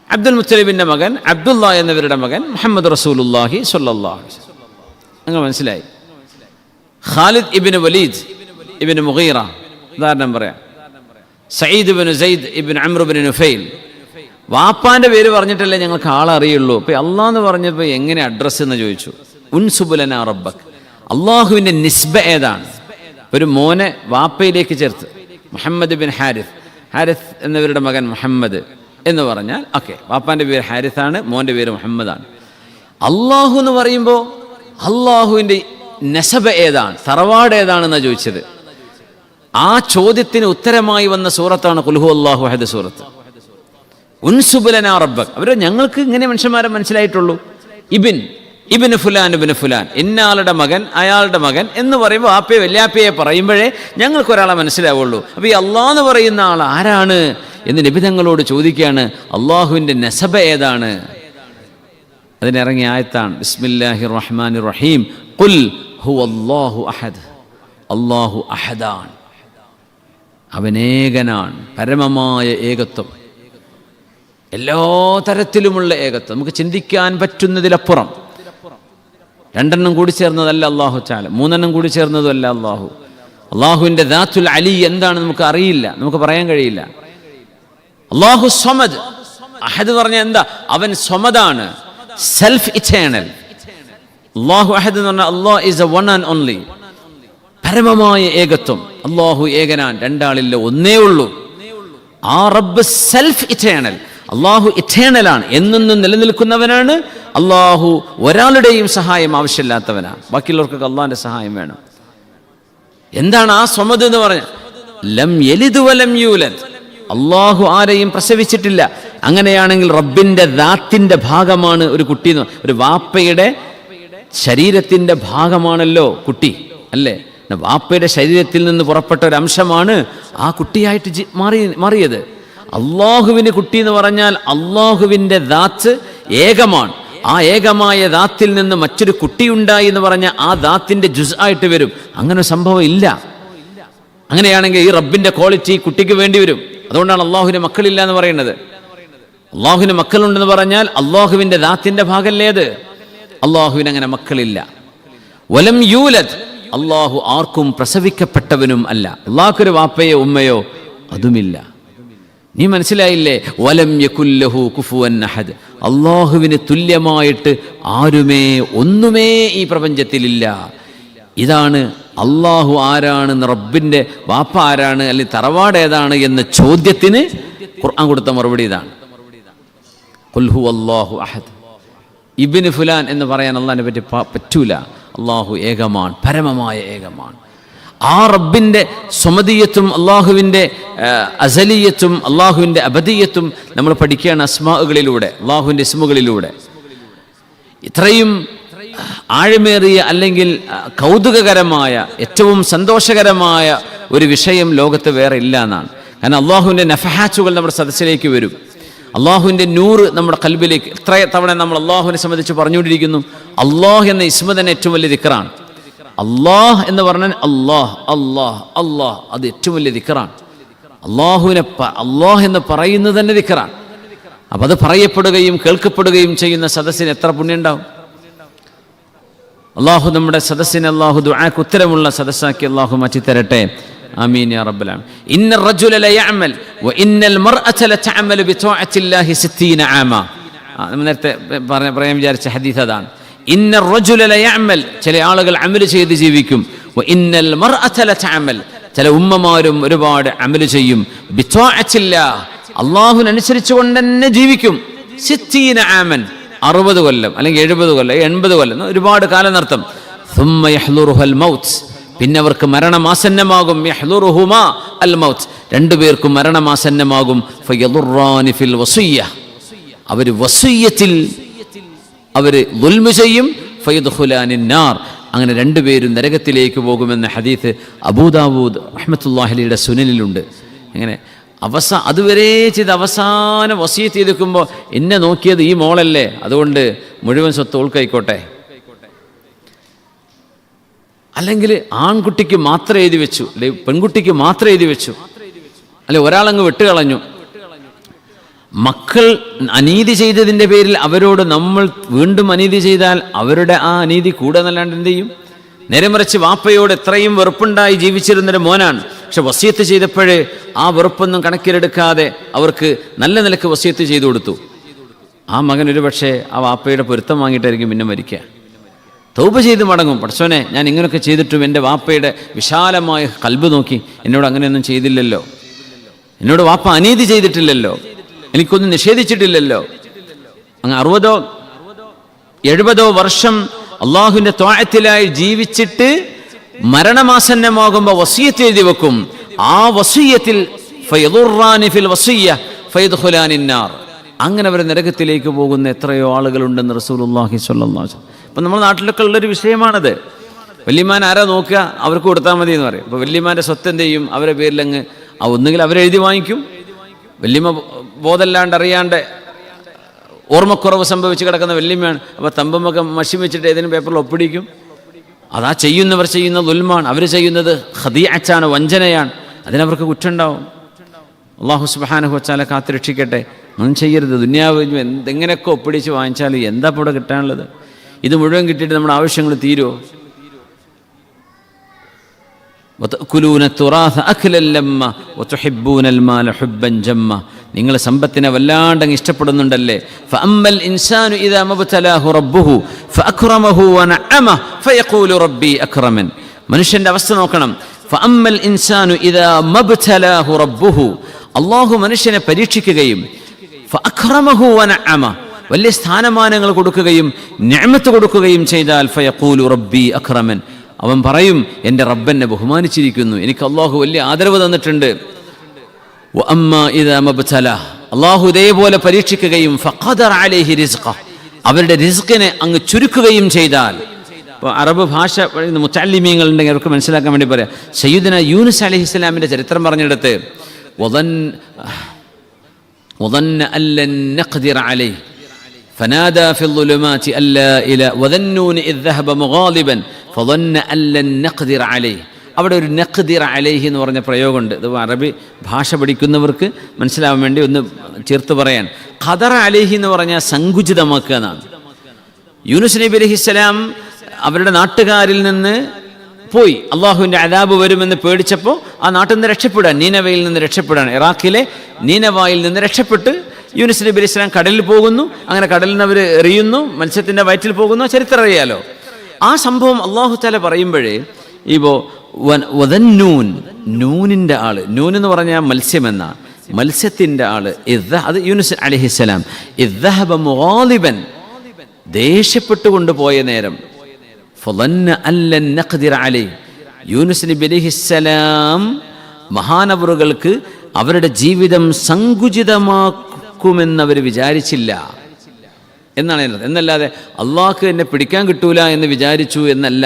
അബ്ദുൽ മുത്തലിബിൻ്റെ മകൻ, അബ്ദുള്ള എന്നവരുടെ മകൻ മുഹമ്മദ് റസൂലുള്ളാഹി സ്വല്ലല്ലാഹു അലൈഹി വസല്ലം. നിങ്ങൾ മനസ്സിലായി. ഖാലിദ് ഇബ്നു വലീദ് ഇബ്നു മുഗീറ, ഉദാഹരണം പറയാം, സഈദ് ഇബ്നു സെയ്ദ് ഇബ്നു അംർ ഇബ്നു നുഫൈൽ. വാപ്പാൻ്റെ പേര് പറഞ്ഞിട്ടല്ലേ ഞങ്ങൾക്ക് ആളെ അറിയുള്ളൂ. അപ്പോൾ അള്ളാഹ് എന്ന് പറഞ്ഞപ്പോൾ എങ്ങനെ അഡ്രസ്സ് എന്ന് ചോദിച്ചു. ഉൻസുബുലനാ റബ്ബക്, അള്ളാഹുവിൻ്റെ നിസ്ബ ഏതാണ്? ഒരു മോനെ വാപ്പയിലേക്ക് ചേർത്ത് മുഹമ്മദ് ബിൻ ഹാരിസ് എന്നവരുടെ മകൻ മുഹമ്മദ് എന്ന് പറഞ്ഞാൽ ഓക്കെ, വാപ്പാൻ്റെ പേര് ഹാരിസാണ്, മോൻ്റെ പേര് മുഹമ്മദാണ്. അള്ളാഹു എന്ന് പറയുമ്പോൾ അള്ളാഹുവിൻ്റെ നസബ ഏതാണ്, തറവാട് ഏതാണെന്നാണ് ചോദിച്ചത്. ആ ചോദ്യത്തിന് ഉത്തരമായി വന്ന സൂറത്താണ് ഖുൽ ഹുവല്ലാഹു അഹദ് സൂറത്ത്. ഉൻസുബുലനാ റബ്ബക്. അവർ ഞങ്ങൾക്ക് ഇങ്ങനെ മനുഷ്യന്മാരെ മനസ്സിലായിട്ടുള്ളൂ. ഇബിന് ഫുലാൻ, ഇന്നാളുടെ മകൻ, അയാളുടെ മകൻ എന്ന് പറയുമ്പോൾ ആപ്പയെ വല്യാപ്പയെ പറയുമ്പോഴേ ഞങ്ങൾക്കൊരാളെ മനസ്സിലാവുള്ളൂ. അപ്പോൾ ഈ അള്ളാഹ് എന്ന് പറയുന്ന ആൾ ആരാണ് എന്ന് നബി തങ്ങളോട് ചോദിക്കുകയാണ്. അള്ളാഹുവിൻ്റെ നസബ ഏതാണ്? അതിനിറങ്ങിയ ആയത്താണ് ബിസ്മില്ലാഹിർ റഹ്മാനിർ റഹീം, ഖുൽ ഹുവല്ലാഹു അഹദ്. അള്ളാഹു അഹദാണ്, അവനേകനാണ്, പരമമായ ഏകത്വം, എല്ലാ തരത്തിലുമുള്ള ഏകത്വം, നമുക്ക് ചിന്തിക്കാൻ പറ്റുന്നതിലപ്പുറം. 2 കൂടി ചേർന്നതല്ല അള്ളാഹു തആല, 3 കൂടി ചേർന്നതുമല്ല അള്ളാഹു. അള്ളാഹുവിൻ്റെ ദാത്തുൽ അലി എന്താണ് നമുക്ക് അറിയില്ല, നമുക്ക് പറയാൻ കഴിയില്ല. അള്ളാഹു സ്വമദ്, അഹദ് പറഞ്ഞാൽ എന്താ? അവൻ സ്വമദാണ്, സെൽഫ് ഇറ്റേണൽ. അള്ളാഹു അഹദ് എന്ന് പറഞ്ഞാൽ Allah is a one and only, പരമമായ ഏകത്വം. അള്ളാഹു ഏകനാൻ, രണ്ടാളില്ല, ഒന്നേ ഉള്ളൂ. ആ റബ്ബ് സെൽഫ് ഇറ്റേണൽ, അള്ളാഹു ഇറ്റേണലാണ്, എന്നെന്നും നിലനിൽക്കുന്നവനാണ്. അള്ളാഹു ഒരാളുടെയും സഹായം ആവശ്യമില്ലാത്തവനാണ്. ബാക്കിയുള്ളവർക്കൊക്കെ അള്ളാഹിന്റെ സഹായം വേണം. എന്താണ് ആ സ്വമദ് എന്ന് പറഞ്ഞ? ലം യലിദ് വലം യൂലദ്, അള്ളാഹു ആരെയും പ്രസവിച്ചിട്ടില്ല. അങ്ങനെയാണെങ്കിൽ റബ്ബിന്റെ ദാത്തിന്റെ ഭാഗമാണ് ഒരു കുട്ടി. ഒരു വാപ്പയുടെ ശരീരത്തിന്റെ ഭാഗമാണല്ലോ കുട്ടി, അല്ലേ? വാപ്പയുടെ ശരീരത്തിൽ നിന്ന് പുറപ്പെട്ട ഒരു അംശമാണ് ആ കുട്ടിയായിട്ട് മാറിയത്. അള്ളാഹുവിന് കുട്ടി എന്ന് പറഞ്ഞാൽ അള്ളാഹുവിൻ്റെ ദാത്ത് ഏകമാണ്. ആ ഏകമായ ദാത്തിൽ നിന്ന് മറ്റൊരു കുട്ടിയുണ്ടായി എന്ന് പറഞ്ഞാൽ ആ ദാത്തിന്റെ ജുസ് ആയിട്ട് വരും. അങ്ങനെ സംഭവം ഇല്ല. അങ്ങനെയാണെങ്കിൽ ഈ റബ്ബിന്റെ ക്വാളിറ്റി കുട്ടിക്ക് വേണ്ടി വരും. അതുകൊണ്ടാണ് അള്ളാഹുവിന് മക്കളില്ല എന്ന് പറയുന്നത്. അള്ളാഹുവിന് മക്കളുണ്ടെന്ന് പറഞ്ഞാൽ അള്ളാഹുവിന്റെ ദാത്തിന്റെ ഭാഗമല്ലേത്. അള്ളാഹുവിന് അങ്ങനെ മക്കളില്ല. വലം യൂലദ്, അള്ളാഹു ആർക്കും പ്രസവിക്കപ്പെട്ടവനും അല്ല. അള്ളാഹുക്കൊരു വാപ്പയോ ഉമ്മയോ അതുമില്ല. നീ മനസ്സിലായില്ലേ? വലം യകുല്ലഹു കുഫുവൻ അഹദ്, അള്ളാഹുവിന് തുല്യമായിട്ട് ആരുമേ ഒന്നുമേ ഈ പ്രപഞ്ചത്തിലില്ല. ഇതാണ് അള്ളാഹു ആരാണെന്ന്, റബ്ബിന്റെ വാപ്പ ആരാണ്, അല്ലെങ്കിൽ തറവാട് ഏതാണ് എന്ന ചോദ്യത്തിന് ഖുർആൻ കൊടുത്ത മറുപടി ഇതാണ്. ഖുൽ ഹുവല്ലാഹു അഹദ്. ഇബ്നു ഫുലാൻ എന്ന് പറയാൻ അള്ളാഹിനെ പറ്റി പറ്റൂല. അള്ളാഹു ഏകമാണ്, പരമമായ ഏകമാണ്. ആ റബ്ബിൻ്റെ സ്വമദിയത്തും അള്ളാഹുവിൻ്റെ അസലിയത്തും അള്ളാഹുവിൻ്റെ അബദിയത്തും നമ്മൾ പഠിക്കുകയാണ് അസ്മാഉകളിലൂടെ, അള്ളാഹുവിൻ്റെ ഇസ്മുകളിലൂടെ. ഇത്രയും ആഴമേറിയ അല്ലെങ്കിൽ കൗതുകകരമായ ഏറ്റവും സന്തോഷകരമായ ഒരു വിഷയം ലോകത്ത് വേറെ ഇല്ല എന്നാണ്. കാരണം അള്ളാഹുവിൻ്റെ നഫഹാച്ചുകൾ നമ്മുടെ സദസ്സിലേക്ക് വരും. അള്ളാഹുവിൻ്റെ നൂറ് നമ്മുടെ കൽബിലേക്ക്. എത്ര തവണ നമ്മൾ അള്ളാഹുവിനെ സംബന്ധിച്ച് പറഞ്ഞുകൊണ്ടിരിക്കുന്നു. അള്ളാഹ് എന്ന ഇസ്മ തന്നെ ഏറ്റവും വലിയ ദിക്റാണ്. അള്ളാഹ് എന്ന് പറഞ്ഞാൽ അള്ളാഹ് അള്ളാഹ് അള്ളാഹ്, അത് ഏറ്റവും വലിയ ദിക്റാണ്. അള്ളാഹുവിനെ അള്ളാഹ് എന്ന് പറയുന്നത് തന്നെ ദിക്റാണ്. അപ്പം അത് പറയപ്പെടുകയും കേൾക്കപ്പെടുകയും ചെയ്യുന്ന സദസ്സിന് എത്ര പുണ്യം ഉണ്ടാവും. അള്ളാഹു നമ്മുടെ സദസ്സിനെ അള്ളാഹു ദുആക്ക് ഉത്തരമുള്ള സദസ്സാക്കി അള്ളാഹു മാറ്റിത്തരട്ടെ. ആമീൻ യാ റബ്ബൽ ആലമീൻ. ഇന്ന റജുല ലയഅമൽ വഇന്നൽ മർഅത ലതഅമലു ബിതഅത്തില്ലാഹി 60 ആമ. നമ്മൾ നേരത്തെ പറയാൻ വിചാരിച്ച ഹദീസ് അതാണ്. ഇന്ന റജുല ലയഅമൽ, ചില ആളുകൾ അമൽ ചെയ്ത് ജീവിക്കും. വഇന്നൽ മർഅത ലതഅമൽ, ചില ഉമ്മമാരും ഒരുപാട് അമൽ ചെയ്യും. ബിതഅത്തില്ലാഹ്, അള്ളാഹുവിനനുസരിച്ചുകൊണ്ട് തന്നെ ജീവിക്കും. 60 ആമൻ, 60 കൊല്ലം അല്ലെങ്കിൽ 70 കൊല്ലം 80 കൊല്ലം, ഒരുപാട് കാലം നർത്ഥം. സുമ്മ യഹ്ലുറുഹൽ മൗത്ത്, പിന്നെ അവർക്ക് മരണമാസന്നമാകും. യഹ്ലുറുഹുമാ അൽ മൗത്ത്, രണ്ടുപേർക്കും മരണമാസന്നമാകും. ഫയദുറാനി ഫിൽ വസിയ്യ, അവർ വസിയ്യത്തിൽ അവർ ദുൽമ ചെയ്യും. ഫയദ്ഖുലാനിൻ നാർ, അങ്ങനെ രണ്ടുപേരും നരകത്തിലേക്ക് പോകുമെന്ന ഹദീസ് അബൂദാവൂദ് റഹ്മത്തുള്ളാഹി അലൈഹിയുടെ സുനനിലുണ്ട്. അങ്ങനെ അതുവരെ ചെയ്ത് അവസാനം വസിയത്ത് ചെയ്തിരിക്കുമ്പോൾ എന്നെ നോക്കിയത് ഈ മോളല്ലേ, അതുകൊണ്ട് മുഴുവൻ സ്വത്ത് ഓൾക്കായിക്കോട്ടെ. അല്ലെങ്കിൽ ആൺകുട്ടിക്ക് മാത്രം എഴുതി വെച്ചു, അല്ലെങ്കിൽ പെൺകുട്ടിക്ക് മാത്രം എഴുതി വെച്ചു, അല്ലെ ഒരാളങ്ങ് വിട്ടുകളഞ്ഞു. മക്കൾ അനീതി ചെയ്തതിൻ്റെ പേരിൽ അവരോട് നമ്മൾ വീണ്ടും അനീതി ചെയ്താൽ അവരുടെ ആ അനീതി കൂടെ നല്ലാണ്ട് എന്ത് ചെയ്യും? നേരെ മറിച്ച് വാപ്പയോട് എത്രയും വെറുപ്പുണ്ടായി ജീവിച്ചിരുന്നൊരു മോനാണ്. പക്ഷെ വസിയത്ത് ചെയ്തപ്പോഴേ ആ വെറുപ്പൊന്നും കണക്കിലെടുക്കാതെ അവർക്ക് നല്ല നിലക്ക് വസിയത്ത് ചെയ്തു കൊടുത്തു. ആ മകൻ ഒരു പക്ഷേ ആ വാപ്പയുടെ പൊരുത്തം വാങ്ങിയിട്ടായിരിക്കും പിന്നെ മരിക്കുക. തൗബ ചെയ്ത് മടങ്ങും. പടച്ചോനെ, ഞാൻ ഇങ്ങനെയൊക്കെ ചെയ്തിട്ടും എൻ്റെ വാപ്പയുടെ വിശാലമായ കൽബ് നോക്കി എന്നോട് അങ്ങനെയൊന്നും ചെയ്തില്ലല്ലോ, എന്നോട് വാപ്പ അനീതി ചെയ്തിട്ടില്ലല്ലോ, എനിക്കൊന്നും നിഷേധിച്ചിട്ടില്ലല്ലോ. അങ്ങ് 60 70 വർഷം അള്ളാഹുവിൻ്റെ ത്വാഅത്തിലായി ജീവിച്ചിട്ട് മരണമാസന്നമാകുമ്പോൾ വസിയത്ത് എഴുതി വെക്കും. ആ വസിയത്തിൽ ഫയദുറാനി ഫിൽ വസിയ്യ ഫയദ്ഖുലാനിൻ നാർ, അങ്ങനെ അവർ നരകത്തിലേക്ക് പോകുന്ന എത്രയോ ആളുകളുണ്ടെന്ന് റസൂലുള്ളാഹി സ്വല്ലല്ലാഹു അലൈഹി വസല്ലം. അപ്പം നമ്മുടെ നാട്ടിലൊക്കെ ഉള്ളൊരു വിഷയമാണത്. വല്യമാൻ ആരാ നോക്കുക, അവർക്ക് കൊടുത്താൽ മതി എന്ന് പറയും. അപ്പോൾ വല്യമാൻ്റെ സ്വത്ത് എന്ത് ചെയ്യും? അവരുടെ പേരിലങ്ങ് ഒന്നുകിൽ അവരെഴുതി വാങ്ങിക്കും, വല്യമ്മ ബോധമല്ലാണ്ട് അറിയാണ്ട് ഓർമ്മക്കുറവ് സംഭവിച്ച് കിടക്കുന്ന വല്യമ്മയാണ്. അപ്പോൾ തമ്പുമൊക്കെ മഷി വെച്ചിട്ട് ഏതെങ്കിലും പേപ്പറിൽ ഒപ്പിടിക്കും. അതാ ചെയ്യുന്നവർ ചെയ്യുന്ന ദുൽമാണ്, അവർ ചെയ്യുന്നത് ഖദീഅത്താണ്, വഞ്ചനയാണ്. അതിനവർക്ക് കുറ്റമുണ്ടാവും. അല്ലാഹു സുബ്ഹാനഹു വതആല കാത്ത് രക്ഷിക്കട്ടെ. ഒന്നും ചെയ്യരുത്. ദുനിയാവ് എന്തെങ്ങനെയൊക്കെ ഒപ്പിടിച്ച് വാങ്ങിച്ചാൽ എന്താ ഇപ്പോൾ ഇവിടെ കിട്ടാനുള്ളത്? ഇത് മുഴുവൻ കിട്ടിയിട്ട് നമ്മുടെ ആവശ്യങ്ങൾ തീരുമോ? നിങ്ങൾ സമ്പത്തിനെ വല്ലാണ്ടങ്ങ് ഇഷ്ടപ്പെടുന്നുണ്ടല്ലേ. ഫഅമ്മൽ ഇൻസാനു ഇദാ മബ്തലാഹു റബ്ബുഹു ഫഅക്റമഹു വനഅമഹു ഫയഖൂലു റബ്ബി അക്റമൻ. മനുഷ്യൻ്റെ അവസ്ഥ നോക്കണം. ഫഅമ്മൽ ഇൻസാനു ഇദാ മബ്തലാഹു റബ്ബുഹു, അല്ലാഹു മനുഷ്യനെ പരീക്ഷിക്കുകയും ഫഅക്രമഹു വനഅമ, വലിയ സ്ഥാനമാനങ്ങൾ കൊടുക്കുകയും നിഅമത്ത് കൊടുക്കുകയും ചെയ്താൽ ഫയഖൂലു റബ്ബി അക്രമൻ, അവൻ പറയും എൻ്റെ റബ്ബെന്നെ ബഹുമാനിച്ചിരിക്കുന്നു, എനിക്ക് അല്ലാഹു വലിയ ആദരവ് തന്നിട്ടുണ്ട്. വഅമ്മാ ഇദാ മബ്തലാഹു, അല്ലാഹു ഇതേപോലെ പരീക്ഷിക്കുകയും ഫഖദറ അലൈഹി റിസ്ഖ, അവരുടെ റിസ്കിനെ അങ്ങ് ചുരുക്കുകയും ചെയ്താൽ. ഇപ്പോൾ അറബ് ഭാഷ മുത്തഅല്ലിമീങ്ങൾ ഉണ്ടെങ്കിൽ അവർക്ക് മനസ്സിലാക്കാൻ വേണ്ടി പറയാം. സയ്യിദുനാ യൂനുസ് അലൈഹിസ്സലാമിൻ്റെ ചരിത്രം പറഞ്ഞെടുത്ത് وظن أن لن نقدر عليه فنادى في الظلمات أن لا إله وظنون إذ ذهب مغاضبا فظن أن لن نقدر عليه. അവിടെ ഒരു നഖ്ദിർ അലൈഹി എന്ന് പറഞ്ഞ പ്രയോഗമുണ്ട്. ഇത് അറബി ഭാഷ പഠിക്കുന്നവർക്ക് മനസ്സിലാവാൻ വേണ്ടി ഒന്ന് ചേർത്ത് പറയാൻ. ഖദറ അലൈഹി എന്ന് പറഞ്ഞാൽ സങ്കുചിതമാക്കുക എന്നാണ്. യൂനുസ് നബി അലൈഹിസ്സലാം അവരുടെ നാട്ടുകാരിൽ നിന്ന് പോയി, അള്ളാഹുവിൻ്റെ അദാബ് വരുമെന്ന് പേടിച്ചപ്പോൾ ആ നാട്ടിൽ നിന്ന് രക്ഷപ്പെടാൻ, നീനവയിൽ നിന്ന് രക്ഷപ്പെടാൻ, ഇറാഖിലെ നീനവായിൽ നിന്ന് രക്ഷപ്പെട്ട് യൂനുസ് നബി അലൈഹി സ്വലാം കടലിൽ പോകുന്നു. അങ്ങനെ കടലിൽ നിന്ന് അവർ എറിയുന്നു, മത്സ്യത്തിൻ്റെ വയറ്റിൽ പോകുന്നു. ചരിത്രം അറിയാലോ. ആ സംഭവം അള്ളാഹു തആല പറയുമ്പോഴേ ഇപ്പോൾ വദന്നൂൻ, നൂനിൻ്റെ ആള്, നൂൻ എന്ന് പറഞ്ഞാൽ മത്സ്യമെന്ന, മത്സ്യത്തിൻ്റെ ആള് അത് യൂനുസ് അലൈഹിസ്സലാം ഇദ്ദഹബ മുഗാളിബൻ, ദേഷ്യപ്പെട്ടുകൊണ്ട് പോയ നേരം ഫളന്ന അല്ലൻ നഖ്ദിർ അലൈഹി, യൂനുസ് നബി അലൈഹിസ്സലാം മഹാനവറുകൾക്ക് അവരുടെ ജീവിതം സങ്കുചിതമാക്കുമെന്നവർ വിചാരിച്ചില്ല എന്നാണ് എന്നല്ലാതെ അള്ളാഹ്ക്ക് എന്നെ പിടിക്കാൻ കിട്ടൂല എന്ന് വിചാരിച്ചു എന്നല്ല.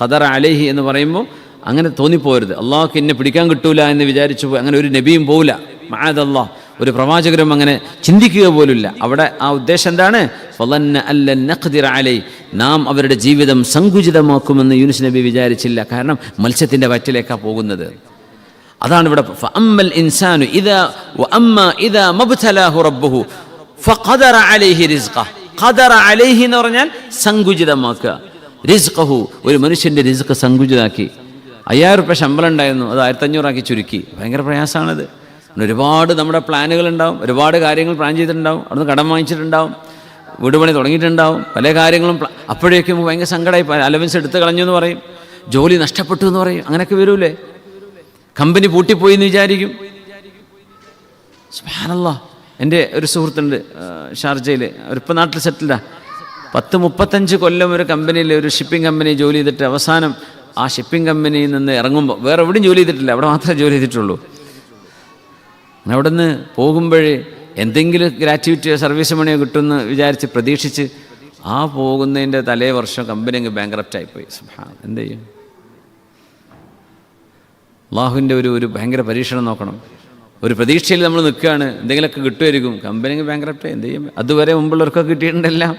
ഖദറ അലൈഹി എന്ന് പറയുമ്പോൾ അങ്ങനെ തോന്നിപ്പോരുത്. അള്ളാഹ്ക്ക് എന്നെ പിടിക്കാൻ കിട്ടൂല എന്ന് വിചാരിച്ചു അങ്ങനെ ഒരു നബിയും പോവില്ല, മഅദല്ലാഹ്, ഒരു പ്രവാചകരും അങ്ങനെ ചിന്തിക്കുക പോലുമില്ല. അവിടെ ആ ഉദ്ദേശം എന്താണ്? ഫളന്ന അല്ലൻ നഖ്ദിർ അലൈഹി, നാം അവരുടെ ജീവിതം സങ്കുചിതമാക്കുമെന്ന് യൂനുസ് നബി വിചാരിച്ചില്ല. കാരണം മത്സ്യത്തിൻ്റെ വയറ്റിലേക്കാണ് പോകുന്നത്. അതാണ് ഇവിടെ ഫഅമ്മൽ ഇൻസാനു ഇദാ വഅമ്മാ ഇദാ മബ്തലാഹു റബ്ബുഹു ഫഖദറ അലൈഹി റിസ്ഖ. ഖദറ അലൈഹി എന്ന് പറഞ്ഞാൽ സങ്കുചിതമാക്കുക. റിസ്ഖഹു, ഒരു മനുഷ്യൻ്റെ റിസ്ഖ് സങ്കുചിതാക്കി. 5000 രൂപ ശമ്പളം ഉണ്ടായിരുന്നു, അത് 1500 ആക്കി ചുരുക്കി. ഭയങ്കര പ്രയാസമാണത്. ഒരുപാട് നമ്മുടെ പ്ലാനുകളുണ്ടാവും, ഒരുപാട് കാര്യങ്ങൾ പ്ലാൻ ചെയ്തിട്ടുണ്ടാവും, അവിടുന്ന് കടം വാങ്ങിച്ചിട്ടുണ്ടാവും, വീട് പണി തുടങ്ങിയിട്ടുണ്ടാവും, പല കാര്യങ്ങളും. അപ്പോഴേക്കും ഭയങ്കര സങ്കടമായി, അലവൻസ് എടുത്ത് കളഞ്ഞു എന്ന് പറയും, ജോലി നഷ്ടപ്പെട്ടു എന്ന് പറയും. അങ്ങനെയൊക്കെ വരൂലേ? കമ്പനി പൂട്ടിപ്പോയി എന്ന് വിചാരിക്കും. സുബ്ഹാനല്ലാഹ്. എൻ്റെ ഒരു സുഹൃത്തുണ്ട് ഷാർജയിൽ, അവരിപ്പോൾ നാട്ടിൽ സെറ്റിൽഡാ. 10-35 കൊല്ലം ഒരു കമ്പനിയിൽ, ഒരു ഷിപ്പിംഗ് കമ്പനി ജോലി ചെയ്തിട്ട് അവസാനം ആ ഷിപ്പിംഗ് കമ്പനിയിൽ നിന്ന് ഇറങ്ങുമ്പോൾ, വേറെ എവിടെയും ജോലി ചെയ്തിട്ടില്ല, അവിടെ മാത്രമേ ജോലി ചെയ്തിട്ടുള്ളൂ. അവിടെ നിന്ന് പോകുമ്പോഴേ എന്തെങ്കിലും ഗ്രാറ്റുവിറ്റിയോ സർവീസ് മണിയോ കിട്ടുമെന്ന് വിചാരിച്ച് പ്രതീക്ഷിച്ച് ആ പോകുന്നതിൻ്റെ തലേ വർഷം കമ്പനി അങ്ങ് ബാങ്ക്രപ്റ്റ് ആയിപ്പോയി. സുബ്ഹാനല്ലാഹ്. എന്ത് ചെയ്യും? അള്ളാഹുവിൻ്റെ ഒരു ഭയങ്കര പരീക്ഷണം നോക്കണം. ഒരു പ്രതീക്ഷയിൽ നമ്മൾ നിൽക്കുകയാണ്, എന്തെങ്കിലുമൊക്കെ കിട്ടുമായിരിക്കും, കമ്പനി അങ്ങ് ബാങ്ക്രപ്റ്റ്. എന്ത് ചെയ്യും? അതുവരെ മുമ്പുള്ളവർക്കൊക്കെ കിട്ടിയിട്ടുണ്ടെല്ലാം.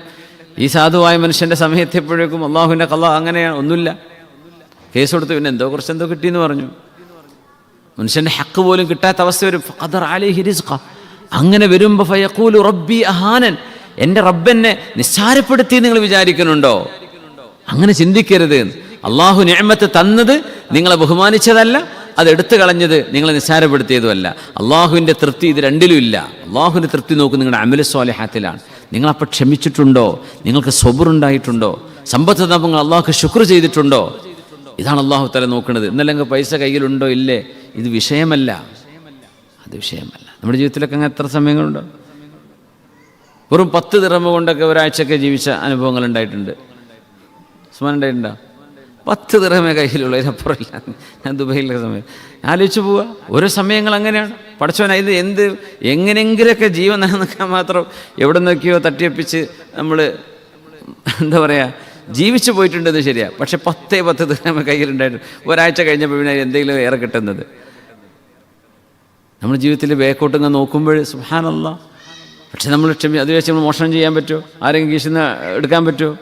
ഈ സാധുവായ മനുഷ്യൻ്റെ സമയത്തെപ്പോഴേക്കും അള്ളാഹുവിൻ്റെ ഖള അങ്ങനെയാണ്, ഒന്നുമില്ല. കേസ് കൊടുത്ത് പിന്നെ കുറച്ചെന്തോ കിട്ടിയെന്ന് പറഞ്ഞു. മനുഷ്യൻ്റെ ഹക്ക് പോലും കിട്ടാത്ത അവസ്ഥ വരും. ഫഖദറ അലൈഹി റിസ്ഖ. അങ്ങനെ വരുമ്പോൾ ഫയഖൂലു റബ്ബി അഹാനൻ, എൻ്റെ റബ്ബെന്നെ നിസ്സാരപ്പെടുത്തി നിങ്ങൾ വിചാരിക്കുന്നുണ്ടോ? അങ്ങനെ ചിന്തിക്കരുത്. അള്ളാഹു നിഅമത്ത് തന്നത് നിങ്ങളെ ബഹുമാനിച്ചതല്ല, അത് എടുത്തു കളഞ്ഞത് നിങ്ങളെ നിസ്സാരപ്പെടുത്തിയതുമല്ല. അള്ളാഹുവിൻ്റെ തൃപ്തി ഇത് രണ്ടിലും ഇല്ല. അള്ളാഹുവിൻ്റെ തൃപ്തി നോക്കും നിങ്ങളുടെ അമലു സ്വാലിഹാത്തിലാണ്. നിങ്ങളപ്പോൾ ക്ഷമിച്ചിട്ടുണ്ടോ? നിങ്ങൾക്ക് സ്വബറുണ്ടായിട്ടുണ്ടോ? സമ്പത്ത് തന്നപ്പോൾ അള്ളാഹുക്ക് ശുക്ർ ചെയ്തിട്ടുണ്ടോ? ഇതാണ് അള്ളാഹു തആല നോക്കുന്നത്. ഇന്നല്ലെങ്കിൽ പൈസ കയ്യിലുണ്ടോ ഇല്ലേ, ഇത് വിഷയമല്ല, അത് വിഷയമല്ല. നമ്മുടെ ജീവിതത്തിലൊക്കെ അങ്ങനെ എത്ര സമയങ്ങളുണ്ടോ? വെറും 10 ദിർഹം കൊണ്ടൊക്കെ ഒരാഴ്ചയൊക്കെ ജീവിച്ച അനുഭവങ്ങൾ ഉണ്ടായിട്ടുണ്ട്. ഉസ്മാൻ ഉണ്ടായിട്ടുണ്ടോ? 10 ദിർഹമേ കയ്യിലുള്ള, ഇതിനപ്പുറമില്ല. ഞാൻ ദുബൈയിലൊക്കെ സമയം ആലോചിച്ച് പോവുക. ഓരോ സമയങ്ങൾ അങ്ങനെയാണ്. പഠിച്ചവൻ ഇത് എങ്ങനെയെങ്കിലൊക്കെ ജീവൻ നിലനിൽക്കാൻ മാത്രം എവിടെ നോക്കിയോ തട്ടിയപ്പിച്ച് നമ്മൾ എന്താ പറയുക ജീവിച്ചു പോയിട്ടുണ്ടെന്ന് ശരിയാ. പക്ഷെ 10 ദിർഹമേ കയ്യിലുണ്ടായിട്ട് ഒരാഴ്ച കഴിഞ്ഞപ്പോൾ പിന്നെ എന്തെങ്കിലും ഏറെ കിട്ടുന്നത്. നമ്മുടെ ജീവിതത്തിൽ ബേക്കോട്ടിങ്ങ് നോക്കുമ്പോൾ സുബ്ഹാനല്ലാഹ്. പക്ഷെ നമ്മൾ അത് വെച്ച് നമ്മൾ മോഷണം ചെയ്യാൻ പറ്റുമോ? ആരെങ്കിലും കീശിന്ന് എടുക്കാൻ പറ്റുമോ?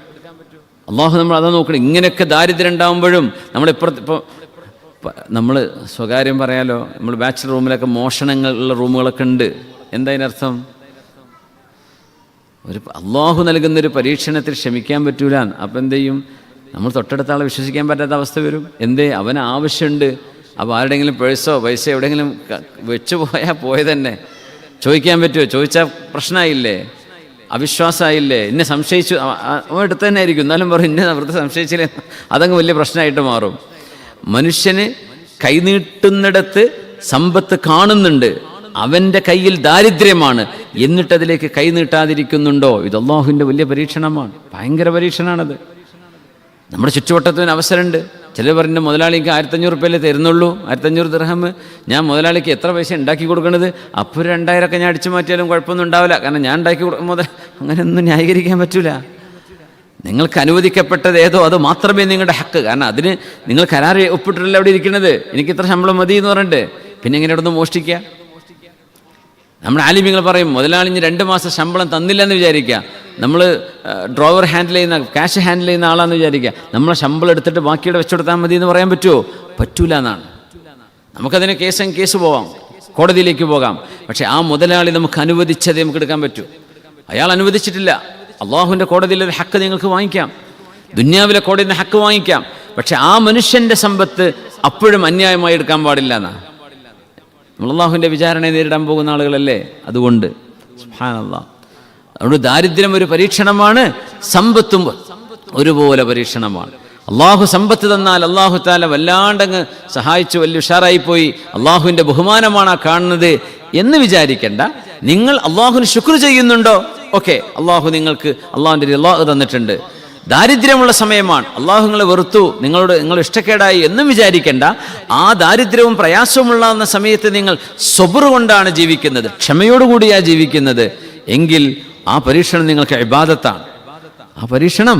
അള്ളാഹു നമ്മൾ അതാ നോക്കണം. ഇങ്ങനെയൊക്കെ ദാരിദ്ര്യം ഉണ്ടാകുമ്പോഴും നമ്മളിപ്പുറത്ത് ഇപ്പോൾ നമ്മൾ സ്വകാര്യം പറയാലോ, നമ്മൾ ബാച്ചിലർ റൂമിലൊക്കെ മോഷണങ്ങളുള്ള റൂമുകളൊക്കെ ഉണ്ട്. എന്താ അതിനർത്ഥം? അള്ളാഹു നൽകുന്നൊരു പരീക്ഷണത്തിൽ ക്ഷമിക്കാൻ പറ്റൂല. അപ്പം എന്ത് ചെയ്യും? നമ്മൾ തൊട്ടടുത്ത ആളെ വിശ്വസിക്കാൻ പറ്റാത്ത അവസ്ഥ വരും. എന്തേ? അവന് ആവശ്യമുണ്ട്. അപ്പോൾ ആരുടെയെങ്കിലും പേഴ്സോ പൈസ എവിടെയെങ്കിലും വെച്ചു പോയാൽ പോയതന്നെ. ചോദിക്കാൻ പറ്റുമോ? ചോദിച്ചാൽ പ്രശ്നമായില്ലേ? അവിശ്വാസമായില്ലേ? എന്നെ സംശയിച്ചു. അവൻ എടുത്ത് തന്നെ ആയിരിക്കും, എന്നാലും പറയും എന്നെ വെറുതെ സംശയിച്ചില്ലേ, അതങ്ങ് വലിയ പ്രശ്നമായിട്ട് മാറും. മനുഷ്യന് കൈനീട്ടുന്നിടത്ത് സമ്പത്ത് കാണുന്നുണ്ട്, അവൻ്റെ കയ്യിൽ ദാരിദ്ര്യമാണ്, എന്നിട്ടതിലേക്ക് കൈനീട്ടാതിരിക്കുന്നുണ്ടോ? ഇത് അള്ളാഹുവിൻ്റെ വലിയ പരീക്ഷണമാണ്, ഭയങ്കര പരീക്ഷണമാണത്. നമ്മുടെ ചുറ്റുവട്ടത്തിന് അവസരമുണ്ട്. ചിലർ പറഞ്ഞ മുതലാളിക്ക് 1500 രൂപയല്ലേ തരുന്നുള്ളൂ, 1500 ദിർഹം, ഞാൻ മുതലാളിക്ക് എത്ര പൈസ ഉണ്ടാക്കി കൊടുക്കണത്, അപ്പോൾ 2000 ഞാൻ അടിച്ചു മാറ്റിയാലും കുഴപ്പമൊന്നും ഉണ്ടാവില്ല, കാരണം ഞാൻ ഉണ്ടാക്കി കൊടുക്കുമ്പോൾ അങ്ങനെയൊന്നും ന്യായീകരിക്കാൻ പറ്റൂല. നിങ്ങൾക്ക് അനുവദിക്കപ്പെട്ടത് ഏതോ അത് മാത്രമേ നിങ്ങളുടെ ഹക്ക്. കാരണം അതിന് നിങ്ങൾ കരാർ ഒപ്പിട്ടിട്ടല്ല അവിടെ ഇരിക്കുന്നത്, എനിക്ക് ഇത്ര ശമ്പളം മതി എന്ന് പറഞ്ഞിട്ട് പിന്നെ എങ്ങനെ അവിടെ നിന്ന് മോഷ്ടിക്കുക? നമ്മുടെ ആലിമ്യങ്ങൾ പറയും, മുതലാളി 2 മാസം ശമ്പളം തന്നില്ല എന്ന് വിചാരിക്കുക, നമ്മൾ ഡ്രോവർ ഹാൻഡിൽ ചെയ്യുന്ന, ക്യാഷ് ഹാൻഡിൽ ചെയ്യുന്ന ആളാണെന്ന് വിചാരിക്കുക, നമ്മളെ ശമ്പളം എടുത്തിട്ട് ബാക്കിയുടെ വെച്ചു കൊടുത്താൽ മതി എന്ന് പറയാൻ പറ്റുമോ? പറ്റൂല എന്നാണ്. നമുക്കതിന് കേസ് പോവാം, കോടതിയിലേക്ക് പോകാം. പക്ഷേ ആ മുതലാളി നമുക്ക് അനുവദിച്ചതേ നമുക്ക് എടുക്കാൻ പറ്റൂ. അയാൾ അനുവദിച്ചിട്ടില്ല. അള്ളാഹുവിൻ്റെ കോടതിയിലെ ഹക്ക് നിങ്ങൾക്ക് വാങ്ങിക്കാം, ദുന്യാവിലെ കോടതിയിൽ നിന്ന് ഹക്ക് വാങ്ങിക്കാം. പക്ഷെ ആ മനുഷ്യൻ്റെ സമ്പത്ത് അപ്പോഴും അന്യായമായി എടുക്കാൻ പാടില്ല എന്നാണ്. നമ്മൾ അള്ളാഹുവിൻ്റെ വിചാരണയെ നേരിടാൻ പോകുന്ന ആളുകളല്ലേ. അതുകൊണ്ട് സുബ്ഹാനല്ലാഹ്, അതുകൊണ്ട് ദാരിദ്ര്യം ഒരു പരീക്ഷണമാണ്, സമ്പത്തും ഒരുപോലെ പരീക്ഷണമാണ്. അള്ളാഹു സമ്പത്ത് തന്നാൽ അള്ളാഹു താല വല്ലാണ്ടങ്ങ് സഹായിച്ചു, വലിയ ഉഷാറായിപ്പോയി, അള്ളാഹുവിൻ്റെ ബഹുമാനമാണ് ആ കാണുന്നത് എന്ന് വിചാരിക്കേണ്ട. നിങ്ങൾ അള്ളാഹുവിന് ശുക്ർ ചെയ്യുന്നുണ്ടോ? ഓക്കെ, അള്ളാഹു നിങ്ങൾക്ക് അള്ളാഹുവിൻ്റെ റിളാ തന്നിട്ടുണ്ട്. ദാരിദ്ര്യമുള്ള സമയമാണ്, അള്ളാഹു നിങ്ങളെ വെറുത്തു, നിങ്ങൾ ഇഷ്ടക്കേടായി എന്നും വിചാരിക്കേണ്ട. ആ ദാരിദ്ര്യവും പ്രയാസവുമുള്ള സമയത്ത് നിങ്ങൾ സബ്ർ കൊണ്ടാണ് ജീവിക്കുന്നത്, ക്ഷമയോടുകൂടിയാണ് ജീവിക്കുന്നത്, എങ്കിൽ ആ പരീക്ഷണം നിങ്ങൾക്ക് ഇബാദത്താണ്. ആ പരീക്ഷണം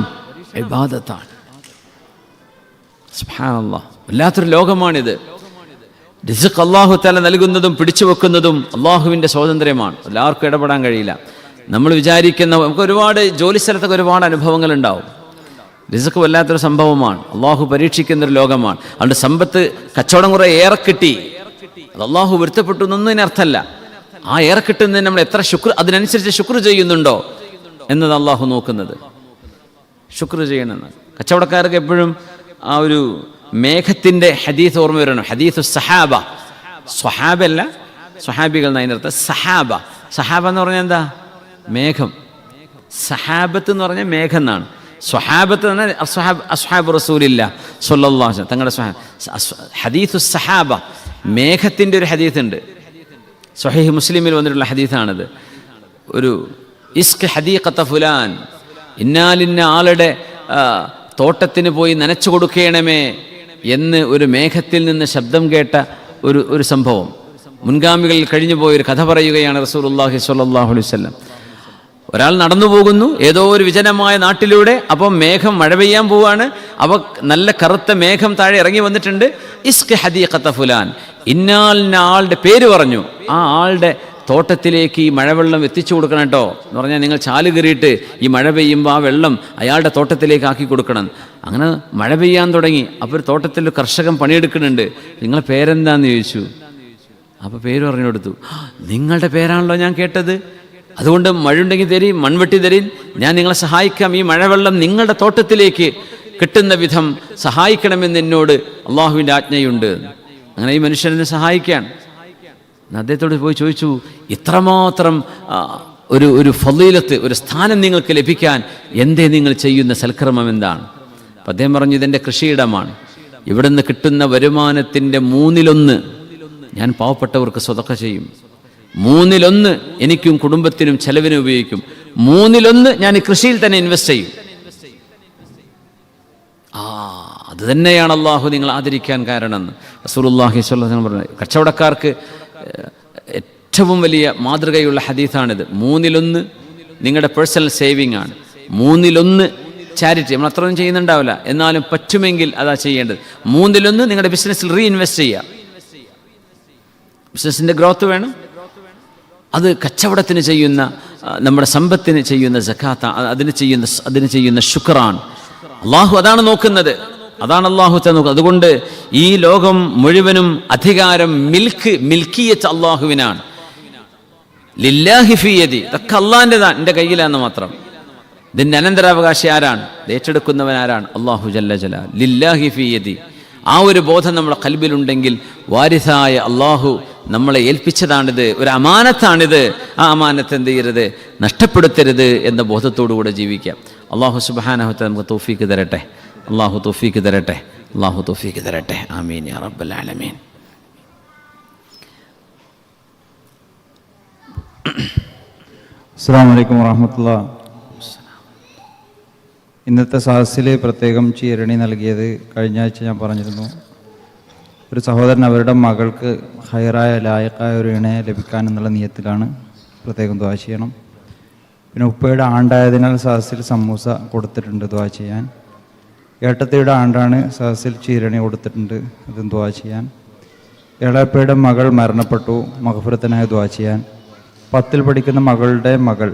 ഇബാദത്താണ്. സുബ്ഹാനല്ലാഹ്, വല്ലാത്തൊരു ലോകമാണിത്. റിസ്ഖ് അള്ളാഹു തആല നൽകുന്നതും പിടിച്ചു വെക്കുന്നതും അള്ളാഹുവിൻ്റെ സ്വാതന്ത്ര്യമാണ്, എല്ലാവർക്കും ഇടപെടാൻ കഴിയില്ല. നമ്മൾ വിചാരിക്കുന്ന, നമുക്ക് ഒരുപാട് ജോലി സ്ഥലത്തൊക്കെ ഒരുപാട് അനുഭവങ്ങൾ ഉണ്ടാവും. റിസ്ഖ് വല്ലാത്തൊരു സംഭവമാണ്, അള്ളാഹു പരീക്ഷിക്കുന്നൊരു ലോകമാണ്. അതുകൊണ്ട് സമ്പത്ത് കച്ചവടം കുറേ ഏറെ കിട്ടി, അത് അള്ളാഹു പൊരുത്തപ്പെട്ടു എന്നൊന്നും അതിനർത്ഥമല്ല. ആ ഏറെ കിട്ടുന്നതിന് നമ്മൾ എത്ര അതിനനുസരിച്ച് ശുക്ർ ചെയ്യുന്നുണ്ടോ എന്നത് അള്ളാഹു നോക്കുന്നത്. ശുക്ർ ചെയ്യണമെന്ന് കച്ചവടക്കാർക്ക് എപ്പോഴും ആ ഒരു മേഘത്തിൻ്റെ ഹദീസ് ഓർമ്മ വരണം. ഹദീസ് സഹാബ, സ്വഹാബല്ല, സ്വഹാബികൾ എന്നതിനർത്ഥം. സഹാബ എന്ന് പറഞ്ഞാൽ എന്താ? മേഘം. സഹാബത്ത് എന്ന് പറഞ്ഞാൽ മേഘം എന്നാണ്. സ്വഹാബത്ത് എന്ന് പറഞ്ഞാൽ അസ്ഹാബ് റസൂലില്ലാഹ് സ്വല്ലല്ലാഹു അലൈഹി വസല്ലം തങ്ങളുടെ ഹദീസു സഹാബ, മേഘത്തിൻ്റെ ഒരു ഹദീസുണ്ട്. സ്വഹീഹ് മുസ്ലിമിൽ വന്നിട്ടുള്ള ഹദീസാണിത്. ഒരു ഇസ്ക് ഹദീഖത ഫുലാൻ, ഇന്നാലിന്ന ആളുടെ തോട്ടത്തിന് പോയി നനച്ചു കൊടുക്കണമേ എന്ന് ഒരു മേഘത്തിൽ നിന്ന് ശബ്ദം കേട്ട ഒരു സംഭവം. മുൻഗാമികളിൽ കഴിഞ്ഞു പോയൊരു കഥ പറയുകയാണ് റസൂലുള്ളാഹി സ്വല്ലല്ലാഹു അലൈഹി വസല്ലം. ഒരാൾ നടന്നു പോകുന്നു ഏതോ ഒരു വിജനമായ നാട്ടിലൂടെ. അപ്പം മേഘം മഴ പെയ്യാൻ പോവാണ്. അപ്പോൾ നല്ല കറുത്ത മേഘം താഴെ ഇറങ്ങി വന്നിട്ടുണ്ട്. ഇസ്ക് ഹദീഖത ഫുലാൻ, ഇന്നാലിന്ന ആളുടെ പേര് പറഞ്ഞു. ആ ആളുടെ തോട്ടത്തിലേക്ക് ഈ മഴവെള്ളം എത്തിച്ചു കൊടുക്കണം കേട്ടോ എന്ന് പറഞ്ഞാൽ, നിങ്ങൾ ചാല് കയറിയിട്ട് ഈ മഴ പെയ്യുമ്പോൾ ആ വെള്ളം അയാളുടെ തോട്ടത്തിലേക്ക് ആക്കി കൊടുക്കണം. അങ്ങനെ മഴ പെയ്യാൻ തുടങ്ങി. അപ്പോൾ ഒരു തോട്ടത്തിൽ കർഷകൻ പണിയെടുക്കുന്നുണ്ട്. നിങ്ങളെ പേരെന്താന്ന് ചോദിച്ചു. അപ്പോൾ പേര് പറഞ്ഞു കൊടുത്തു. നിങ്ങളുടെ പേരാണല്ലോ ഞാൻ കേട്ടത്, അതുകൊണ്ട് മഴയുണ്ടെങ്കിൽ തരീൻ, മൺവെട്ടി തരീൻ, ഞാൻ നിങ്ങളെ സഹായിക്കാം, ഈ മഴവെള്ളം നിങ്ങളുടെ തോട്ടത്തിലേക്ക് കിട്ടുന്ന വിധം സഹായിക്കണമെന്ന് എന്നോട് അള്ളാഹുവിൻ്റെ ആജ്ഞയുണ്ട്. അങ്ങനെ ഈ മനുഷ്യനെ സഹായിക്കാൻ അദ്ദേഹത്തോട് പോയി ചോദിച്ചു, ഇത്രമാത്രം ഒരു ഫളീലത്ത്, ഒരു സ്ഥാനം നിങ്ങൾക്ക് ലഭിക്കാൻ എന്തേ നിങ്ങൾ ചെയ്യുന്ന സൽക്കർമ്മം എന്താണ്? അപ്പം അദ്ദേഹം പറഞ്ഞു, ഇതെൻ്റെ കൃഷിയിടമാണ്, ഇവിടെ നിന്ന് കിട്ടുന്ന വരുമാനത്തിൻ്റെ 1/3 ഞാൻ പാവപ്പെട്ടവർക്ക് സ്വതക്ക ചെയ്യും, 1/3 എനിക്കും കുടുംബത്തിനും ചെലവിനും ഉപയോഗിക്കും, 1/3 ഞാൻ ഈ കൃഷിയിൽ തന്നെ ഇൻവെസ്റ്റ് ചെയ്യും. അത് തന്നെയാണ് അള്ളാഹു നിങ്ങൾ ആദരിക്കാൻ കാരണം എന്ന് റസൂലുള്ളാഹി സ്വല്ലല്ലാഹു അലൈഹി വസല്ലം പറഞ്ഞു. കച്ചവടക്കാർക്ക് ഏറ്റവും വലിയ മാതൃകയുള്ള ഹദീസാണിത്. 1/3 നിങ്ങളുടെ പേഴ്സണൽ സേവിങ് ആണ്, 1/3 ചാരിറ്റി. നമ്മൾ അത്രയൊന്നും ചെയ്യുന്നുണ്ടാവില്ല, എന്നാലും പറ്റുമെങ്കിൽ അതാ ചെയ്യേണ്ടത്. 1/3 നിങ്ങളുടെ ബിസിനസ്സിൽ റീഇൻവെസ്റ്റ് ചെയ്യുക. ബിസിനസ്സിൻ്റെ ഗ്രോത്ത് വേണം. അത് കച്ചവടത്തിന് ചെയ്യുന്ന, നമ്മുടെ സമ്പത്തിന് ചെയ്യുന്ന സക്കാത്ത്, അതിന് ചെയ്യുന്ന ശുക്റാണ്. അള്ളാഹു അതാണ് നോക്കുന്നത്, അതാണ് അള്ളാഹു നോക്കുന്നത്. അതുകൊണ്ട് ഈ ലോകം മുഴുവനും അധികാരം മിൽക്കിയത്ത് അള്ളാഹുവിനാണ്. ലില്ലാഹി ഫീ യദി, ഇതൊക്കെ അള്ളാഹിൻ്റെതാണ്, എൻ്റെ കയ്യിലാന്ന് മാത്രം. ഇതിൻ്റെ അനന്തരാവകാശി ആരാണ്? ഏറ്റെടുക്കുന്നവൻ ആരാണ്? അള്ളാഹു ജല്ല ജലാൽ. ലില്ലാഹി ഫീ യദി. ആ ഒരു ബോധം നമ്മുടെ ഖൽബിലുണ്ടെങ്കിൽ, വാരിസായ അള്ളാഹു നമ്മളെ ഏൽപ്പിച്ചതാണിത്, ഒരു അമാനത്താണിത്, ആ അമാനത്ത് എന്ത് ചെയ്യരുത്, നഷ്ടപ്പെടുത്തരുത് എന്ന ബോധത്തോടുകൂടെ ജീവിക്കാം. അള്ളാഹു സുബ്ഹാനഹു വ തആല നമുക്ക് തൗഫീക്ക് തരട്ടെ. അള്ളാഹു തൗഫീക്ക് തരട്ടെ. അള്ളാഹു തൗഫീഖ് തരട്ടെ. ആമീൻ യാ റബ്ബൽ ആലമീൻ. അസ്സലാമു അലൈക്കും വറഹ്മത്തുള്ളാഹി. ഇന്നത്തെ സദസ്സിൽ പ്രത്യേകം ചീരണി നൽകിയത് കഴിഞ്ഞ ആഴ്ച ഞാൻ പറഞ്ഞിരുന്നു. ഒരു സഹോദരൻ അവരുടെ മകൾക്ക് ഹൈറായ ലായക്കായ ഒരു ഇണയെ ലഭിക്കാനെന്നുള്ള നിയത്തിലാണ്. പ്രത്യേകം ദുആ ചെയ്യണം. പിന്നെ ഉപ്പയുടെ ആണ്ടായതിനാൽ സദസ്സിൽ സമൂസ കൊടുത്തിട്ടുണ്ട്, ദുആ ചെയ്യാൻ. ഏട്ടത്തിയുടെ ആണ്ടാണ്, സദസ്സിൽ ചീരണി കൊടുത്തിട്ടുണ്ട്, അതും ദുആ ചെയ്യാൻ. ഏളാപ്പയുടെ മകൾ മരണപ്പെട്ടു, മഗ്ഫിറത്തിനായി ദുആ ചെയ്യാൻ. 10ൽ പഠിക്കുന്ന മകളുടെ മകൾ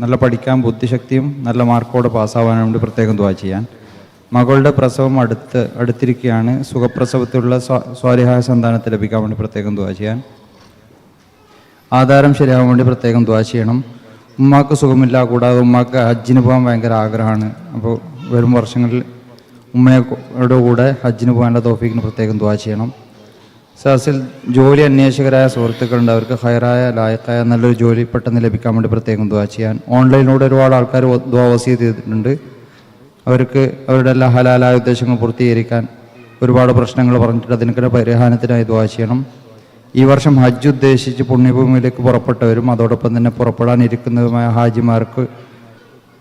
നല്ല പഠിക്കാൻ ബുദ്ധിശക്തിയും നല്ല മാർക്കോടെ പാസ്സാവാൻ വേണ്ടി പ്രത്യേകം ദുആ ചെയ്യാൻ. മകളുടെ പ്രസവം അടുത്തിരിക്കുകയാണ്, സുഖപ്രസവത്തിലുള്ള സ്വാലിഹായ സന്താനത്തെ ലഭിക്കാൻ വേണ്ടി പ്രത്യേകം ദുആ ചെയ്യാൻ. ആധാരം ശരിയാവാൻ വേണ്ടി പ്രത്യേകം ദുആ ചെയ്യണം. ഉമ്മാക്ക് സുഖമില്ല, കൂടാതെ ഉമ്മാക്ക് ഹജ്ജിന് പോകാൻ ഭയങ്കര ആഗ്രഹമാണ്. അപ്പോൾ വരും വർഷങ്ങളിൽ ഉമ്മയുടെ കൂടെ ഹജ്ജിന് പോകാനുള്ള തൗഫീഖിന് പ്രത്യേകം ദുആ ചെയ്യണം. സദസ്സിൽ ജോലി അന്വേഷകരായ സുഹൃത്തുക്കളുണ്ട്, അവർക്ക് ഹൈറായ ലായക്കായ നല്ലൊരു ജോലി പെട്ടെന്ന് ലഭിക്കാൻ വേണ്ടി പ്രത്യേകം ദുആ ചെയ്യാൻ. ഓൺലൈനിലൂടെ ഒരുപാട് ആൾക്കാർ ദുആ വസിയത്ത് ചെയ്തിട്ടുണ്ട്. അവർക്ക് അവരുടെ എല്ലാ ഹലാലായ ഉദ്ദേശങ്ങൾ പൂർത്തീകരിക്കാൻ ഒരുപാട് പ്രശ്നങ്ങൾ പറഞ്ഞിട്ട് അതിനൊക്കെ പരിഹാരത്തിനായി ദുആ ചെയ്യണം. ഈ വർഷം ഹജ്ജ് ഉദ്ദേശിച്ച് പുണ്യഭൂമിയിലേക്ക് പുറപ്പെട്ടവരും അതോടൊപ്പം തന്നെ പുറപ്പെടാനിരിക്കുന്നതുമായ ഹാജിമാർക്ക്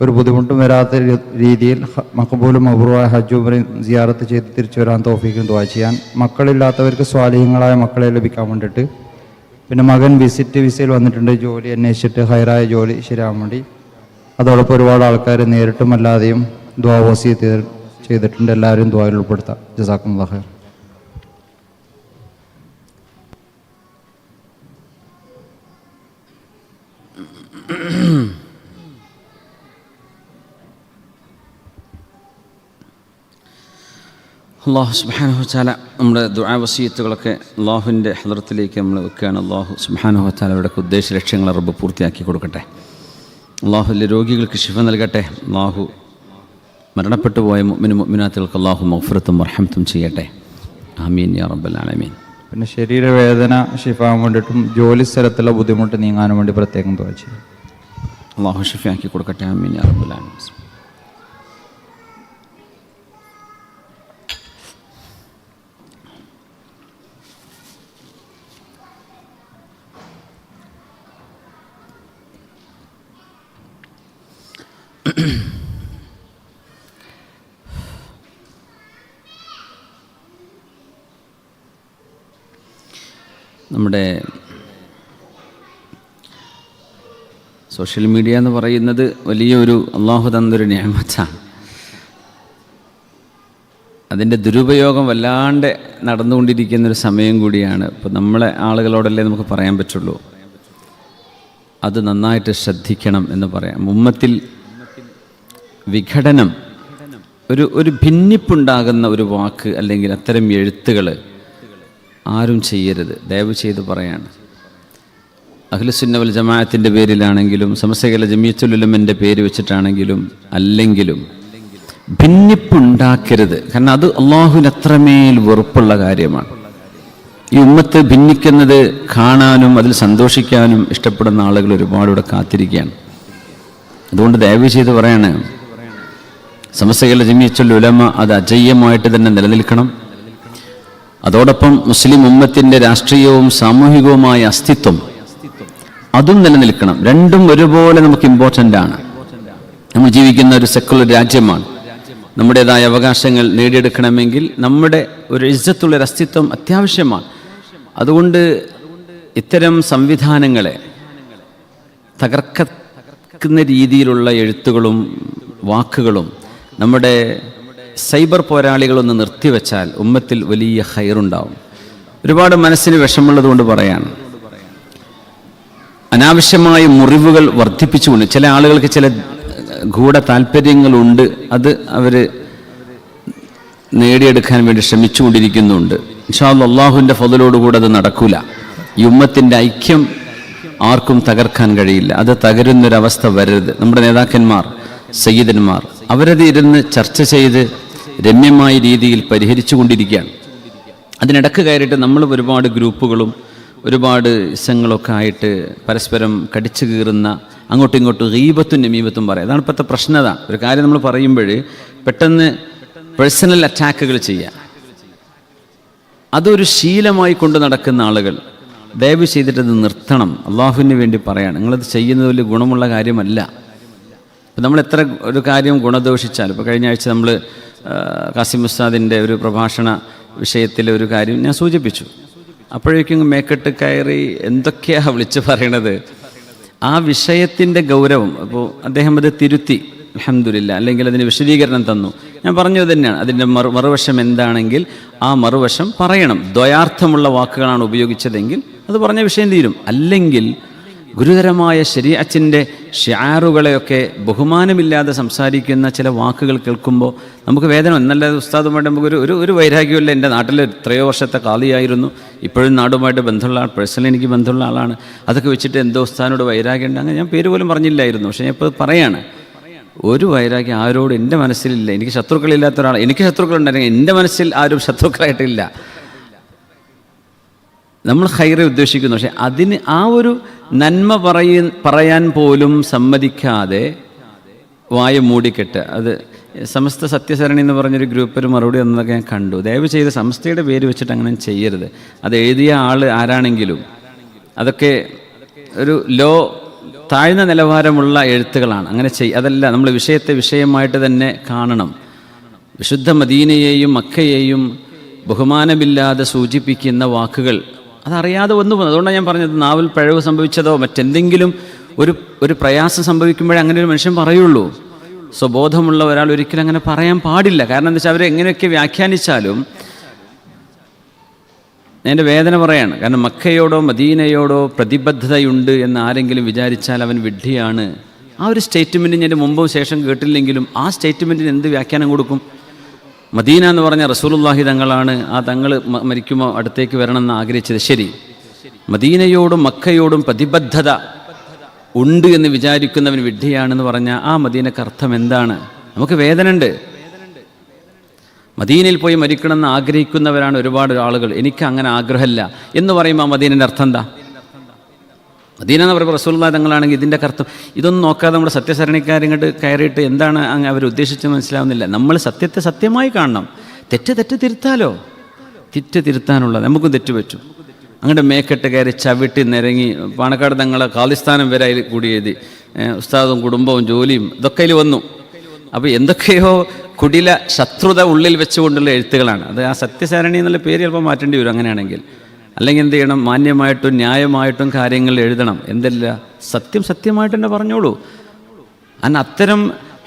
ഒരു ബുദ്ധിമുട്ടും വരാത്ത രീതിയിൽ മഖബൂലും മബ്റൂറായ ഹജ്ജ് ഉംറയും സിയാറത്ത് ചെയ്ത് തിരിച്ചു വരാൻ തൗഫീഖും ദുആ ചെയ്യാൻ. മക്കളില്ലാത്തവർക്ക് സ്വാലിഹീങ്ങളായ മക്കളെ ലഭിക്കാൻ വേണ്ടിയിട്ട്. പിന്നെ മകൻ വിസയിൽ വന്നിട്ടുണ്ട്, ജോലി അന്വേഷിച്ചിട്ട് ഹൈറായ ജോലി ശരിയാവാൻ വേണ്ടി. അതോടൊപ്പം ഒരുപാട് ആൾക്കാർ നേരിട്ടും അല്ലാതെയും ദുആ വസിയത്ത് ചെയ്തിട്ടുണ്ട്. എല്ലാവരും ദുആയിൽ ഉൾപ്പെടുത്താം. ജസാക്കുമുല്ലാഹ് ഖൈർ. അള്ളാഹു സുബ്ഹാനഹു വ തആല നമ്മുടെ ദുആ വസിയത്തുകളൊക്കെ അള്ളാഹുവിൻ്റെ ഹളറത്തിലേക്ക് നമ്മൾ വെക്കുകയാണ്. അള്ളാഹു സുബ്ഹാനഹു വ തആല അവരുടെ ഉദ്ദേശ ലക്ഷ്യങ്ങൾ റബ്ബ് പൂർത്തിയാക്കി കൊടുക്കട്ടെ. അള്ളാഹുവിലെ രോഗികൾക്ക് ശിഫ നൽകട്ടെ. അള്ളാഹു മരണപ്പെട്ടു പോയ മുഅ്മിനാത്തുകൾക്ക് അള്ളാഹു മഗ്ഫിറത്തും മർഹമത്തും ചെയ്യട്ടെ. ആമീൻ യാ റബ്ബൽ ആലമീൻ. പിന്നെ ശരീരവേദന ശിഫാൻ വേണ്ടിയിട്ടും ജോലി സ്ഥലത്തുള്ള ബുദ്ധിമുട്ട് നീങ്ങാനും വേണ്ടി പ്രത്യേകം ദുആ ചെയ്യും. അള്ളാഹു ശിഫയാക്കി കൊടുക്കട്ടെ. ആമീൻ യാ റബ്ബൽ ആലമീൻ. നമ്മുടെ സോഷ്യൽ മീഡിയ എന്ന് പറയുന്നത് വലിയൊരു അള്ളാഹു തന്നൊരു നിഅമത്താണ്. അതിൻ്റെ ദുരുപയോഗം വല്ലാണ്ട് നടന്നുകൊണ്ടിരിക്കുന്നൊരു സമയം കൂടിയാണ്. ഇപ്പോൾ നമ്മളെ ആളുകളോടല്ലേ നമുക്ക് പറയാൻ പറ്റുള്ളൂ, അത് നന്നായിട്ട് ശ്രദ്ധിക്കണം എന്ന് പറയാം. ഉമ്മത്തിൽ വിഘടനം, ഒരു ഭിന്നിപ്പുണ്ടാകുന്ന ഒരു വാക്ക് അല്ലെങ്കിൽ അത്തരം എഴുത്തുകൾ ആരും ചെയ്യരുത്, ദയവ് ചെയ്ത് പറയാണ്. അഹ്ലുസുന്ന വൽ ജമാഅത്തിൻ്റെ പേരിലാണെങ്കിലും സമസ്തകേരള ജമിയത്തുൽ ഉലമയുടെ പേര് വെച്ചിട്ടാണെങ്കിലും അല്ലെങ്കിലും ഭിന്നിപ്പുണ്ടാക്കരുത്. കാരണം അത് അള്ളാഹുവിന് അത്രമേൽ വെറുപ്പുള്ള കാര്യമാണ്. ഈ ഉമ്മത്ത് ഭിന്നിക്കുന്നത് കാണാനും അതിൽ സന്തോഷിക്കാനും ഇഷ്ടപ്പെടുന്ന ആളുകൾ ഒരുപാട് ഇവിടെ കാത്തിരിക്കുകയാണ്. അതുകൊണ്ട് ദയവ് ചെയ്ത് പറയാണ്, സമസ്തകേരള ജമിയത്തുൽ ഉലമ അത് അജയ്യമായിട്ട് തന്നെ നിലനിൽക്കണം. അതോടൊപ്പം മുസ്ലിം ഉമ്മത്തിൻ്റെ രാഷ്ട്രീയവും സാമൂഹികവുമായ അസ്തിത്വം അതും നിലനിൽക്കണം. രണ്ടും ഒരുപോലെ നമുക്ക് ഇമ്പോർട്ടൻ്റ് ആണ്. നമ്മൾ ജീവിക്കുന്ന ഒരു സെക്കുലർ രാജ്യമാണ്. നമ്മുടേതായ അവകാശങ്ങൾ നേടിയെടുക്കണമെങ്കിൽ നമ്മുടെ ഒരു ഇസ്സത്തുള്ളൊരു അസ്തിത്വം അത്യാവശ്യമാണ്. അതുകൊണ്ട് ഇത്തരം സംവിധാനങ്ങളെ തകർക്കുന്ന രീതിയിലുള്ള എഴുത്തുകളും വാക്കുകളും നമ്മുടെ സൈബർ പോരാളികളൊന്ന് നിർത്തിവെച്ചാൽ ഉമ്മത്തിൽ വലിയ ഖൈറുണ്ടാവും. ഒരുപാട് മനസ്സിന് വിഷമുള്ളതുകൊണ്ട് പറയാണ്, അനാവശ്യമായ മുറിവുകൾ വർദ്ധിപ്പിച്ചുകൊണ്ട് ചില ആളുകൾക്ക് ചില ഗൂഢ താല്പര്യങ്ങളുണ്ട്, അത് അവർ നേടിയെടുക്കാൻ വേണ്ടി ശ്രമിച്ചുകൊണ്ടിരിക്കുന്നുണ്ട്. ഇൻഷാ അല്ലാഹ് അള്ളാഹുവിൻ്റെ ഫضലോടുകൂടെ അത് നടക്കൂല. ഈ ഉമ്മത്തിൻ്റെ ഐക്യം ആർക്കും തകർക്കാൻ കഴിയില്ല. അത് തകരുന്നൊരവസ്ഥ വരരുത്. നമ്മുടെ നേതാക്കന്മാർ, സയ്യിദന്മാർ അവരത് ഇരുന്ന് ചർച്ച ചെയ്ത് രമ്യമായ രീതിയിൽ പരിഹരിച്ചു കൊണ്ടിരിക്കുകയാണ്. അതിനിടക്ക് കയറിയിട്ട് നമ്മൾ ഒരുപാട് ഗ്രൂപ്പുകളും ഒരുപാട് ഇസങ്ങളൊക്കെ ആയിട്ട് പരസ്പരം കടിച്ചു കീറുന്ന, അങ്ങോട്ടും ഇങ്ങോട്ടും ഗീബത്തും നമീബത്തും പറയാം. അതാണ് ഇപ്പോഴത്തെ പ്രശ്നം. അതാണ് ഒരു കാര്യം നമ്മൾ പറയുമ്പോൾ പെട്ടെന്ന് പേഴ്സണൽ അറ്റാക്കുകൾ ചെയ്യുക, അതൊരു ശീലമായി കൊണ്ട് നടക്കുന്ന ആളുകൾ ദയവ് ചെയ്തിട്ടത് നിർത്തണം. അള്ളാഹുവിന് വേണ്ടി പറയാണ്, നിങ്ങളത് ചെയ്യുന്നത് വലിയ ഗുണമുള്ള കാര്യമല്ല. ഇപ്പം നമ്മൾ എത്ര ഒരു കാര്യം ഗുണദോഷിച്ചാലും, ഇപ്പോൾ കഴിഞ്ഞ ആഴ്ച നമ്മൾ കാസിം ഉസ്താദിൻ്റെ ഒരു പ്രഭാഷണ വിഷയത്തിലെ ഒരു കാര്യം ഞാൻ സൂചിപ്പിച്ചു. അപ്പോഴേക്കും മേക്കെട്ട് കയറി എന്തൊക്കെയാണ് വിളിച്ച് പറയണത്. ആ വിഷയത്തിൻ്റെ ഗൗരവം, അപ്പോൾ അദ്ദേഹം അത് തിരുത്തി അൽഹംദുലില്ലാ, അല്ലെങ്കിൽ അതിന് വിശദീകരണം തന്നു. ഞാൻ പറഞ്ഞത് തന്നെയാണ്, അതിൻ്റെ മറുവശം എന്താണെങ്കിൽ ആ മറുവശം പറയണം. ദ്വയാർത്ഥമുള്ള വാക്കുകളാണ് ഉപയോഗിച്ചതെങ്കിൽ അത് പറഞ്ഞ വിഷയം തീരും. അല്ലെങ്കിൽ ഗുരുതരമായ ശരീഅത്തിൻ്റെ ഷിആറുകളെയൊക്കെ ബഹുമാനമില്ലാതെ സംസാരിക്കുന്ന ചില വാക്കുകൾ കേൾക്കുമ്പോൾ നമുക്ക് വേദന. എന്നല്ല ഉസ്താദുമായിട്ട് നമുക്ക് ഒരു വൈരാഗ്യമില്ല. എൻ്റെ നാട്ടിൽ എത്രയോ വർഷത്തെ ഖാദിയായിരുന്നു, ഇപ്പോഴും നാടുമായിട്ട് ബന്ധമുള്ള ആൾ, പേഴ്സണലി എനിക്ക് ബന്ധമുള്ള ആളാണ്. അതൊക്കെ വെച്ചിട്ട് എന്തോ ഉസ്താദിനോട് വൈരാഗ്യമുണ്ട്, അങ്ങനെ ഞാൻ പേര് പോലും പറഞ്ഞില്ലായിരുന്നു. പക്ഷേ ഞാൻ ഇപ്പോൾ പറയാണ്, ഒരു വൈരാഗ്യം ആരോട് എൻ്റെ മനസ്സിലില്ല. എനിക്ക് ശത്രുക്കളില്ലാത്ത ഒരാൾ, എനിക്ക് ശത്രുക്കളുണ്ടായിരുന്നെങ്കിൽ എൻ്റെ മനസ്സിൽ ആരും ശത്രുക്കളായിട്ടില്ല. നമ്മൾ ഖൈറെ ഉദ്ദേശിക്കുന്നു, പക്ഷേ അതിന് ആ ഒരു നന്മ പറയാൻ പോലും സമ്മതിക്കാതെ വായ മൂടിക്കെട്ട്. അത് സമസ്ത സത്യസരണി എന്ന് പറഞ്ഞൊരു ഗ്രൂപ്പ് ഒരു മറുപടി തന്നതൊക്കെ ഞാൻ കണ്ടു. ദയവ് ചെയ്ത് സമസ്തയുടെ പേര് വെച്ചിട്ട് അങ്ങനെ ചെയ്യരുത്. അത് എഴുതിയ ആൾ ആരാണെങ്കിലും അതൊക്കെ ഒരു താഴ്ന്ന നിലവാരമുള്ള എഴുത്തുകളാണ്. അങ്ങനെ അതല്ല, നമ്മൾ വിഷയത്തെ വിഷയമായിട്ട് തന്നെ കാണണം. വിശുദ്ധ മദീനയെയും മക്കയെയും ബഹുമാനമില്ലാതെ സൂചിപ്പിക്കുന്ന വാക്കുകൾ അതറിയാതെ വന്നു പോകുന്നു. അതുകൊണ്ടാണ് ഞാൻ പറഞ്ഞത്, നാവിൽ പിഴവ് സംഭവിച്ചതോ മറ്റെന്തെങ്കിലും ഒരു പ്രയാസം സംഭവിക്കുമ്പോഴേ അങ്ങനെ ഒരു മനുഷ്യൻ പറയുള്ളൂ. സ്വബോധമുള്ള ഒരാൾ ഒരിക്കലും അങ്ങനെ പറയാൻ പാടില്ല. കാരണം എന്താ വെച്ചാൽ അവരെങ്ങനെയൊക്കെ വ്യാഖ്യാനിച്ചാലും എൻ്റെ വേദന പറയാണ്. കാരണം മക്കയോടോ മദീനയോടോ പ്രതിബദ്ധതയുണ്ട് എന്ന് ആരെങ്കിലും വിചാരിച്ചാൽ അവൻ വിഡ്ഢിയാണ്. ആ ഒരു സ്റ്റേറ്റ്മെൻറ്റ് ഞാൻ മുമ്പും ശേഷം കേട്ടില്ലെങ്കിലും ആ സ്റ്റേറ്റ്മെൻറ്റിന് എന്ത് വ്യാഖ്യാനം കൊടുക്കും? മദീന എന്ന് പറഞ്ഞ റസൂലുള്ളാഹി തങ്ങളാണ്. ആ തങ്ങൾ മരിക്കുമ്പോൾ അടുത്തേക്ക് വരണമെന്ന് ആഗ്രഹിച്ചത്. ശരി, മദീനയോടും മക്കയോടും പ്രതിബദ്ധത ഉണ്ട് എന്ന് വിചാരിക്കുന്നവൻ വിഡ്ഢിയാണെന്ന് പറഞ്ഞാൽ ആ മദീനക്ക് അർത്ഥം എന്താണ്? നമുക്ക് വേദന ഉണ്ട്. മദീനയിൽ പോയി മരിക്കണമെന്ന് ആഗ്രഹിക്കുന്നവരാണ് ഒരുപാട് ആളുകൾ. എനിക്ക് അങ്ങനെ ആഗ്രഹമില്ല എന്ന് പറയുമ്പോൾ ആ മദീനൻ്റെ അർത്ഥം എന്താ? മദീന എന്ന് പറയുമ്പോൾ റസൂലുള്ളാഹി തങ്ങളാണെങ്കിൽ ഇതിൻ്റെ അർത്ഥം ഇതൊന്നും നോക്കാതെ നമ്മുടെ സത്യസരണിക്കാരിങ്ങോട്ട് കയറിയിട്ട് എന്താണ് അവർ ഉദ്ദേശിച്ചത് മനസ്സിലാവുന്നില്ല. നമ്മൾ സത്യത്തെ സത്യമായി കാണണം. തെറ്റ് തിരുത്താലോ, തിരുത്താനുള്ളത് നമുക്കും തെറ്റ് പറ്റും. അങ്ങോട്ട് മേക്കെട്ട് കയറി ചവിട്ടി നിരങ്ങി പാണക്കാട് തങ്ങളെ ഖാലിസ്ഥാനം വരെ അതിൽ കൂടി എഴുതി, ഉസ്താദും കുടുംബവും ജോലിയും ഇതൊക്കെ അതിൽ വന്നു. അപ്പോൾ എന്തൊക്കെയോ കുടില ശത്രുത ഉള്ളിൽ വെച്ചുകൊണ്ടുള്ള എഴുത്തുകളാണ്. അത് ആ സത്യസാരണി എന്നുള്ള പേര് ചിലപ്പോൾ മാറ്റേണ്ടി വരും അങ്ങനെയാണെങ്കിൽ. അല്ലെങ്കിൽ എന്ത് ചെയ്യണം? മാന്യമായിട്ടും ന്യായമായിട്ടും കാര്യങ്ങൾ എഴുതണം. എന്തല്ല, സത്യമായിട്ട് തന്നെ പറഞ്ഞോളൂ. അത്തരം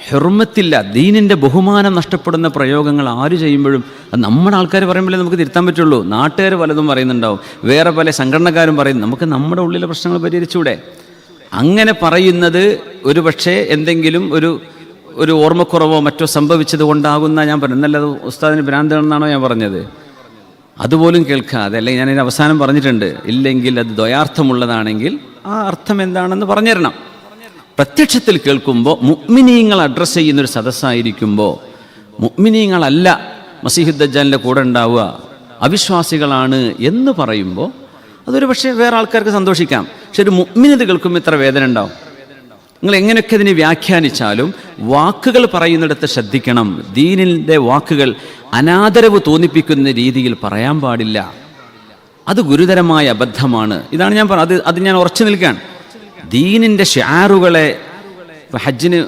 ഹുർമത്തില്ല, ദീനിൻ്റെ ബഹുമാനം നഷ്ടപ്പെടുന്ന പ്രയോഗങ്ങൾ ആര് ചെയ്യുമ്പോഴും അത് നമ്മുടെ ആൾക്കാർ പറയുമ്പോഴേ നമുക്ക് തിരുത്താൻ പറ്റുള്ളൂ. നാട്ടുകാർ പലതും പറയുന്നുണ്ടാവും, വേറെ പല സംഘടനക്കാരും പറയും. നമുക്ക് നമ്മുടെ ഉള്ളിലെ പ്രശ്നങ്ങൾ പരിഹരിച്ചൂടെ? അങ്ങനെ പറയുന്നത് ഒരു പക്ഷേ എന്തെങ്കിലും ഒരു ഓർമ്മക്കുറവോ മറ്റോ സംഭവിച്ചത് കൊണ്ടാകുന്ന ഞാൻ പറഞ്ഞു. എന്നല്ലത് ഉസ്താദിന് ഭ്രാന്താണെന്നാണോ ഞാൻ പറഞ്ഞത്? അതുപോലും കേൾക്കാതെ, അല്ലെങ്കിൽ ഞാനതിന് അവസാനം പറഞ്ഞിട്ടുണ്ട്, ഇല്ലെങ്കിൽ അത് ദ്വയാർത്ഥമുള്ളതാണെങ്കിൽ ആ അർത്ഥം എന്താണെന്ന് പറഞ്ഞു തരണം. പ്രത്യക്ഷത്തിൽ കേൾക്കുമ്പോൾ മുഅ്മിനീങ്ങൾ അഡ്രസ്സ് ചെയ്യുന്നൊരു സദസ്സായിരിക്കുമ്പോൾ മുഅ്മിനീങ്ങളല്ല മസീഹുദ് ദജ്ജാലിൻ്റെ കൂടെ ഉണ്ടാവുക, അവിശ്വാസികളാണ് എന്ന് പറയുമ്പോൾ അതൊരു പക്ഷേ വേറെ ആൾക്കാർക്ക് സന്തോഷിക്കാം. പക്ഷെ ഒരു മുഅ്മിനത് കേൾക്കുമ്പോൾ ഇത്ര വേദന ഉണ്ടാവും. നിങ്ങൾ എങ്ങനെയൊക്കെ ഇതിനെ വ്യാഖ്യാനിച്ചാലും വാക്കുകൾ പറയുന്നിടത്ത് ശ്രദ്ധിക്കണം. ദീനിൻ്റെ വാക്കുകൾ അനാദരവ് തോന്നിപ്പിക്കുന്ന രീതിയിൽ പറയാൻ പാടില്ല. അത് ഗുരുതരമായ അബദ്ധമാണ്. ഇതാണ് ഞാൻ പറഞ്ഞത്. അത് ഞാൻ ഉറച്ചു നിൽക്കുകയാണ്. ദീനിൻ്റെ ഷിആറുകളെ ഹജ്ജിന്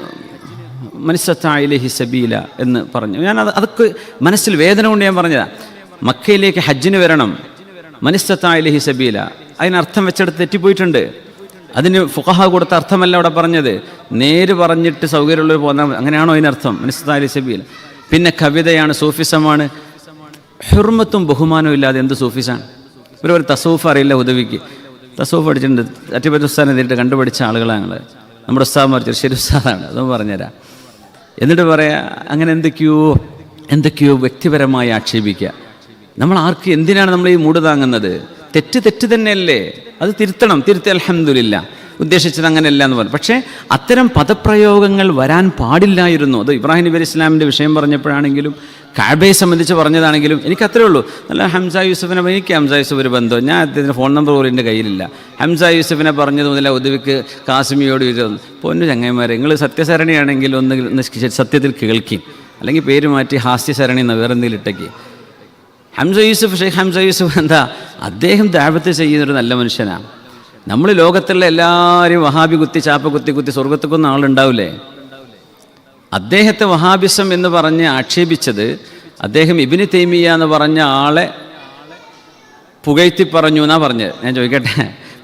മനിസ്തത്താഅ ഇലൈഹി സബീല എന്ന് പറഞ്ഞു. ഞാൻ അതൊക്കെ മനസ്സിൽ വേദന കൊണ്ട് ഞാൻ പറഞ്ഞതാണ്. മക്കയിലേക്ക് ഹജ്ജിന് വരണം, മനിസ്തത്താഅ ഇലൈഹി സബീല, അതിനർത്ഥം വെച്ചെടുത്ത് തെറ്റിപ്പോയിട്ടുണ്ട്. അതിന് ഫുഖഹ കൊടുത്ത അർത്ഥമല്ല അവിടെ പറഞ്ഞത്. നേര് പറഞ്ഞിട്ട് സൗകര്യമുള്ളവർ പോന്നാൽ അങ്ങനെയാണോ അതിനർത്ഥം? മനിസ്തത്താഅ ഇലൈഹി സബീല. പിന്നെ കവിതയാണ്, സൂഫിസമാണ്. ഹുർമത്തും ബഹുമാനവും ഇല്ലാതെ എന്ത് സൂഫിസാണ്? ഒരു തസൂഫ് അറിയില്ല ഉദവിക്ക്. തസൂഫ് പഠിച്ചിട്ടുണ്ട്, അറ്റിപ്പറ്റി ഉസ്താദിനെ നേരിട്ട് കണ്ടുപിടിച്ച ആളുകളാണ് ഞങ്ങൾ. നമ്മുടെ ഉസ്താദ് മറിച്ചത് ശരി ഉസ്താദാണ്, അതൊന്നും പറഞ്ഞുതരാം. എന്നിട്ട് പറയാ അങ്ങനെ എന്തൊക്കെയോ വ്യക്തിപരമായി ആക്ഷേപിക്കുക. നമ്മൾ ആർക്ക് എന്തിനാണ് നമ്മൾ ഈ മൂട് താങ്ങുന്നത്? തെറ്റ് തന്നെയല്ലേ, അത് തിരുത്തി അൽഹംദുലില്ലാ, ഉദ്ദേശിച്ചത് അങ്ങനെയല്ല എന്ന് പറഞ്ഞു. പക്ഷേ അത്തരം പദപ്രയോഗങ്ങൾ വരാൻ പാടില്ലായിരുന്നു. അത് ഇബ്രാഹിം നബി അലൈഹി ഇസ്ലാമിൻ്റെ വിഷയം പറഞ്ഞപ്പോഴാണെങ്കിലും കഅബയെ സംബന്ധിച്ച് പറഞ്ഞതാണെങ്കിലും എനിക്ക് അത്രേ ഉള്ളൂ. നല്ല ഹംസ യൂസഫിനെ, എനിക്ക് ഹംസ യൂസഫ് ഒരു ബന്ധം, ഞാൻ അദ്ദേഹത്തിൻ്റെ ഫോൺ നമ്പർ പോലും എൻ്റെ കയ്യിലില്ല. ഹംസ യൂസഫിനെ പറഞ്ഞത് മുതലേ ഉദവിക്ക് കാസിമിയോട് പൊന്നു ചങ്ങന്മാരെ, നിങ്ങൾ സത്യസരണിയാണെങ്കിൽ ഒന്ന് സത്യത്തിൽ കേൾക്കും. അല്ലെങ്കിൽ പേര് മാറ്റി ഹാസ്യസരണി എന്ന് വേറെ എന്തെങ്കിലും ഇട്ടേക്ക്. ഹംസ യൂസുഫ്, ഷെയ്ഖ് ഹംസ യൂസുഫ് എന്താ, അദ്ദേഹം ദഅവത്ത് ചെയ്യുന്നൊരു നല്ല മനുഷ്യനാണ്. നമ്മൾ ലോകത്തുള്ള എല്ലാവരും വഹാബി കുത്തി ചാപ്പ കുത്തി സ്വർഗത്തേക്കൊന്നും ആളുണ്ടാവില്ലേ? അദ്ദേഹത്തെ വഹാബിസം എന്ന് പറഞ്ഞ് ആക്ഷേപിച്ചത് അദ്ദേഹം ഇബ്നു തൈമിയ്യ എന്ന് പറഞ്ഞ ആളെ പുകഴ്ത്തി പറഞ്ഞു എന്നാ പറഞ്ഞത്. ഞാൻ ചോദിക്കട്ടെ,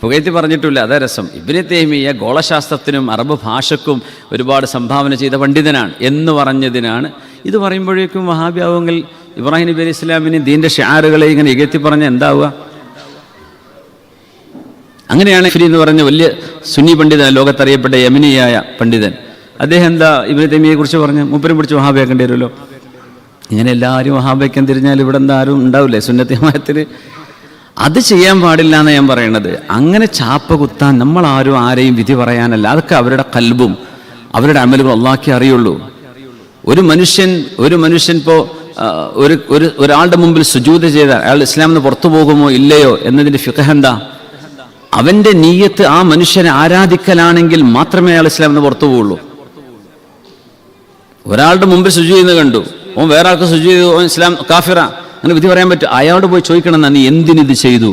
പുകഴ്ത്തി പറഞ്ഞിട്ടില്ല, അതേ രസം. ഇബ്നു തൈമിയ്യ ഗോളശാസ്ത്രത്തിനും അറബ് ഭാഷക്കും ഒരുപാട് സംഭാവന ചെയ്ത പണ്ഡിതനാണ് എന്ന് പറഞ്ഞതിനാണ്. ഇത് പറയുമ്പോഴേക്കും വഹാബിയാവുമെങ്കിൽ ഇബ്രാഹിം നബി അലൈഹി ഇസ്ലാമിന് ദീൻ്റെ ഷിആറുകളെ ഇങ്ങനെ ഇകഴ്ത്തി പറഞ്ഞാൽ എന്താവുക? അങ്ങനെയാണ് ഫിരി എന്ന് പറഞ്ഞ വലിയ സുന്നി പണ്ഡിതൻ, ലോകത്തറിയപ്പെട്ട യമനിയായ പണ്ഡിതൻ, അദ്ദേഹം എന്താ ഇബ്നു തൈമിയ്യയെ കുറിച്ച് പറഞ്ഞ് മൂപ്പരും പിടിച്ച് വഹാബിയാക്കേണ്ടി വരുമല്ലോ. ഇങ്ങനെ എല്ലാവരും വഹാബിയാക്കാൻ തിരിഞ്ഞാൽ ഇവിടെ എന്താ ആരും ഉണ്ടാവില്ലേ സുന്നത്തി ജമാഅത്തിൽ? അത് ചെയ്യാൻ പാടില്ല എന്ന് ഞാൻ പറയണത്. അങ്ങനെ ചാപ്പ കുത്താൻ നമ്മളാരും ആരെയും വിധി പറയാനല്ല. അതൊക്കെ അവരുടെ ഖൽബും അവരുടെ അമലുകളും അല്ലാഹ്ക്കേ അറിയുള്ളൂ. ഒരു മനുഷ്യൻ ഇപ്പോൾ ഒരാളുടെ മുമ്പിൽ സുജൂദ് ചെയ്താൽ അയാൾ ഇസ്ലാമിൽ നിന്ന് പുറത്തു പോകുമോ ഇല്ലയോ എന്നതിൻ്റെ ഫിഖ് എന്താ? അവൻ്റെ നീയത്ത് ആ മനുഷ്യനെ ആരാധിക്കലാണെങ്കിൽ മാത്രമേ അയാൾ ഇസ്ലാമിൽ നിന്ന് പുറത്തു പോവുള്ളൂ. ഒരാളുടെ മുമ്പിൽ സുജൂദ് ചെയ്യുന്നത് കണ്ടു, ഓൻ വേറെ ആൾക്ക് സുജൂദ് ചെയ്തു, ഓൻ ഇസ്ലാം കാഫിറ, അങ്ങനെ വിധി പറയാൻ പറ്റും? അയാളോട് പോയി ചോദിക്കണം, നീ എന്തിനിത് ചെയ്തു?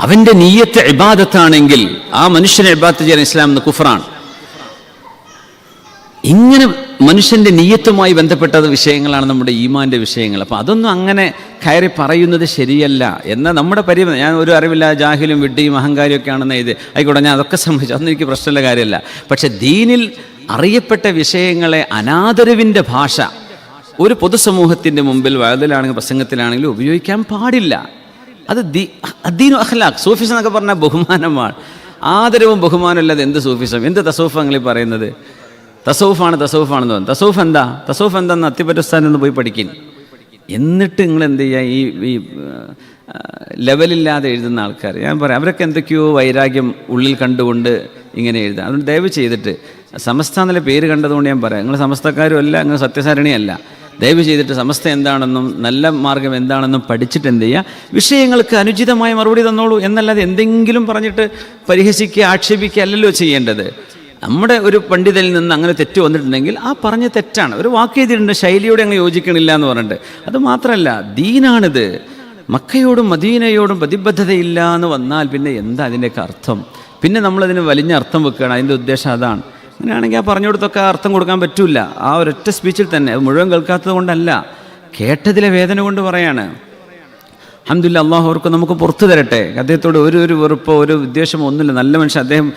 അവൻ്റെ നീയത്ത് ഇബാദത്താണെങ്കിൽ ആ മനുഷ്യനെ ഇബാദത്ത് ചെയ്യാൻ ഇസ്ലാം എന്ന് കുഫറാണ്. ഇങ്ങനെ മനുഷ്യൻ്റെ നീയത്തുമായി ബന്ധപ്പെട്ട വിഷയങ്ങളാണ് നമ്മുടെ ഈമാൻ്റെ വിഷയങ്ങൾ. അപ്പോൾ അതൊന്നും അങ്ങനെ കയറി പറയുന്നത് ശരിയല്ല എന്ന നമ്മുടെ ഞാൻ ഒരു അറിവില്ല, ജാഹിലും വിഡ്ഢിയും അഹങ്കാരിയൊക്കെ ആണെന്ന് ഇത് ആയിക്കോട്ടെ, ഞാൻ അതൊക്കെ സംബന്ധിച്ചു, അതൊന്നും എനിക്ക് പ്രശ്നമുള്ള കാര്യമല്ല. പക്ഷെ ദീനിൽ അറിയപ്പെട്ട വിഷയങ്ങളെ അനാദരവിൻ്റെ ഭാഷ ഒരു പൊതുസമൂഹത്തിൻ്റെ മുമ്പിൽ വയതിലാണെങ്കിലും പ്രസംഗത്തിലാണെങ്കിലും ഉപയോഗിക്കാൻ പാടില്ല. അത് ദീനു അഖ്ലാഖ്. സൂഫിസം എന്നൊക്കെ പറഞ്ഞാൽ ബഹുമാനമാണ്. ആദരവും ബഹുമാനം അല്ലാതെ എന്ത് സൂഫിസം, എന്ത് തസൗഫ് നിങ്ങൾ പറയുന്നത്? തസൗഫാണെന്ന് തോന്നുന്നു. തസൗഫ് എന്താന്ന് അത്തിപ്പറ്റുസ്ഥാനിൽ നിന്ന് പോയി പഠിക്കും. എന്നിട്ട് നിങ്ങൾ എന്ത് ചെയ്യുക? ഈ ലെവലില്ലാതെ എഴുതുന്ന ആൾക്കാർ, ഞാൻ പറയാം, അവരൊക്കെ എന്തൊക്കെയോ വൈരാഗ്യം ഉള്ളിൽ കണ്ടുകൊണ്ട് ഇങ്ങനെ എഴുതുക. അതുകൊണ്ട് ദയവ് ചെയ്തിട്ട് സമസ്ത എന്നുള്ള പേര് കണ്ടതുകൊണ്ട് ഞാൻ പറയാം, നിങ്ങൾ സമസ്തക്കാരും അല്ല, നിങ്ങൾ സത്യസാരണിയല്ല. ദയവ് ചെയ്തിട്ട് സമസ്ത എന്താണെന്നും നല്ല മാർഗം എന്താണെന്നും പഠിച്ചിട്ട് എന്ത് ചെയ്യുക, വിഷയങ്ങൾക്ക് അനുചിതമായ മറുപടി തന്നോളൂ എന്നല്ലാതെ എന്തെങ്കിലും പറഞ്ഞിട്ട് പരിഹസിക്കുക, ആക്ഷേപിക്കുക അല്ലല്ലോ ചെയ്യേണ്ടത്. നമ്മുടെ ഒരു പണ്ഡിതനിൽ നിന്ന് അങ്ങനെ തെറ്റ് വന്നിട്ടുണ്ടെങ്കിൽ ആ പറഞ്ഞ തെറ്റാണ്. ഒരു വാക്ക് ചെയ്തിട്ടുണ്ട്, ശൈലിയോടെ അങ്ങ് യോജിക്കണില്ല എന്ന് പറഞ്ഞിട്ട്. അത് മാത്രമല്ല, ദീനാണിത്. മക്കയോടും മദീനയോടും പ്രതിബദ്ധതയില്ല എന്ന് വന്നാൽ പിന്നെ എന്താ അതിൻ്റെയൊക്കെ അർത്ഥം? പിന്നെ നമ്മളതിന് വലിഞ്ഞ അർത്ഥം വെക്കുകയാണ്. അതിൻ്റെ ഉദ്ദേശം അതാണ്. അങ്ങനെയാണെങ്കിൽ ആ പറഞ്ഞു കൊടുത്തൊക്കെ അർത്ഥം കൊടുക്കാൻ പറ്റില്ല. ആ ഒരൊറ്റ സ്പീച്ചിൽ തന്നെ, മുഴുവൻ കേൾക്കാത്തത് കൊണ്ടല്ല, കേട്ടതിലെ വേദന കൊണ്ട് പറയാണ്. അൽഹംദുലില്ലാഹ്, അള്ളാഹു അവർക്ക് നമുക്ക് പുറത്തു തരട്ടെ. അദ്ദേഹത്തോട് ഒരു വെറുപ്പോ ഒരു വിദ്വേഷമോ ഒന്നുമില്ല. നല്ല മനുഷ്യൻ. അദ്ദേഹം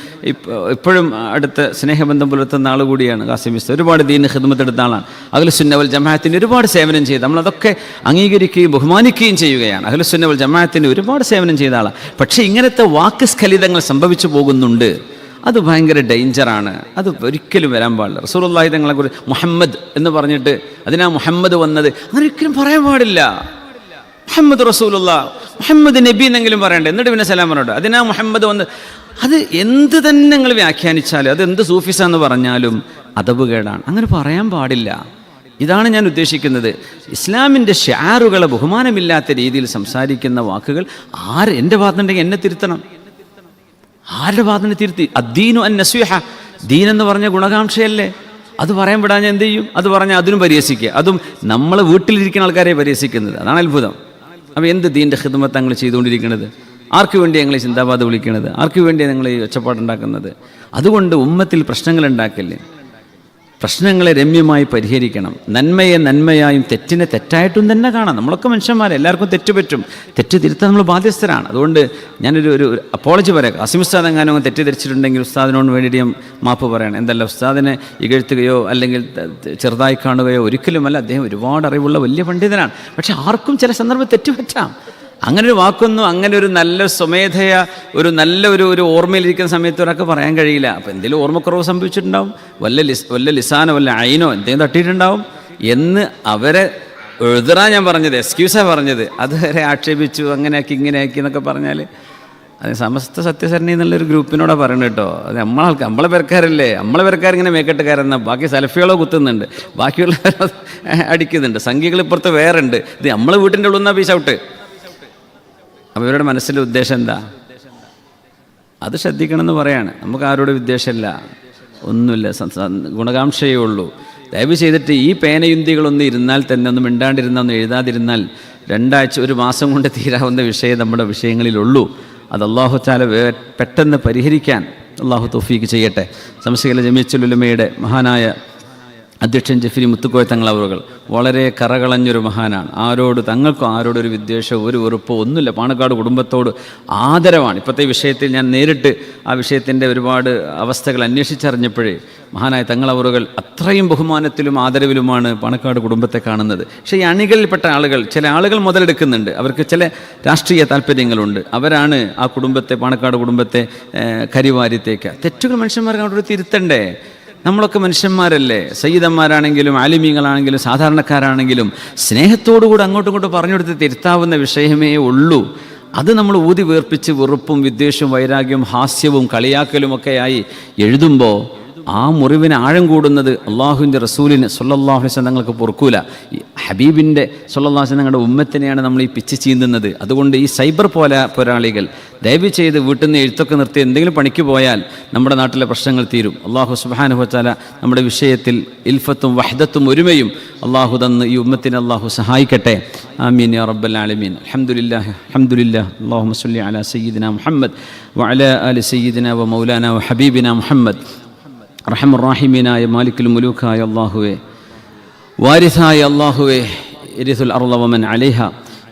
ഇപ്പോഴും അടുത്ത സ്നേഹബന്ധം പുലർത്തുന്ന ആൾ കൂടിയാണ് ഖാസിം മിസ്ത. ഒരുപാട് ദീന് ഖിദ്മത്ത് എടുത്ത ആളാണ്. അഹ്ലുസുന്ന വൽ ജമാഅത്തിന് ഒരുപാട് സേവനം ചെയ്ത് നമ്മളതൊക്കെ അംഗീകരിക്കുകയും ബഹുമാനിക്കുകയും ചെയ്യുകയാണ്. അഹ്ലുസുന്ന വൽ ജമാഅത്തിന് ഒരുപാട് സേവനം ചെയ്ത ആളാണ്. പക്ഷേ ഇങ്ങനത്തെ വാക്ക് സ്ഖലിതങ്ങൾ സംഭവിച്ചു പോകുന്നുണ്ട്. അത് ഭയങ്കര ഡേഞ്ചറാണ്. അത് ഒരിക്കലും വരാൻ പാടില്ല. റസൂലുള്ളാഹി തങ്ങളെക്കുറിച്ച് മുഹമ്മദ് എന്ന് പറഞ്ഞിട്ട് അതിനാ മുഹമ്മദ് വന്നത്, അങ്ങനെ ഒരിക്കലും പറയാൻ പാടില്ല. മുഹമ്മദ് റസൂലുള്ള, മുഹമ്മദ് നബി എന്നെങ്കിലും പറയണ്ടേ, എന്നിട്ട് പിന്നെ സലാം പറഞ്ഞോട്ടെ. അതിനാ മുഹമ്മദ് വന്ന്. അത് എന്ത് തന്നെ നിങ്ങൾ വ്യാഖ്യാനിച്ചാലും, അത് എന്ത് സൂഫിസ എന്ന് പറഞ്ഞാലും അദബ് കേടാണ്. അങ്ങനെ പറയാൻ പാടില്ല. ഇതാണ് ഞാൻ ഉദ്ദേശിക്കുന്നത്. ഇസ്ലാമിൻ്റെ ഷിആറുകളെ ബഹുമാനമില്ലാത്ത രീതിയിൽ സംസാരിക്കുന്ന വാക്കുകൾ എൻ്റെ ഭാഗത്തുണ്ടെങ്കിൽ എന്നെ തിരുത്തണം. ആരുടെ ഭാഗത്തിന് തിരുത്തി? അദ്ദീനു അൻ നസ്വിഹ. ദീൻ എന്ന് പറഞ്ഞ ഗുണകാംക്ഷയല്ലേ? അത് പറയാൻ വിടാൻ ഞാൻ എന്ത് ചെയ്യും? അത് പറഞ്ഞാൽ അതിനും പരിഹസിക്കുക. അതും നമ്മൾ വീട്ടിലിരിക്കുന്ന ആൾക്കാരെ പരിഹസിക്കുന്നത്. അതാണ് അത്ഭുതം. അപ്പോൾ എന്ത് ദീൻ്റെ ഖിദ്മത്ത് ഞങ്ങൾ ചെയ്തുകൊണ്ടിരിക്കുന്നത്? ആർക്ക് വേണ്ടി ഞങ്ങൾ ചിന്താബാധ വിളിക്കുന്നത്? ആർക്ക് വേണ്ടിയാണ് നിങ്ങൾ ഈ ഒച്ചപ്പാടുണ്ടാക്കുന്നത്? അതുകൊണ്ട് ഉമ്മത്തിൽ പ്രശ്നങ്ങൾ ഉണ്ടാക്കില്ലേ. പ്രശ്നങ്ങളെ രമ്യമായി പരിഹരിക്കണം. നന്മയെ നന്മയായും തെറ്റിനെ തെറ്റായിട്ടും തന്നെ കാണാം. നമ്മളൊക്കെ മനുഷ്യന്മാരെ, എല്ലാവർക്കും തെറ്റ് പറ്റും. തെറ്റ് തിരുത്താൻ നമ്മൾ ബാധ്യസ്ഥരാണ്. അതുകൊണ്ട് ഞാനൊരു അപ്പോളജി പറയാം. ഖാസിം ഉസ്താദ് എങ്ങാനും തെറ്റിദ്ധരിച്ചിട്ടുണ്ടെങ്കിൽ ഉസ്താദിനോട് വേണ്ടിയിട്ട് മാപ്പ് പറയണം. എന്തല്ല, ഉസ്താദിനെ ഇകഴ്ത്തുകയോ അല്ലെങ്കിൽ ചെറുതായി കാണുകയോ ഒരിക്കലുമല്ല. അദ്ദേഹം ഒരുപാട് അറിവുള്ള വലിയ പണ്ഡിതനാണ്. പക്ഷെ ആർക്കും ചില സന്ദർഭം തെറ്റുപറ്റാം. അങ്ങനെ ഒരു വാക്കൊന്നും, അങ്ങനെ ഒരു നല്ല സ്വമേധയ ഒരു നല്ല ഒരു ഓർമ്മയിലിരിക്കുന്ന സമയത്ത് ഒരാൾക്ക് പറയാൻ കഴിയില്ല. അപ്പോൾ എന്തെങ്കിലും ഓർമ്മക്കുറവ് സംഭവിച്ചിട്ടുണ്ടാവും, വല്ല ലിസാനോ വല്ല അയിനോ എന്തെങ്കിലും തട്ടിയിട്ടുണ്ടാവും എന്ന് അവരെ എഴുതറാൻ ഞാൻ പറഞ്ഞത്, എക്സ്ക്യൂസാണ് പറഞ്ഞത്. അതുവരെ ആക്ഷേപിച്ചു, അങ്ങനെയാക്കി ഇങ്ങനെയാക്കി എന്നൊക്കെ പറഞ്ഞാൽ അത് സമസ്ത സത്യസരണി എന്നുള്ളൊരു ഗ്രൂപ്പിനോടാണ് പറയുന്നത് കേട്ടോ. അത് നമ്മളെ പേർക്കാരല്ലേ, നമ്മളെ പേർക്കാരിങ്ങനെ മേക്കെട്ടുകാരെന്നാൽ ബാക്കി സലഫികളോ കുത്തുന്നുണ്ട്, ബാക്കിയുള്ളവരോ അടിക്കുന്നുണ്ട്, സംഖ്യകൾ ഇപ്പുറത്ത് വേറെ ഉണ്ട്. ഇത് നമ്മളെ വീട്ടിൻ്റെ ഉള്ളിൽ നിന്നാണ് പീസ് ഔട്ട്. അപ്പോൾ ഇവരുടെ മനസ്സിലെ ഉദ്ദേശം എന്താ? അത് ശ്രദ്ധിക്കണമെന്ന് പറയാണ്. നമുക്ക് ആരോട് വിദ്വേഷമില്ല, ഒന്നുമില്ല, ഗുണകാംക്ഷയേ ഉള്ളൂ. ദയവ് ചെയ്തിട്ട് ഈ പേനയുന്തികളൊന്നും ഇരുന്നാൽ തന്നെ ഒന്ന് മിണ്ടാണ്ടിരുന്നാൽ ഒന്ന് എഴുതാതിരുന്നാൽ 2 ആഴ്ച 1 മാസം കൊണ്ട് തീരാവുന്ന വിഷയം നമ്മുടെ വിഷയങ്ങളിലുള്ളൂ. അത് അല്ലാഹു തആല പെട്ടെന്ന് പരിഹരിക്കാൻ അല്ലാഹു തൗഫീക്ക് ചെയ്യട്ടെ. സമസ്തകേരള ജമിഅത്തുൽ ഉലമയുടെ മഹാനായ അധ്യക്ഷൻ ജഫരി മുത്തുക്കോയ തങ്ങൾ അവറുകൾ വളരെ കറകളഞ്ഞൊരു മഹാനാണ്. തങ്ങൾക്കും ആരോടൊരു വിദ്വേഷമോ ഒരു വെറുപ്പോ ഒന്നുമില്ല. പാണക്കാട് കുടുംബത്തോട് ആദരവാണ്. ഇപ്പോഴത്തെ വിഷയത്തിൽ ഞാൻ നേരിട്ട് ആ വിഷയത്തിൻ്റെ ഒരുപാട് അവസ്ഥകൾ അന്വേഷിച്ചറിഞ്ഞപ്പോഴേ മഹാനായ തങ്ങൾ അവറുകൾ അത്രയും ബഹുമാനത്തിലും ആദരവിലുമാണ് പാണക്കാട് കുടുംബത്തെ കാണുന്നത്. പക്ഷേ ഈ അണികളിൽപ്പെട്ട ആളുകൾ, ചില ആളുകൾ മുതലെടുക്കുന്നുണ്ട്. അവർക്ക് ചില രാഷ്ട്രീയ താല്പര്യങ്ങളുണ്ട്. അവരാണ് ആ കുടുംബത്തെ, പാണക്കാട് കുടുംബത്തെ കരിവാരിത്തേക്ക്. തെറ്റുകൾ മനുഷ്യന്മാർക്ക് അവിടെ തിരുത്തണ്ടേ? നമ്മളൊക്കെ മനുഷ്യന്മാരല്ലേ? സയ്യിദന്മാരാണെങ്കിലും ആലിമീങ്ങളാണെങ്കിലും സാധാരണക്കാരാണെങ്കിലും സ്നേഹത്തോടുകൂടി അങ്ങോട്ടും ഇങ്ങോട്ടും പറഞ്ഞെടുത്ത് തിരുത്താവുന്ന വിഷയമേ ഉള്ളൂ. അത് നമ്മൾ ഊതി വീർപ്പിച്ച് വെറുപ്പും വിദ്വേഷവും വൈരാഗ്യവും ഹാസ്യവും കളിയാക്കലുമൊക്കെയായി എഴുതുമ്പോൾ ആ മുറിവിന് ആഴം കൂടുന്നത് അള്ളാഹുവിൻ്റെ റസൂലിന് സ്വല്ലല്ലാഹു അലൈഹി വസല്ലം തങ്ങൾക്ക് പൊറുക്കൂല. ഈ ഹബീബിൻ്റെ സ്വല്ലല്ലാഹു അലൈഹി വസല്ലം തങ്ങളുടെ ഉമ്മത്തിനെയാണ് നമ്മൾ ഈ പിച്ച് ചീന്തുന്നത്. അതുകൊണ്ട് ഈ സൈബർ പോരാളികൾ ദയവ് ചെയ്ത് വീട്ടിൽ നിന്ന് എഴുത്തൊക്കെ നിർത്തി എന്തെങ്കിലും പണിക്ക് പോയാൽ നമ്മുടെ നാട്ടിലെ പ്രശ്നങ്ങൾ തീരും. അള്ളാഹു സുബ്ഹാനഹു വ തആല നമ്മുടെ വിഷയത്തിൽ ഇൽഫത്തും വഹ്ദത്തും ഒരുമയും അള്ളാഹു തന്ന് ഈ ഉമ്മത്തിനെ അള്ളാഹു സഹായിക്കട്ടെ. ആമീൻ യാ റബ്ബൽ ആലമീൻ. അൽഹംദുലില്ലാഹ് അല്ലാഹുമ്മ സ്വല്ലി അലാ സയ്യിദിനാ മുഹമ്മദ് വഅലാ ആലി സയ്യിദിനാ വ മൗലാനാ വ ഹബീബിനാ മുഹമ്മദ്. റഹ്മുർ-റഹീമീനായ മാലിക്കുൽ മുലൂക്കായ അല്ലാഹുവേ, വാരിസായ അല്ലാഹുവേ, ഇരിസുൽ അർള വമൻ അലൈഹ,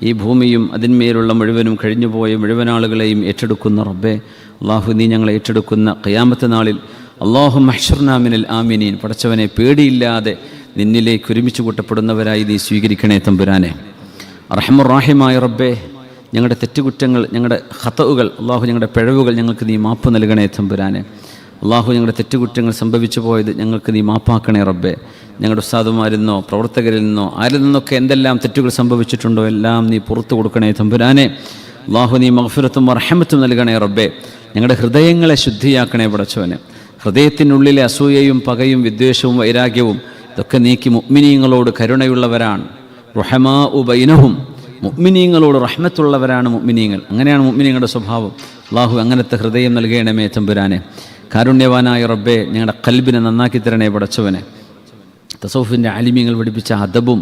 ഈ ഭൂമിയും അതിന്മേലുള്ള മുഴുവനും കഴിഞ്ഞുപോയ മുഴുവൻ ആളുകളെയും ഏറ്റെടുക്കുന്ന റബ്ബേ അല്ലാഹു, നീ ഞങ്ങളെ ഏറ്റെടുക്കുന്ന ഖിയാമത്ത് നാളിൽ അല്ലാഹുമ്മ ഹ്ശർനാ മിനൽ ആമിനീൻ, പടച്ചവനെ പേടിയില്ലാതെ നിന്നിലേക്ക് ഒരുമിച്ച് കൂട്ടപ്പെടുന്നവരായി നീ സ്വീകരിക്കണേ തമ്പുരാനെ. റഹ്മുർ-റഹീമായ റബ്ബേ, ഞങ്ങളുടെ തെറ്റുകുറ്റങ്ങൾ, ഞങ്ങളുടെ ഖതഉകൾ, അല്ലാഹു ഞങ്ങളുടെ പിഴവുകൾ ഞങ്ങൾക്ക് നീ മാപ്പ് നൽകണേ തമ്പുരാനെ. അള്ളാഹു ഞങ്ങളുടെ തെറ്റുകുറ്റങ്ങൾ സംഭവിച്ചു പോയത് ഞങ്ങൾക്ക് നീ മാപ്പാക്കണേ റബ്ബേ. ഞങ്ങളുടെ ഉസ്താദുമാരിൽ നിന്നോ പ്രവർത്തകരിൽ നിന്നോ ആരിൽ നിന്നൊക്കെ എന്തെല്ലാം തെറ്റുകൾ സംഭവിച്ചിട്ടുണ്ടോ എല്ലാം നീ പുറത്തു കൊടുക്കണേ തമ്പുരാനെ. അള്ളാഹു നീ മഗ്ഫിറത്തും റഹ്മത്തും നൽകണേ റബ്ബേ. ഞങ്ങളുടെ ഹൃദയങ്ങളെ ശുദ്ധിയാക്കണേ പടച്ചവനെ. ഹൃദയത്തിനുള്ളിലെ അസൂയയും പകയും വിദ്വേഷവും വൈരാഗ്യവും ഇതൊക്കെ നീക്കി മുഅ്മിനീങ്ങളോട് കരുണയുള്ളവരാണ്. റുഹമാഉ ബൈനഹും, മുഅ്മിനീങ്ങളോട് റഹ്മത്തുള്ളവരാണ് മുഅ്മിനീങ്ങൾ. അങ്ങനെയാണ് മുഅ്മിനീങ്ങളുടെ സ്വഭാവം. അള്ളാഹു അങ്ങനത്തെ ഹൃദയം നൽകണമേ തമ്പുരാനെ. കാരുണ്യവാനായ റബ്ബേ, ഞങ്ങളുടെ ഖൽബിനെ നന്നാക്കി തരണേ പടച്ചവനെ. തസൗഫിൻ്റെ ആലിമീങ്ങൾ പഠിപ്പിച്ച അദബും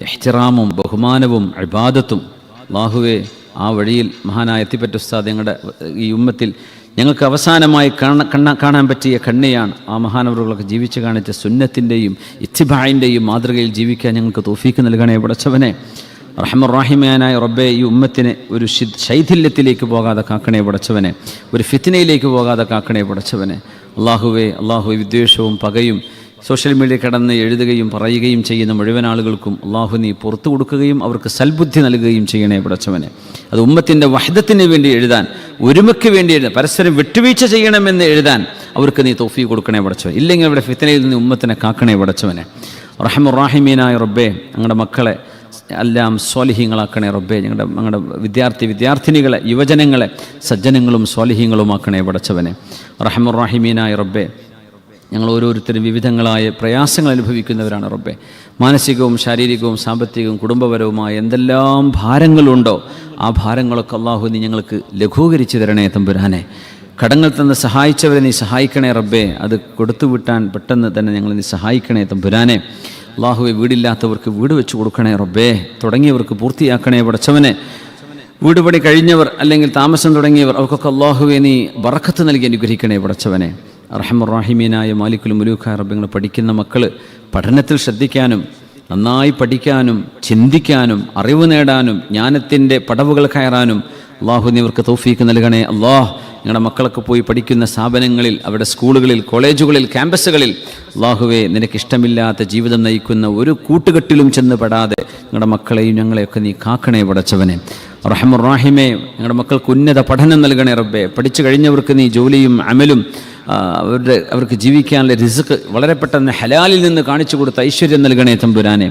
ഇഹ്തിറാമും ബഹുമാനവും ഇബാദത്തും അല്ലാഹുവേ, ആ വഴിയിൽ മഹാനായ എത്തിപ്പറ്റ ഉസ്താദ് ഞങ്ങളുടെ ഈ ഉമ്മത്തിൽ ഞങ്ങൾക്ക് അവസാനമായി കാണാൻ പറ്റിയ കണ്ണിയാണ്. ആ മഹാനവറുകളൊക്കെ ജീവിച്ച് കാണിച്ച സുന്നത്തിൻ്റെയും ഇത്തിബാഇൻ്റെയും മാതൃകയിൽ ജീവിക്കാൻ ഞങ്ങൾക്ക് തൗഫീക്ക് നൽകണേ പടച്ചവനെ. റഹ്മുർ-റഹീമാനായ റബ്ബേ, ഈ ഉമ്മത്തിനെ ഒരു ശൈഥില്യത്തിലേക്ക് പോകാതെ കാക്കണേ പടച്ചവനെ, ഒരു ഫിത്നയിലേക്ക് പോകാതെ കാക്കണേ പടച്ചവനെ. അല്ലാഹുവേ, വിദ്വേഷവും പകയും സോഷ്യൽ മീഡിയ കിടന്ന് എഴുതുകയും പറയുകയും ചെയ്യുന്ന മുഴുവൻ ആളുകൾക്കും അല്ലാഹു നീ പുറത്തു കൊടുക്കുകയും അവർക്ക് സൽബുദ്ധി നൽകുകയും ചെയ്യണേ പടച്ചവനെ. അത് ഉമ്മത്തിൻ്റെ വഹ്ദത്തിന് വേണ്ടി എഴുതാൻ, ഒരുമയ്ക്ക് വേണ്ടി എഴുതാൻ, പരസ്പരം വിട്ടുവീഴ്ച ചെയ്യണമെന്ന് എഴുതാൻ അവർക്ക് നീ തൗഫീഖ് കൊടുക്കണേ പടച്ചവൻ. ഇല്ലെങ്കിൽ അവിടെ ഫിത്നയിൽ നിന്ന് ഉമ്മത്തിനെ കാക്കണേ പടച്ചവനെ. റഹ്മുർ-റഹീമീനായ റബ്ബേ, ഞങ്ങളുടെ മക്കളെ എല്ലാം സ്വാലിഹീങ്ങളാക്കണേ റബ്ബേ. ഞങ്ങളുടെ വിദ്യാർത്ഥിനികളെ, യുവജനങ്ങളെ സജ്ജനങ്ങളും സ്വാലിഹീങ്ങളുമാക്കണേ പടച്ചവനെ. റഹ്മുർ-റഹീമീനായ റബ്ബേ, ഞങ്ങൾ ഓരോരുത്തരും വിവിധങ്ങളായ പ്രയാസങ്ങൾ അനുഭവിക്കുന്നവരാണ് റബ്ബേ. മാനസികവും ശാരീരികവും സാമ്പത്തികവും കുടുംബപരവുമായ എന്തെല്ലാം ഭാരങ്ങളുണ്ടോ ആ ഭാരങ്ങളൊക്കെ അല്ലാഹു നീ ഞങ്ങൾക്ക് ലഘൂകരിച്ച് തരണേ തമ്പുരാനെ. കടങ്ങൾ തന്ന് സഹായിച്ചവരെ നീ സഹായിക്കണേ റബ്ബേ. അത് കൊടുത്തു വിട്ടാൻ പെട്ടെന്ന് തന്നെ ഞങ്ങൾ നീ സഹായിക്കണേ തമ്പുരാനെ. അല്ലാഹുവെ, വീടില്ലാത്തവർക്ക് വീട് വെച്ച് കൊടുക്കണേ റബ്ബേ. തുടങ്ങിയവർക്ക് പൂർത്തിയാക്കണേ പടച്ചവനെ. വീട് പണി കഴിഞ്ഞവർ അല്ലെങ്കിൽ താമസം തുടങ്ങിയവർ അവർക്കൊക്കെ അല്ലാഹുവെ നീ ബറക്കത്ത് നൽകി അനുഗ്രഹിക്കണേ പടച്ചവനെ. റഹ്മുർ-റഹീമീനായ മാലിക്കുൽ മുലൂക്കായ റബ്ബേ, നിങ്ങൾ പഠിക്കുന്ന മക്കൾ പഠനത്തിൽ ശ്രദ്ധിക്കാനും നന്നായി പഠിക്കാനും ചിന്തിക്കാനും അറിവ് നേടാനും ജ്ഞാനത്തിൻ്റെ പടവുകൾ കയറാനും അല്ലാഹു നീ അവർക്ക് തൗഫീക്ക് നൽകണേ. അല്ലാഹ്, നിങ്ങളുടെ മക്കളൊക്കെ പോയി പഠിക്കുന്ന സ്ഥാപനങ്ങളിൽ, അവരുടെ സ്കൂളുകളിൽ, കോളേജുകളിൽ, ക്യാമ്പസുകളിൽ അല്ലാഹുവേ, നിനക്കിഷ്ടമില്ലാത്ത ജീവിതം നയിക്കുന്ന ഒരു കൂട്ടുകെട്ടിലും ചെന്ന് പെടാതെ നിങ്ങളുടെ മക്കളെയും ഞങ്ങളെയൊക്കെ നീ കാക്കണേ പടച്ചവനെ. റഹ്മുർ-റഹീമേ, ഞങ്ങളുടെ മക്കൾക്ക് ഉന്നത പഠനം നൽകണേ റബ്ബേ. പഠിച്ചു കഴിഞ്ഞവർക്ക് നീ ജോലിയും അമലും അവർക്ക് ജീവിക്കാനുള്ള റിസ്ക് വളരെ പെട്ടെന്ന് ഹലാലിൽ നിന്ന് കാണിച്ചു കൊടുത്ത ഐശ്വര്യം നൽകണേ തമ്പുരാനെ.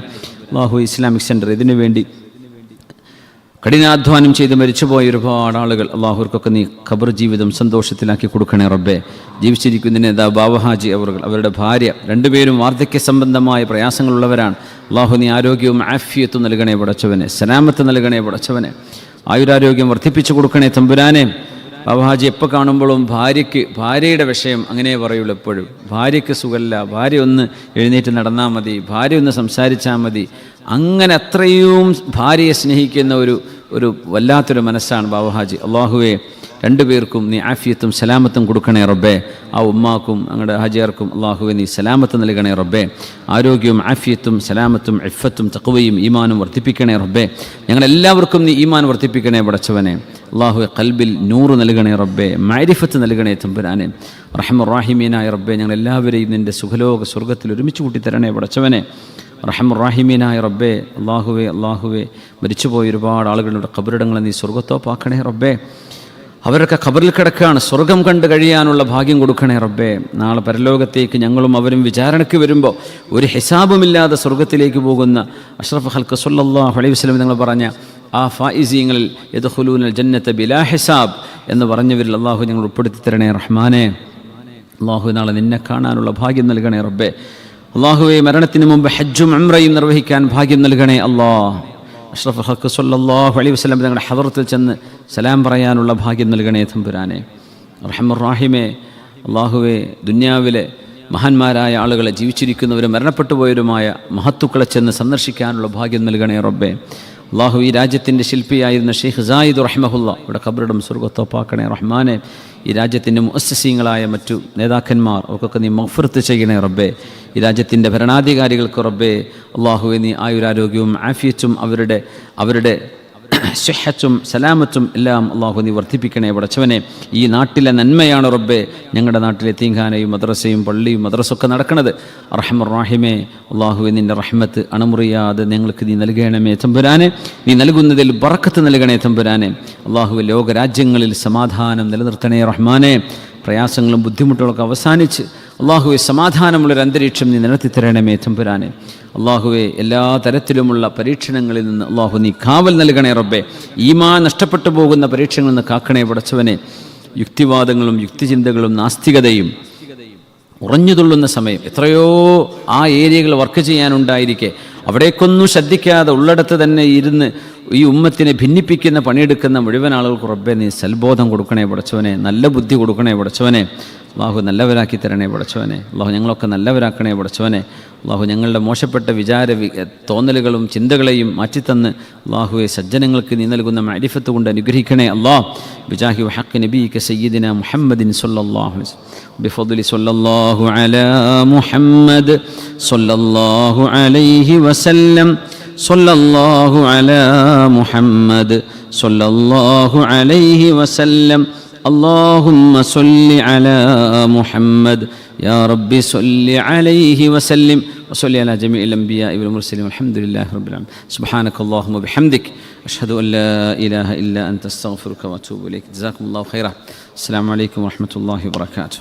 അല്ലാഹു, ഇസ്ലാമിക് സെൻറ്റർ ഇതിനു വേണ്ടി കഠിനാധ്വാനം ചെയ്ത് മരിച്ചുപോയ ഒരുപാട് ആളുകൾ അല്ലാഹുവർക്കൊക്കെ നീ ഖബർ ജീവിതം സന്തോഷത്തിലാക്കി കൊടുക്കണേ റബ്ബേ. ജീവിച്ചിരിക്കുന്ന നേതാ ബാവഹാജി അവരുടെ ഭാര്യ രണ്ടുപേരും വാർദ്ധക്യ സംബന്ധമായ പ്രയാസങ്ങളുള്ളവരാണ്. അല്ലാഹു നീ ആരോഗ്യവും ആഫിയത്തും നൽകണേ പടച്ചവനെ. സലാമത്ത് നൽകണേ പടച്ചവനെ. ആയുരാരോഗ്യം വർദ്ധിപ്പിച്ചു കൊടുക്കണേ തമ്പുരാനെ. ബാബാജി എപ്പോൾ കാണുമ്പോഴും ഭാര്യയുടെ വിഷയം അങ്ങനെ പറയുള്ളൂ എപ്പോഴും. ഭാര്യയ്ക്ക് സുഖമില്ല, ഭാര്യ ഒന്ന് എഴുന്നേറ്റ് നടന്നാൽ മതി, ഭാര്യ ഒന്ന് സംസാരിച്ചാൽ മതി. അങ്ങനെ അത്രയും ഭാര്യയെ സ്നേഹിക്കുന്ന ഒരു വല്ലാത്തൊരു മനസ്സാണ് ബാബാജി. അള്ളാഹുവേ, രണ്ടുപേർക്കും നീ ആഫിയത്തും സലാമത്തും കൊടുക്കണേ റബ്ബേ. ആ ഉമ്മാക്കും ഞങ്ങളുടെ ഹാജിയാർക്കും അള്ളാഹുവെ നീ സലാമത്ത് നൽകണേ റബ്ബേ. ആരോഗ്യവും ആഫിയത്തും സലാമത്തും ഇഫ്ഫത്തും തഖ്വയും ഈമാനും വർദ്ധിപ്പിക്കണേ റബ്ബേ. ഞങ്ങളെല്ലാവർക്കും നീ ഈമാൻ വർദ്ധിപ്പിക്കണേ പടച്ചവനെ. അള്ളാഹുവെ ഖൽബിൽ നൂറ് നൽകണേ റബ്ബേ, മഅരിഫത്ത് നൽകണേ തമ്പുരാനെ. റഹ്മുർ-റഹീമീനായ റബ്ബേ, ഞങ്ങളെല്ലാവരെയും നിൻ്റെ സുഖലോക സ്വർഗ്ഗത്തിൽ ഒരുമിച്ച് കൂട്ടിത്തരണേ പടച്ചവനെ. റഹ്മുർ-റഹീമീനായ റബ്ബേ, അള്ളാഹുവെ മരിച്ചുപോയ ഒരുപാട് ആളുകളുടെ ഖബറിടങ്ങളെ നീ സ്വർഗ്ഗത്തോപ്പാക്കണേ റബ്ബേ. അവരൊക്കെ ഖബറിൽ കിടക്കുകയാണ്, സ്വർഗം കണ്ട് കഴിയാനുള്ള ഭാഗ്യം കൊടുക്കണേ റബ്ബേ. നാളെ പരലോകത്തേക്ക് ഞങ്ങളും അവരും വിചാരണയ്ക്ക് വരുമ്പോൾ ഒരു ഹിസാബുമില്ലാതെ സ്വർഗത്തിലേക്ക് പോകുന്ന അഷ്റഫ് ഖൽഖ് സ്വല്ലല്ലാഹു അലൈഹി വസല്ലം നിങ്ങൾ പറഞ്ഞ ആ ഫായിസീങ്ങളിൽ യദ്ഖുലൂനൽ ജന്നത ബിലാ ഹിസാബ് എന്ന് പറഞ്ഞവരിൽ അള്ളാഹു ഞങ്ങൾ ഉൾപ്പെടുത്തി തരണേ റഹ്മാനെ. അള്ളാഹു നാളെ നിന്നെ കാണാനുള്ള ഭാഗ്യം നൽകണേ റബ്ബേ. അള്ളാഹുവെ, മരണത്തിന് മുമ്പ് ഹജ്ജും ഉംറയും നിർവഹിക്കാൻ ഭാഗ്യം നൽകണേ അല്ലാഹ്. അഷ്റഫ് ഖൽഖ് സ്വല്ലല്ലാഹു അലൈഹി വസല്ലം ഞങ്ങളുടെ ഹദറത്തിൽ ചെന്ന് സലാം പറയാനുള്ള ഭാഗ്യം നൽകണേ തമ്പുരാനെ. റഹ്മുർ-റഹീമേ, അള്ളാഹുവെ, ദുനിയാവിലെ മഹാന്മാരായ ആളുകളെ, ജീവിച്ചിരിക്കുന്നവരും മരണപ്പെട്ടു പോയവരുമായ മഹത്തുക്കളെ ചെന്ന് സന്ദർശിക്കാനുള്ള ഭാഗ്യം നൽകണേ റബ്ബേ. അള്ളാഹു, ഈ രാജ്യത്തിൻ്റെ ശില്പിയായിരുന്ന ഷെയ്ഖ് സായിദ് റഹ്മഹുല്ല ഇവിടെ ഖബറിടം സ്വർഗ്ഗത്തോപ്പാക്കണേ റഹ്മാനെ. ഈ രാജ്യത്തിൻ്റെ മുഅസ്സിസീങ്ങളായ മറ്റു നേതാക്കന്മാർ അവർക്കൊക്കെ നീ മഗ്ഫിറത്ത് ചെയ്യണേ റബ്ബേ. ഈ രാജ്യത്തിൻ്റെ ഭരണാധികാരികൾക്ക് റബ്ബേ അള്ളാഹുവെ നീ ആയുരാരോഗ്യവും ആഫിയത്തും അവരുടെ സിഹ്ഹത്തും സലാമത്തും എല്ലാം അള്ളാഹു നീ വർദ്ധിപ്പിക്കണേ പടച്ചവനെ. ഈ നാട്ടിലെ നന്മയാണ് റബ്ബേ ഞങ്ങളുടെ നാട്ടിലെ തീങ്ഖാനയും മദ്രസയും പള്ളിയും മദ്രസൊക്കെ നടക്കുന്നത്. റഹ്മുർ-റഹീമേ, അള്ളാഹുവെ നിൻ്റെ റഹ്മത്ത് അണമുറിയാതെ ഞങ്ങൾക്ക് നീ നൽകണമേ തമ്പുരാനെ. നീ നൽകുന്നതിൽ ബറക്കത്ത് നൽകണേ തമ്പുരാനെ. അള്ളാഹുവെ, ലോകരാജ്യങ്ങളിൽ സമാധാനം നിലനിർത്തണേ റഹ്മാനെ. പ്രയാസങ്ങളും ബുദ്ധിമുട്ടുകളൊക്കെ അവസാനിച്ച് അള്ളാഹുവെ സമാധാനമുള്ളൊരു അന്തരീക്ഷം നീ നിലനിർത്തി തരണമേ തമ്പുരാനെ. അള്ളാഹുവെ, എല്ലാ തരത്തിലുമുള്ള പരീക്ഷണങ്ങളിൽ നിന്ന് അള്ളാഹു നീ കാവൽ നൽകണേ റബ്ബേ. ഈമാൻ നഷ്ടപ്പെട്ടു പോകുന്ന പരീക്ഷണങ്ങളിൽ നിന്ന് കാക്കണേ പടച്ചവനെ. യുക്തിവാദങ്ങളും യുക്തിചിന്തകളും നാസ്തികതയും ഉറഞ്ഞുതുള്ളുന്ന സമയം, എത്രയോ ആ ഏരിയകൾ വർക്ക് ചെയ്യാനുണ്ടായിരിക്കെ അവിടേക്കൊന്നും ശ്രദ്ധിക്കാതെ ഉള്ളിടത്ത് തന്നെ ഇരുന്ന് ഈ ഉമ്മത്തിനെ ഭിന്നിപ്പിക്കുന്ന പണിയെടുക്കുന്ന മുഴുവൻ ആളുകൾക്ക് റബ്ബെ നീ സൽബോധം കൊടുക്കണേ പടച്ചവനെ, നല്ല ബുദ്ധി കൊടുക്കണേ പടച്ചവനെ. അള്ളാഹു നല്ലവരാക്കി തരണേ പടച്ചവനെ. അള്ളാഹു ഞങ്ങളൊക്കെ നല്ലവരാക്കണേ പടച്ചവനെ. അള്ളാഹു ഞങ്ങളുടെ മോശപ്പെട്ട തോന്നലുകളും ചിന്തകളെയും മാറ്റിത്തന്ന് അള്ളാഹുവെ സജ്ജനങ്ങൾക്ക് നീ നൽകുന്ന മഅരിഫത്ത് കൊണ്ട് അനുഗ്രഹിക്കണേ അല്ലാഹ്. ബിജാഹി വഹഖ് നബിയിക സയ്യിദിന മുഹമ്മദിൻ സ്വല്ലല്ലാഹു അലൈഹി വസല്ലം ബിഫദ്ലി സ്വല്ലല്ലാഹു അലാ മുഹമ്മദ് സ്വല്ലല്ലാഹു അലൈഹി വസല്ലം സ്വല്ലല്ലാഹു അലാ മുഹമ്മദ് സ്വല്ലല്ലാഹു അലൈഹി വസല്ലം. اللهم صل على محمد يا رب صل عليه وسلم وصل على جميع الأنبياء والمرسلين والحمد لله رب العالمين. سبحانك اللهم وبحمدك أشهد أن لا إله إلا أنت أستغفرك وأتوب إليك. جزاكم الله خيرا. السلام عليكم ورحمة الله وبركاته.